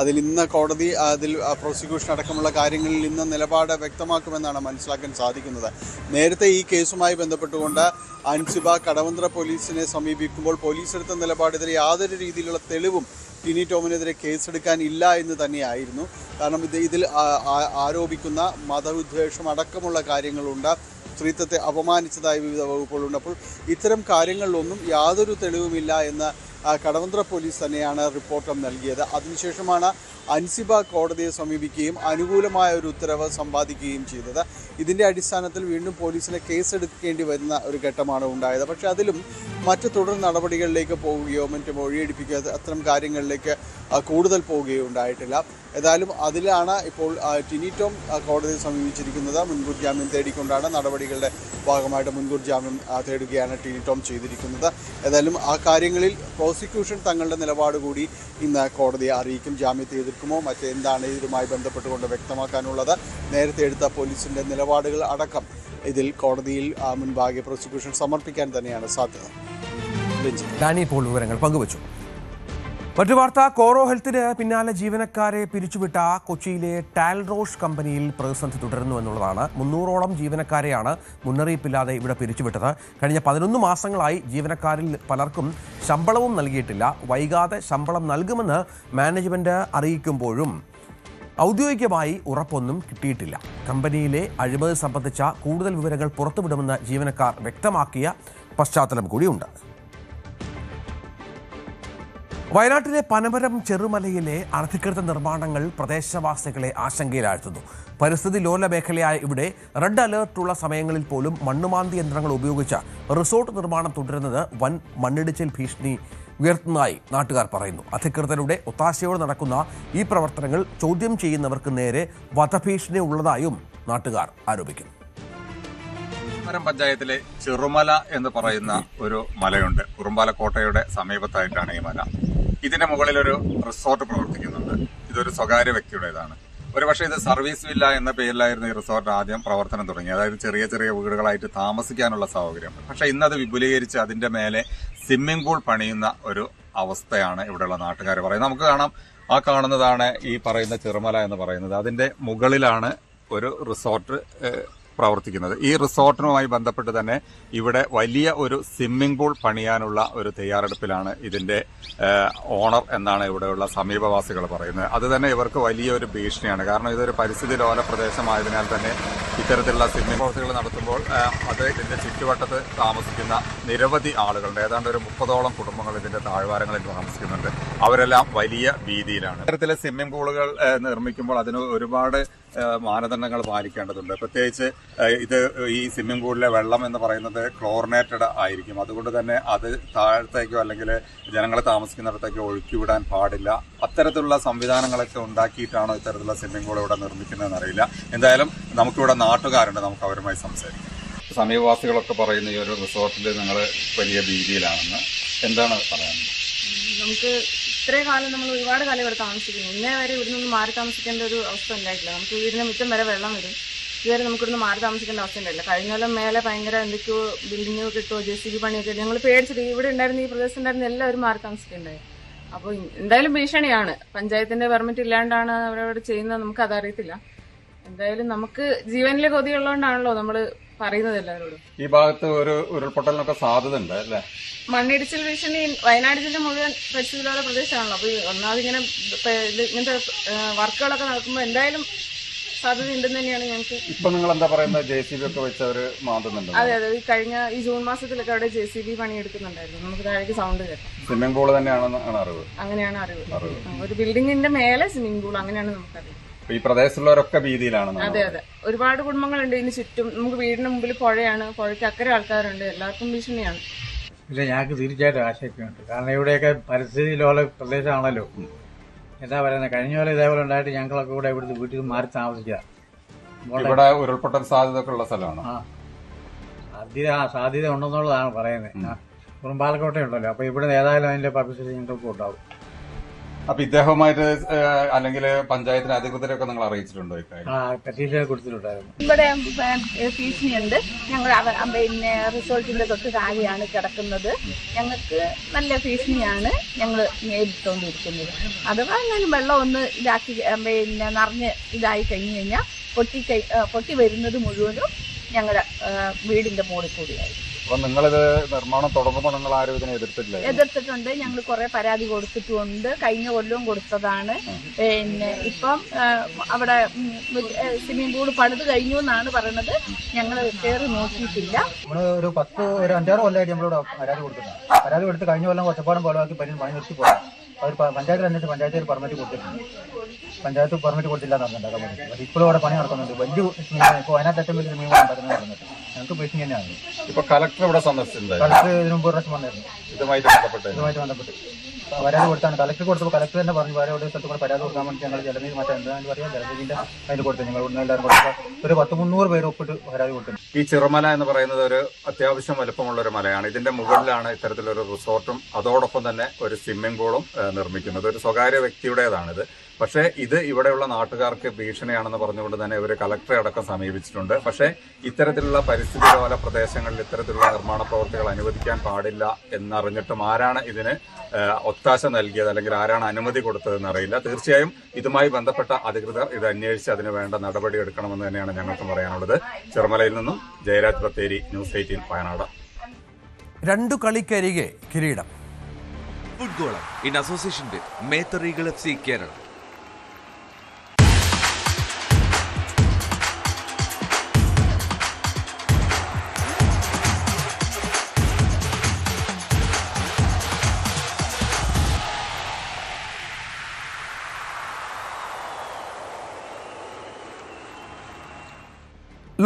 അതിൽ ഇന്ന് കോടതി അതിൽ പ്രോസിക്യൂഷൻ അടക്കമുള്ള കാര്യങ്ങളിൽ ഇന്ന് നിലപാട് വ്യക്തമാക്കുമെന്നാണ് മനസ്സിലാക്കാൻ സാധിക്കുന്നത്. നേരത്തെ ഈ കേസുമായി ബന്ധപ്പെട്ടുകൊണ്ട് അൻസിബ കടവന്ത്ര പോലീസിനെ സമീപിക്കുമ്പോൾ പോലീസ് എടുത്ത നിലപാട് ഇതിൽ യാതൊരു രീതിയിലുള്ള തെളിവും ടിനി ടോമിനെതിരെ കേസെടുക്കാൻ ഇല്ല എന്ന് തന്നെയായിരുന്നു. കാരണം ഇതിൽ ആരോപിക്കുന്ന മതവിദ്വേഷം അടക്കമുള്ള കാര്യങ്ങളുണ്ട്, സ്ത്രീത്വത്തെ അപമാനിച്ചതായി വിവിധ വകുപ്പുകളുണ്ട്. അപ്പോൾ ഇത്തരം കാര്യങ്ങളിലൊന്നും യാതൊരു തെളിവുമില്ല എന്ന് കടവന്ത്ര പോലീസ് തന്നെയാണ് റിപ്പോർട്ടും നൽകിയത്. അതിനുശേഷമാണ് അൻസിബ കോടതിയെ സമീപിക്കുകയും അനുകൂലമായ ഒരു ഉത്തരവ് സമ്പാദിക്കുകയും ചെയ്തത്. ഇതിൻ്റെ അടിസ്ഥാനത്തിൽ വീണ്ടും പോലീസിനെ കേസെടുക്കേണ്ടി വരുന്ന ഒരു ഘട്ടമാണ് ഉണ്ടായത്. പക്ഷേ അതിലും മറ്റ് തുടർ നടപടികളിലേക്ക് പോവുകയോ മറ്റ് മൊഴിയെടുപ്പിക്കുകയോ അത്തരം കാര്യങ്ങളിലേക്ക് കൂടുതൽ പോവുകയോ ഉണ്ടായിട്ടില്ല. ഏതായാലും അതിലാണ് ഇപ്പോൾ ടിനി ടോം കോടതിയെ സമീപിച്ചിരിക്കുന്നത്. മുൻകൂർ ജാമ്യം തേടിക്കൊണ്ടാണ് നടപടികളുടെ ഭാഗമായിട്ട് മുൻകൂർ ജാമ്യം തേടുകയാണ് ടിനി ടോം ചെയ്തിരിക്കുന്നത്. ഏതായാലും ആ കാര്യങ്ങളിൽ പ്രോസിക്യൂഷൻ തങ്ങളുടെ നിലപാട് കൂടി ഇന്ന് കോടതിയെ അറിയിക്കും. ജാമ്യത്തെ എതിർക്കുമോ മറ്റെന്താണ് ഇതുമായി ബന്ധപ്പെട്ടുകൊണ്ട് വ്യക്തമാക്കാനുള്ളത്, നേരത്തെ എടുത്ത പോലീസിൻ്റെ നിലപാടുകൾ അടക്കം ഇതിൽ കോടതിയിൽ മുൻപാകെ പ്രോസിക്യൂഷൻ സമർപ്പിക്കാൻ തന്നെയാണ് സാധ്യത. ഡാനി ഇപ്പോൾ വിവരങ്ങൾ പങ്കുവച്ചു. മറ്റു വാർത്ത, കോറോ ഹെൽത്തിന് പിന്നാലെ ജീവനക്കാരെ പിരിച്ചുവിട്ട കൊച്ചിയിലെ ടാൽറോഷ് കമ്പനിയിൽ പ്രതിസന്ധി തുടരുന്നു എന്നുള്ളതാണ്. 300ഓളം ജീവനക്കാരെയാണ് മുന്നറിയിപ്പില്ലാതെ ഇവിടെ പിരിച്ചുവിട്ടത്. കഴിഞ്ഞ 11 മാസങ്ങളായി ജീവനക്കാരിൽ പലർക്കും ശമ്പളവും നൽകിയിട്ടില്ല. വൈകാതെ ശമ്പളം നൽകുമെന്ന് മാനേജ്മെന്റ് അറിയിക്കുമ്പോഴും ഔദ്യോഗികമായി ഉറപ്പൊന്നും കിട്ടിയിട്ടില്ല. കമ്പനിയിലെ അഴിമതി സംബന്ധിച്ച കൂടുതൽ വിവരങ്ങൾ പുറത്തുവിടുമെന്ന് ജീവനക്കാർ വ്യക്തമാക്കിയ പശ്ചാത്തലം കൂടിയുണ്ട്. വയനാട്ടിലെ പനമരം ചെറുമലയിലെ അനധികൃത നിർമ്മാണങ്ങൾ പ്രദേശവാസികളെ ആശങ്കയിലാഴ്ത്തുന്നു. പരിസ്ഥിതി ലോല മേഖലയായ ഇവിടെ റെഡ് അലേർട്ടുള്ള സമയങ്ങളിൽ പോലും മണ്ണുമാന്തി യന്ത്രങ്ങൾ ഉപയോഗിച്ച് റിസോർട്ട് നിർമ്മാണം തുടരുന്നത് വൻ മണ്ണിടിച്ചിൽ ഭീഷണി ഉയർത്തുന്നതായി നാട്ടുകാർ പറയുന്നു. അധികൃതരുടെ ഒത്താശയോടെ നടക്കുന്ന ഈ പ്രവർത്തനങ്ങൾ ചോദ്യം ചെയ്യുന്നവർക്ക് നേരെ വധഭീഷണി ഉള്ളതായും നാട്ടുകാർ ആരോപിക്കുന്നു. പഞ്ചായത്തിലെ ചെറുമല എന്ന് പറയുന്ന ഒരു മലയുണ്ട്. കുറുമ്പാലക്കോട്ടയുടെ സമീപത്തായിട്ടാണ് ഈ മല. ഇതിന്റെ മുകളിൽ ഒരു റിസോർട്ട് പ്രവർത്തിക്കുന്നുണ്ട്. ഇതൊരു സ്വകാര്യ വ്യക്തിയുടേതാണ്. ഒരുപക്ഷെ ഇത് സർവീസ് വില്ല എന്ന പേരിലായിരുന്നു ഈ റിസോർട്ട് ആദ്യം പ്രവർത്തനം തുടങ്ങി. അതായത് ചെറിയ ചെറിയ വീടുകളായിട്ട് താമസിക്കാനുള്ള സൗകര്യം. പക്ഷെ ഇന്നത് വിപുലീകരിച്ച് അതിന്റെ മേലെ സ്വിമ്മിംഗ് പൂൾ പണിയുന്ന ഒരു അവസ്ഥയാണ് ഇവിടെയുള്ള നാട്ടുകാർ പറയുന്നത്. നമുക്ക് കാണാം, ആ കാണുന്നതാണ് ഈ പറയുന്ന ചെറുമല എന്ന് പറയുന്നത്. അതിന്റെ മുകളിലാണ് ഒരു റിസോർട്ട് പ്രവർത്തിക്കുന്നത്. ഈ റിസോർട്ടിനുമായി ബന്ധപ്പെട്ട് തന്നെ ഇവിടെ വലിയ ഒരു സ്വിമ്മിംഗ് പൂൾ പണിയാനുള്ള ഒരു തയ്യാറെടുപ്പിലാണ് ഇതിന്റെ ഓണർ എന്നാണ് ഇവിടെയുള്ള സമീപവാസികൾ പറയുന്നത്. അത് തന്നെ ഇവർക്ക് വലിയൊരു ഭീഷണിയാണ്. കാരണം ഇതൊരു പരിസ്ഥിതി ലോല പ്രദേശമായതിനാൽ തന്നെ ഇത്തരത്തിലുള്ള സ്വിമ്മിംഗ് പ്രവൃത്തികൾ നടത്തുമ്പോൾ അത് ഇതിന്റെ ചുറ്റുവട്ടത്ത് താമസിക്കുന്ന നിരവധി ആളുകളുണ്ട്. ഏതാണ്ട് ഒരു 30ഓളം കുടുംബങ്ങൾ ഇതിന്റെ താഴ്വാരങ്ങളിൽ താമസിക്കുന്നുണ്ട്. അവരെല്ലാം വലിയ ഭീതിയിലാണ്. ഇത്തരത്തിലെ സ്വിമ്മിംഗ് പൂളുകൾ നിർമ്മിക്കുമ്പോൾ അതിന് ഒരുപാട് മാനദണ്ഡങ്ങൾ പാലിക്കേണ്ടതുണ്ട്. പ്രത്യേകിച്ച് ഈ സ്വിമ്മിംഗ് പൂളിലെ വെള്ളം എന്ന് പറയുന്നത് ക്ലോറിനേറ്റഡ് ആയിരിക്കും. അതുകൊണ്ട് തന്നെ അത് താഴത്തേക്കോ അല്ലെങ്കിൽ ജനങ്ങൾ താമസിക്കുന്നിടത്തേക്കോ ഒഴുക്കിവിടാൻ പാടില്ല. അത്തരത്തിലുള്ള സംവിധാനങ്ങളൊക്കെ ഉണ്ടാക്കിയിട്ടാണോ ഇത്തരത്തിലുള്ള സ്വിമ്മിംഗ് പൂൾ ഇവിടെ നിർമ്മിക്കുന്നതെന്ന് അറിയില്ല. എന്തായാലും നമുക്കിവിടെ നാട്ടുകാരുണ്ട്, നമുക്ക് അവരുമായി സംസാരിക്കാം. സമീപവാസികളൊക്കെ പറയുന്ന ഈ ഒരു റിസോർട്ടിൽ നിങ്ങൾ വലിയ ഭീതിയിലാണെന്ന്, എന്താണ് പറയാനുള്ളത്? നമുക്ക് ഇത്രയും കാലം നമ്മൾ ഒരുപാട് കാലം ഇവിടെ താമസിക്കുന്നു. ഇന്നേ വരെ ഇവിടെ നിന്ന് മാറി താമസിക്കേണ്ട ഒരു അവസ്ഥ ഉണ്ടായിട്ടില്ല. നമുക്ക് വീടിന് മുറ്റം വരെ വെള്ളം വരും. ഇതുവരെ നമുക്കിവിടുന്ന് മാറി താമസിക്കേണ്ട അവസ്ഥ ഉണ്ടായില്ല. കഴിഞ്ഞ കൊല്ലം മേലെ ഭയങ്കര എന്തൊക്കെയോ ബിൽഡിംഗ് കിട്ടുമോ, JCB പണിയൊക്കെ ഞങ്ങൾ പേടിച്ചിട്ട് ഇവിടെ ഉണ്ടായിരുന്ന ഈ പ്രദേശത്ത് ഉണ്ടായിരുന്ന എല്ലാവരും മാറി താമസിക്കേണ്ടായി. അപ്പോൾ എന്തായാലും ഭീഷണിയാണ്. പഞ്ചായത്തിന്റെ പെർമിറ്റ് ഇല്ലാണ്ടാണ് അവരവിടെ ചെയ്യുന്നത്, നമുക്ക് അതറിയത്തില്ല. എന്തായാലും നമുക്ക് ജീവനിലെ കൊതിയുള്ളതുകൊണ്ടാണല്ലോ നമ്മൾ പറയുന്നത് എല്ലാവരോടും. ഈ ഭാഗത്ത് ഒരു ഉരുൾപൊട്ടലിനൊക്കെ സാധ്യത ഉണ്ട് അല്ലേ? മണ്ണിടിച്ചിൽ ഭീഷണി വയനാട് ജില്ല മുഴുവൻ പരിസ്ഥിതിയിലുള്ള പ്രദേശമാണല്ലോ. അപ്പോൾ ഒന്നാമത് ഇങ്ങനത്തെ വർക്കുകളൊക്കെ നടക്കുമ്പോൾ എന്തായാലും സാധ്യത ഉണ്ടെന്ന് തന്നെയാണ് ഞങ്ങൾക്ക്. ഇപ്പൊ നിങ്ങൾ എന്താ പറയുന്നത്, JCB ഒക്കെ വെച്ച് അവർ മാന്തുന്നുണ്ട്? അതെ, ഈ ജൂൺ മാസത്തിലൊക്കെ അവിടെ JCB പണിയെടുക്കുന്നുണ്ടായിരുന്നു. നമുക്ക് താഴേക്ക് സൗണ്ട് കേൾക്കാം. സ്വിമ്മിംഗ് പൂൾ തന്നെയാണെന്നാണ് അറിവ്? അങ്ങനെയാണ് അറിവ്. ഒരു ബിൽഡിങ്ങിന്റെ മേലെ സ്വിമ്മിംഗ് പൂൾ, അങ്ങനെയാണ് നമുക്കറിയാം. ഈ പ്രദേശത്തുള്ളവരൊക്കെ ഭീതിയിലാണ്. അതെ അതെ, ഒരുപാട് കുടുംബങ്ങളുണ്ട് ഇതിന് ചുറ്റും. നമുക്ക് വീടിന് മുമ്പിൽ പുഴയാണ്, പുഴയ്ക്ക് അക്കരെ ആൾക്കാരുണ്ട്, എല്ലാവർക്കും ഭീഷണിയാണ്. ഇല്ല, ഞങ്ങൾക്ക് തീർച്ചയായിട്ടും ആശങ്കയുണ്ട്. കാരണം ഇവിടെയൊക്കെ പരിസ്ഥിതി ലോല പ്രദേശമാണല്ലോ. എന്താ പറയുന്നത്, കഴിഞ്ഞ പോലെ ഇതേപോലെ ഉണ്ടായിട്ട് ഞങ്ങളൊക്കെ കൂടെ ഇവിടുത്തെ വീട്ടിൽ മാറി താമസിക്കുക. ഇവിടെ ഉരുൾപൊട്ടൽ സാധ്യത ഒക്കെ ഉള്ള സ്ഥലമാണ്. സാധ്യത ഉണ്ടെന്നുള്ളതാണ് പറയുന്നത്. കുറുമ്പാലക്കോട്ടയുണ്ടല്ലോ, അപ്പൊ ഇവിടെ ഏതായാലും അതിന്റെ പബ്ലിസിറ്റി ഞങ്ങൾക്ക് ഉണ്ടാവും. അപ്പൊ ഇദ്ദേഹവുമായിട്ട് അല്ലെങ്കിൽ പഞ്ചായത്തിന് അധികൃതരൊക്കെ നിങ്ങൾ അറിയിച്ചിട്ടുണ്ടോ? പെറ്റീഷൻ കൊടുത്തിട്ടുണ്ടായിരുന്നു. ഇവിടെ ഭീഷണിയുണ്ട്. ഞങ്ങൾ പിന്നെ റിസോർട്ടിന്റെ തൊട്ട് താഴെയാണ് കിടക്കുന്നത്. ഞങ്ങൾക്ക് നല്ല ഭീഷണിയാണ് ഞങ്ങൾ നേരിട്ടുകൊണ്ടിരിക്കുന്നത്. അഥവാ എങ്ങാനും വെള്ളം ഒന്ന് ഇതാക്കി പിന്നെ നിറഞ്ഞ് ഇതായി കഴിഞ്ഞു കഴിഞ്ഞാൽ പൊട്ടി വരുന്നത് മുഴുവനും ഞങ്ങളുടെ വീടിന്റെ മുകളിൽ കൂടിയായിരുന്നു. അപ്പൊ നിങ്ങളിത് നിർമ്മാണം തുടങ്ങുമ്പോൾ നിങ്ങൾ ആരും ഇതിനെ എതിർത്തിട്ടുണ്ട്. ഞങ്ങൾ കുറെ പരാതി കൊടുത്തിട്ടുണ്ട്. കഴിഞ്ഞ കൊല്ലവും കൊടുത്തതാണ്. പിന്നെ ഇപ്പം അവിടെ സ്വിമ്മിംഗ് പൂൾ പണിത് കഴിഞ്ഞു എന്നാണ് പറയുന്നത്. ഞങ്ങൾ കയറി നോക്കിയിട്ടില്ല. ഒരു 5-6 കൊല്ലമായിട്ട് നമ്മളിവിടെ പരാതി കൊടുത്തിട്ടുണ്ട്. പരാതി കൊടുത്ത് കഴിഞ്ഞ കൊല്ലം ഒറ്റപ്പാടും പോലാക്കി പണി നിർത്തി പോകാം. അവർ പഞ്ചായത്തിൽ അന്വേഷിച്ച് പഞ്ചായത്തിൽ പെർമിറ്റ് കൊടുത്തിട്ടുണ്ട്. പഞ്ചായത്ത് പെർമിറ്റ് കൊടുത്തില്ല എന്ന് പറഞ്ഞിട്ടുണ്ടാക്കാൻ. ഇപ്പോഴും അവിടെ പണി നടക്കുന്നുണ്ട്. വലിയ ഇപ്പോൾ അതിനകത്ത് ഏറ്റവും വലിയ സ്വിമ്മിംഗ് പൂൾ ഉണ്ടാക്കുന്നത് പറഞ്ഞിട്ട് ഞങ്ങൾക്ക് ഭീഷണി തന്നെയാണ്. ഇപ്പൊ കളക്ടർ ഇവിടെ സന്ദർശിച്ചിട്ടുണ്ട്. കളക്ടർ ഇതിന് മുമ്പ് പ്രാവശ്യം വന്നായിരുന്നു. ഇതുമായിട്ട് ബന്ധപ്പെട്ട് പരാതി കൊടുത്താണ്. കളക്ടർ കൊടുത്തപ്പോൾ കളക്ടർ തന്നെ പറഞ്ഞു വേറെ എവിടെ സ്ഥലത്ത് കൂടെ പരാതി കൊടുക്കാൻ വേണ്ടി ഞങ്ങൾ ജലനിധി മറ്റേ എന്താണെന്ന് പറയാം ജലനിധിന്റെ അതിൽ കൊടുത്തു. ഞങ്ങൾ ഇവിടെ എല്ലാവരും കൊടുത്താൽ ഒരു 100-300 പേര് ഒപ്പിട്ട് പരാതി കൊടുത്തിട്ടുണ്ട്. ഈ ചിറമല എന്ന് പറയുന്നത് ഒരു അത്യാവശ്യം വലുപ്പമുള്ള ഒരു മലയാണ്. ഇതിന്റെ മുകളിലാണ് ഇത്തരത്തിലൊരു റിസോർട്ടും അതോടൊപ്പം തന്നെ ഒരു സ്വിമ്മിംഗ് പൂളും നിർമ്മിക്കുന്നത്. ഒരു സ്വകാര്യ വ്യക്തിയുടേതാണിത്. പക്ഷേ ഇത് ഇവിടെയുള്ള നാട്ടുകാർക്ക് ഭീഷണിയാണെന്ന് പറഞ്ഞുകൊണ്ട് തന്നെ ഇവർ കളക്ടറെ അടക്കം സമീപിച്ചിട്ടുണ്ട്. പക്ഷേ ഇത്തരത്തിലുള്ള പരിസ്ഥിതി ലോല പ്രദേശങ്ങളിൽ ഇത്തരത്തിലുള്ള നിർമ്മാണ പ്രവർത്തികൾ അനുവദിക്കാൻ പാടില്ല എന്നറിഞ്ഞിട്ടും ആരാണ് ഇതിന് ഒത്താശ നൽകിയത് അല്ലെങ്കിൽ ആരാണ് അനുമതി കൊടുത്തതെന്ന് അറിയില്ല. തീർച്ചയായും ഇതുമായി ബന്ധപ്പെട്ട അധികൃതർ ഇത് അന്വേഷിച്ച് അതിന് വേണ്ട നടപടി എടുക്കണമെന്ന് തന്നെയാണ് ഞങ്ങൾക്ക് പറയാനുള്ളത്. ചിറമലയിൽ നിന്നും ജയരാജ് ബത്തേരി, ന്യൂസ് 18 വയനാട്. 2 കളിക്കരികെ കിരീടം. Football in association with Mather Eagle FC Kerala.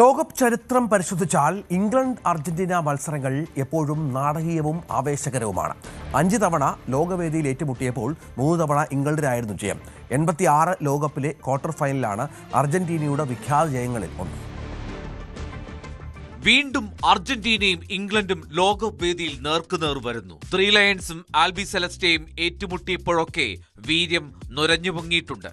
ലോകകപ്പ് ചരിത്രം പരിശോധിച്ചാൽ ഇംഗ്ലണ്ട് അർജന്റീന മത്സരങ്ങൾ എപ്പോഴും നാടകീയവും ആവേശകരവുമാണ്. 5 തവണ ലോകവേദിയിൽ ഏറ്റുമുട്ടിയപ്പോൾ 3 തവണ ഇംഗ്ലണ്ടിനായിരുന്നു ജയം. 86 ലോകകപ്പിലെ ക്വാർട്ടർ ഫൈനലാണ് അർജന്റീനയുടെ വിഖ്യാത ജയങ്ങളിൽ ഒന്ന്. വീണ്ടും അർജന്റീനയും ഇംഗ്ലണ്ടും ലോകകപ്പ് വേദിയിൽ നേർക്കുനേർ വരുന്നു. 3 ലയൺസും ആൽബി സെലസ്റ്റയും ഏറ്റുമുട്ടിയപ്പോഴൊക്കെ വീര്യം നുരഞ്ഞു പൊങ്ങിയിട്ടുണ്ട്.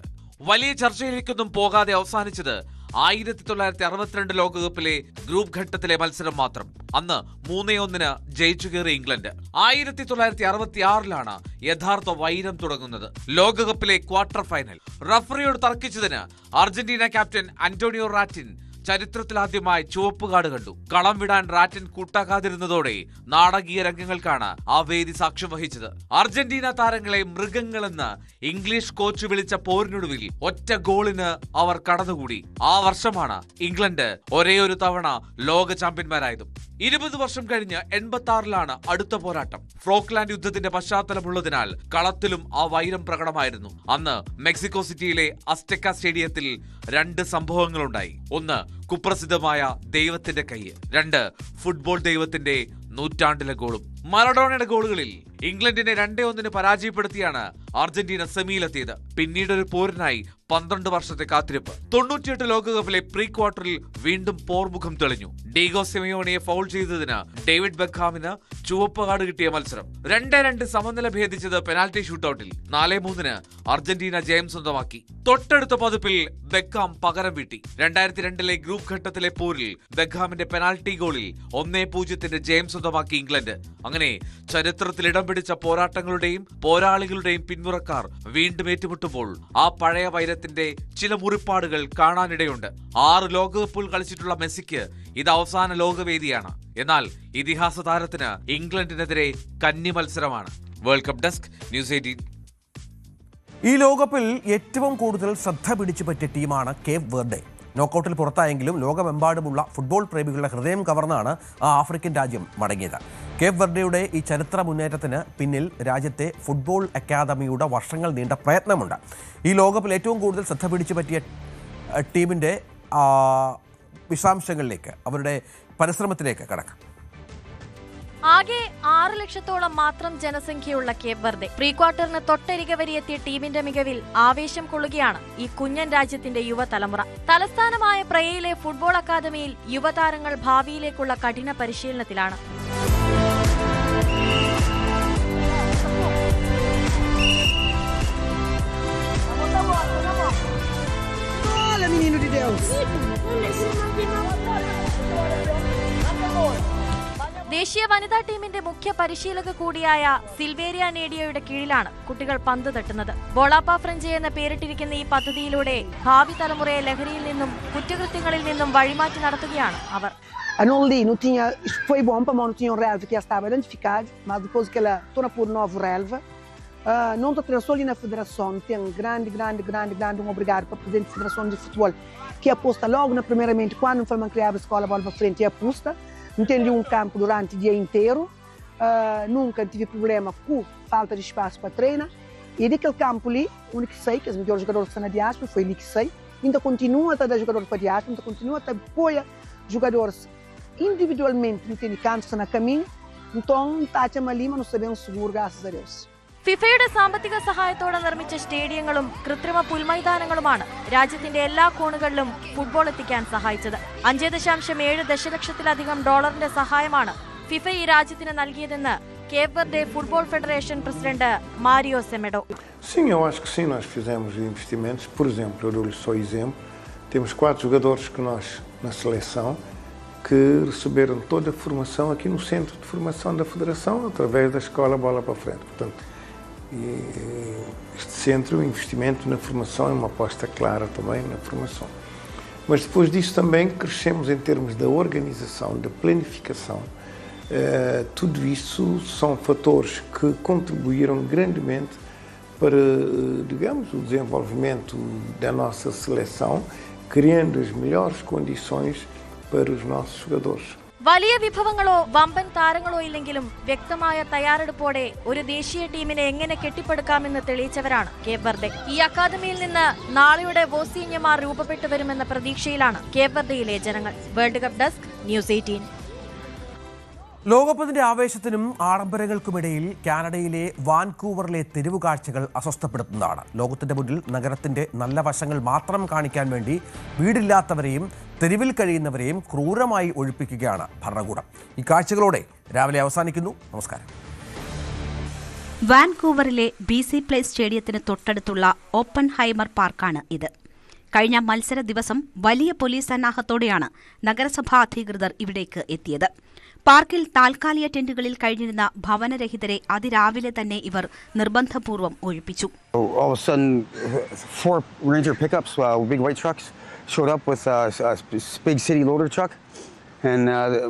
വലിയ ചർച്ചയിലേക്കൊന്നും പോകാതെ അവസാനിച്ചത് 1962 ലോകകപ്പിലെ ഗ്രൂപ്പ് ഘട്ടത്തിലെ മത്സരം മാത്രം. അന്ന് 3-1 ജയിച്ചു കയറിയ ഇംഗ്ലണ്ട്. 1966 യഥാർത്ഥ വൈരം തുടങ്ങുന്നത്. ലോകകപ്പിലെ ക്വാർട്ടർ ഫൈനൽ റഫറിയോട് തർക്കിച്ചതിന് അർജന്റീന ക്യാപ്റ്റൻ അന്റോണിയോ റാറ്റിൻ ചരിത്രത്തിലാദ്യമായി ചുവപ്പ് കാർഡ് കണ്ടു. കളം വിടാൻ റാറ്റിൻ കൂട്ടാക്കാതിരുന്നതോടെ നാടകീയ രംഗങ്ങൾക്കാണ് ആ വേദി സാക്ഷ്യം വഹിച്ചത്. അർജന്റീന താരങ്ങളെ മൃഗങ്ങളെന്ന് ഇംഗ്ലീഷ് കോച്ച് വിളിച്ച പോരിനൊടുവിൽ ഒറ്റ ഗോളിന് അവർ കടന്നുകൂടി. ആ വർഷമാണ് ഇംഗ്ലണ്ട് ഒരേയൊരു തവണ ലോക ചാമ്പ്യന്മാരായതും. 20 വർഷം കഴിഞ്ഞ് 86 അടുത്ത പോരാട്ടം. ഫ്രോക്ലാൻഡ് യുദ്ധത്തിന്റെ പശ്ചാത്തലമുള്ളതിനാൽ കളത്തിലും ആ വൈരം പ്രകടമായിരുന്നു. അന്ന് മെക്സിക്കോ സിറ്റിയിലെ അസ്റ്റെക്ക സ്റ്റേഡിയത്തിൽ 2 സംഭവങ്ങളുണ്ടായി. ഒന്ന് കുപ്രസിദ്ധമായ ദൈവത്തിന്റെ കൈ, 2 ഫുട്ബോൾ ദൈവത്തിന്റെ നൂറ്റാണ്ടിലെ ഗോളും. മറഡോണയുടെ ഗോളുകളിൽ ഇംഗ്ലണ്ടിനെ 2-1 പരാജയപ്പെടുത്തിയാണ് അർജന്റീന സെമിയിലെത്തിയത്. പിന്നീടൊരു പോരിനായി 12 വർഷത്തെ കാത്തിരിപ്പ്. 98 ലോകകപ്പിലെ പ്രീ ക്വാർട്ടറിൽ വീണ്ടും പോർമുഖം തെളിഞ്ഞു. ഡീഗോ സിമിയോണിയെ ഫൗൾ ചെയ്തതിന് ഡേവിഡ് ബെക്കാമിന് ചുവപ്പ് കാർഡ് കിട്ടിയ മത്സരം. 2-2 സമനില ഭേദിച്ചത് പെനാൽറ്റി ഷൂട്ടൌട്ടിൽ. 4-3 അർജന്റീന ജയം സ്വന്തമാക്കി. തൊട്ടടുത്ത പതിപ്പിൽ ബെക്കാം പകരം വീട്ടി. 2002 ഗ്രൂപ്പ് ഘട്ടത്തിലെ പോരിൽ ബെക്കാമിന്റെ പെനാൽറ്റി ഗോളിൽ 1-0 ജയം സ്വന്തമാക്കി ഇംഗ്ലണ്ട്. അങ്ങനെ ചരിത്രത്തിൽ ഇടം പിടിച്ച പോരാട്ടങ്ങളുടെയും പോരാളികളുടെയും പിന്മുറക്കാർ വീണ്ടും ഏറ്റുമുട്ടുമ്പോൾ ആ പഴയ വൈരത്തിന്റെ ചില മുറിപ്പാടുകൾ കാണാനിടയുണ്ട്. 6 ലോകകപ്പുകൾ കളിച്ചിട്ടുള്ള മെസ്സിക്ക് ഇത് അവസാന ലോകവേദിയാണ്. എന്നാൽ ഇതിഹാസ താരത്തിന് ഇംഗ്ലണ്ടിനെതിരെ കന്നി മത്സരമാണ്. World cup desk, news 18. ഈ ലോകകപ്പിൽ ഏറ്റവും കൂടുതൽ ശ്രദ്ധ പിടിച്ചു പറ്റിയ ടീമാണ് കേപ്പ് വെർഡെ. നോക്കൌട്ടിൽ പുറത്തായെങ്കിലും ലോകമെമ്പാടുമുള്ള ഫുട്ബോൾ പ്രേമികളുടെ ഹൃദയം കവർന്നാണ് ആ ആഫ്രിക്കൻ രാജ്യം മടങ്ങിയത്. കേപ്പ് വെർഡെയുടെ ഈ ചരിത്ര മുന്നേറ്റത്തിന് പിന്നിൽ രാജ്യത്തെ ഫുട്ബോൾ അക്കാദമിയുടെ വർഷങ്ങൾ നീണ്ട പ്രയത്നമുണ്ട്. ഈ ലോകകപ്പിൽ ഏറ്റവും കൂടുതൽ ശ്രദ്ധ പിടിച്ചു പറ്റിയ ടീമിൻ്റെ വിശദാംശങ്ങളിലേക്ക്, അവരുടെ പരിശ്രമത്തിലേക്ക് കടക്കാം. ആകെ 6 ലക്ഷത്തോളം മാത്രം ജനസംഖ്യയുള്ള കേപ്പ് വെർഡെ പ്രീ ക്വാർട്ടറിന് തൊട്ടരികെ വരെയെത്തിയ ടീമിന്റെ മികവിൽ ആവേശം കൊള്ളുകയാണ് ഈ കുഞ്ഞൻ രാജ്യത്തിന്റെ യുവതലമുറ. തലസ്ഥാനമായ പ്രയയിലെ ഫുട്ബോൾ അക്കാദമിയിൽ യുവതാരങ്ങൾ ഭാവിയിലേക്കുള്ള കഠിന പരിശീലനത്തിലാണ്. ദേശീയ വനിതാ ടീമിന്റെ മുഖ്യ പരിശീലക കൂടിയായ സിൽവേരിയ നേഡിയയുടെ കീഴിലാണ് കുട്ടികൾ പന്ത് തട്ടുന്നത്. ബോളാപ്പ ഫ്രഞ്ച് എന്ന് പേരിട്ടിരിക്കുന്ന ഈ പദ്ധതിയിലൂടെ ഭാവി തലമുറയെ ലഹരിയിൽ നിന്നും കുറ്റകൃത്യങ്ങളിൽ നിന്നും വഴിമാറ്റി നടത്തുകയാണ് അവർ. Foi bom para não tinha um relva que já estava identificado, mas depois que ela torna por novo relva, não está só ali na federação, tem um grande obrigado para o presidente da Federação de Futebol, que aposta logo na primeiramente quando foi criada a escola bola para frente, e aposta, não tem um campo durante o dia inteiro, nunca tive problema com falta de espaço para treinar, e daquele campo ali, o único que sei, que os melhores jogadores estão na diáspora, foi ali que sei, ainda continua a dar jogadores para a diáspora, ainda continua a apoiar jogadores individualmente, não tem canto na caminho, então está ali, mas não sabemos seguro, graças a Deus. ഫിഫയുടെ സാമ്പത്തിക സഹായത്തോടെ നിർമ്മിച്ച സ്റ്റേഡിയങ്ങളും കൃത്രിമ പുൽമൈതാനങ്ങളുമാണ് രാജ്യത്തിന്റെ എല്ലാ കോണുകളിലും football എത്തിക്കാൻ സഹായിച്ചത്. 5.7 ദശലക്ഷത്തിലധികം ഡോളറിന്റെ സഹായമാണ് ഫിഫ ഈ രാജ്യത്തിന് നൽകിയതെന്ന് Cape Verde football federation president Mario Semedo. Sim, eu acho que sim, nós fizemos investimentos. Por exemplo, eu dou-lhe só exemplo, temos 4 jogadores que nós, na seleção, que receberam toda a formação aqui no centro de formação da Federação, através da Escola Bola para Frente. Portanto, este centro, o investimento na formação é uma aposta clara também na formação. Mas depois disso também crescemos em termos da organização, da planificação. Tudo isso são fatores que contribuíram grandemente para, digamos, o desenvolvimento da nossa seleção, criando as melhores condições para os nossos jogadores. വലിയ വിഭവങ്ങളോ വമ്പൻ താരങ്ങളോ ഇല്ലെങ്കിലും വ്യക്തമായ തയ്യാറെടുപ്പോടെ ഒരു ദേശീയ ടീമിനെ എങ്ങനെ കെട്ടിപ്പടുക്കാമെന്ന് തെളിയിച്ചവരാണ് Cape Verde. ഈ അക്കാദമിയിൽ നിന്ന് നാളെയുടെ വോസീഞ്ഞമാർ രൂപപ്പെട്ടു വരുമെന്ന പ്രതീക്ഷയിലാണ് കേപ്പ് വെർഡെയിലെ ജനങ്ങൾ. World cup desk, news 18. ലോകകപ്പിന്റെ ആവേശത്തിനും ആഡംബരങ്ങൾക്കുമിടയിൽ കാനഡയിലെ വാൻകൂവറിലെ തെരുവു കാഴ്ചകൾ അസ്വസ്ഥപ്പെടുത്തുന്നതാണ്. ലോകത്തിന്റെ മുന്നിൽ നഗരത്തിന്റെ നല്ല വശങ്ങൾ മാത്രം കാണിക്കാൻ വേണ്ടി വീടില്ലാത്തവരെയും തെരുവിൽ കഴിയുന്നവരെയും ക്രൂരമായി ഒഴിപ്പിക്കുകയാണ് ഭരണകൂടം. ഈ കാഴ്ചകളോടെ രാവിലെ അവസാനിക്കുന്നു. നമസ്കാരം. വാൻകൂവറിലെ BC പ്ലേ സ്റ്റേഡിയത്തിന് തൊട്ടടുത്തുള്ള ഓപ്പൺ ഹൈമർ പാർക്കാണ് ഇത്. കഴിഞ്ഞ മത്സര ദിവസം വലിയ പോലീസ് സന്നാഹത്തോടെയാണ് നഗരസഭാ അധികൃതർ ഇവിടേക്ക് എത്തിയത്. പാർക്കിൽ താൽക്കാലിക ടെന്റുകളിൽ കഴിഞ്ഞിരുന്ന ഭവനരഹിതരെ അതിരാവിലെ തന്നെ ഇവർ നിർബന്ധപൂർവ്വം ഒഴിപ്പിച്ചു. All of a sudden, 4 Ranger pickups, big white trucks, showed up with a big city loader truck, and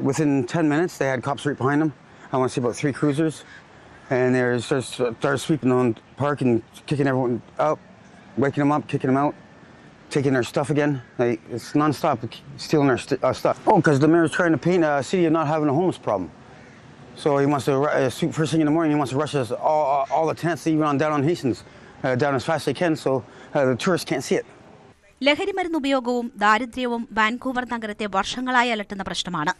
within 10 minutes they had cops right behind them. I want to see about 3 cruisers, and they started sweeping on the park and kicking everyone out, waking them up, kicking them out, taking their stuff again. It's non-stop stealing our stuff. Oh, because the mayor's trying to paint a city of not having a homeless problem. So he wants to, first thing in the morning, he wants to rush us all the tents, even down on Hastings, down as fast as they can, so the tourists can't see it. ലഹരിമരുന്ന് ഉപയോഗവും ദാരിദ്ര്യവും Vancouver നഗരത്തെ വർഷങ്ങളായി അലട്ടുന്ന പ്രശ്നമാണ്.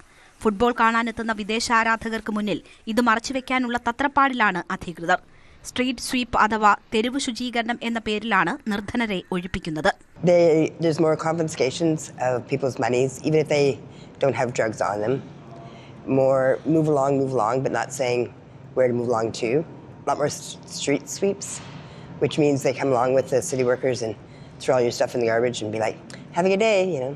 Football കാണാനെത്തുന്ന വിദേശ ആരാധകർക്ക് മുന്നിൽ ഇത് മറച്ചുവെക്കാനുള്ള തത്രപ്പാടിലാണ് അധികൃതർ. സ്ട്രീറ്റ് സ്വീപ്പ് അഥവാ തെരുവ് ശുചീകരണം എന്ന പേരിലാണ് നിർധനരെ ഒഴിപ്പിക്കുന്നത്. There's more confiscations of people's monies, even if they don't have drugs on them. More move along, but not saying where to move along to. A lot more street sweeps, which means they come along with the city workers and throw all your stuff in the garbage and be like, have a good day, you know.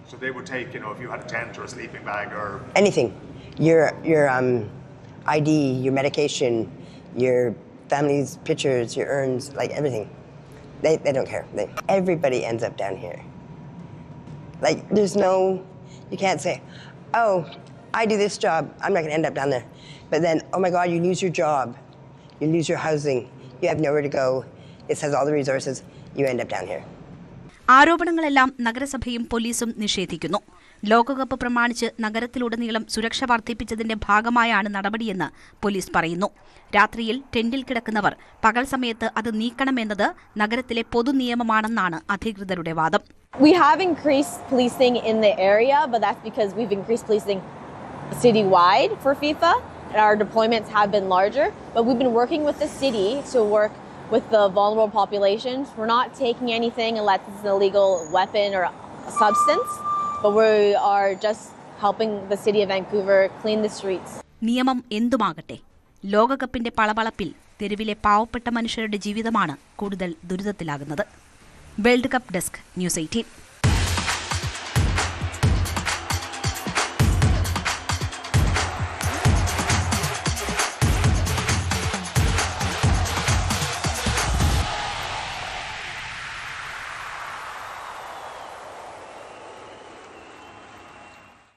So they would take, if you had a tent or a sleeping bag or... anything. Your ID, your medication, your family's pictures, your urns, like everything. They don't care. Everybody ends up down here. Like, you can't say, oh, I do this job, I'm not going to end up down there. But then, oh my God, you lose your job, you lose your housing, you have nowhere to go, it has all the resources, you end up down here. ആരോപണങ്ങളെല്ലാം നഗരസഭയും പോലീസും നിഷേധിക്കുന്നു. ലോകകപ്പ് പ്രമാണിച്ച് നഗരത്തിലുടനീളം സുരക്ഷ വർദ്ധിപ്പിച്ചതിന്റെ ഭാഗമായാണ് നടപടിയെന്ന് police പറയുന്നു. രാത്രിയിൽ ടെന്റിൽ കിടക്കുന്നവർ പകൽ സമയത്ത് അത് നീക്കണമെന്നത് നഗരത്തിലെ പൊതുനിയമമാണെന്നാണ് അധികൃതരുടെ വാദം. We have increased policing in the area, but that's because we've increased policing citywide for FIFA, and our deployments have been larger. But we've been working with the city to work with the vulnerable populations. We're not taking anything unless it's an illegal weapon or a substance, but we are just helping the city of Vancouver clean the streets. നിയമം എന്തുമാകട്ടെ, ലോകകപ്പിന്റെ പളപളപ്പിൽ തെരുവിലെ പാവപ്പെട്ട മനുഷ്യരുടെ ജീവിതമാണ് കൂടുതൽ ദുരിതത്തിലാകുന്നത്. World cup desk, news 18.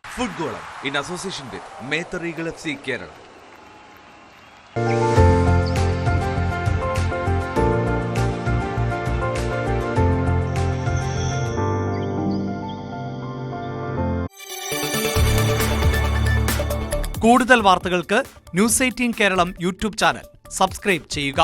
Football in association with Mather Eagle FC Kerala. കൂടുതൽ വാർത്തകൾക്ക് news 18 Keralam YouTube channel subscribe ചെയ്യുക.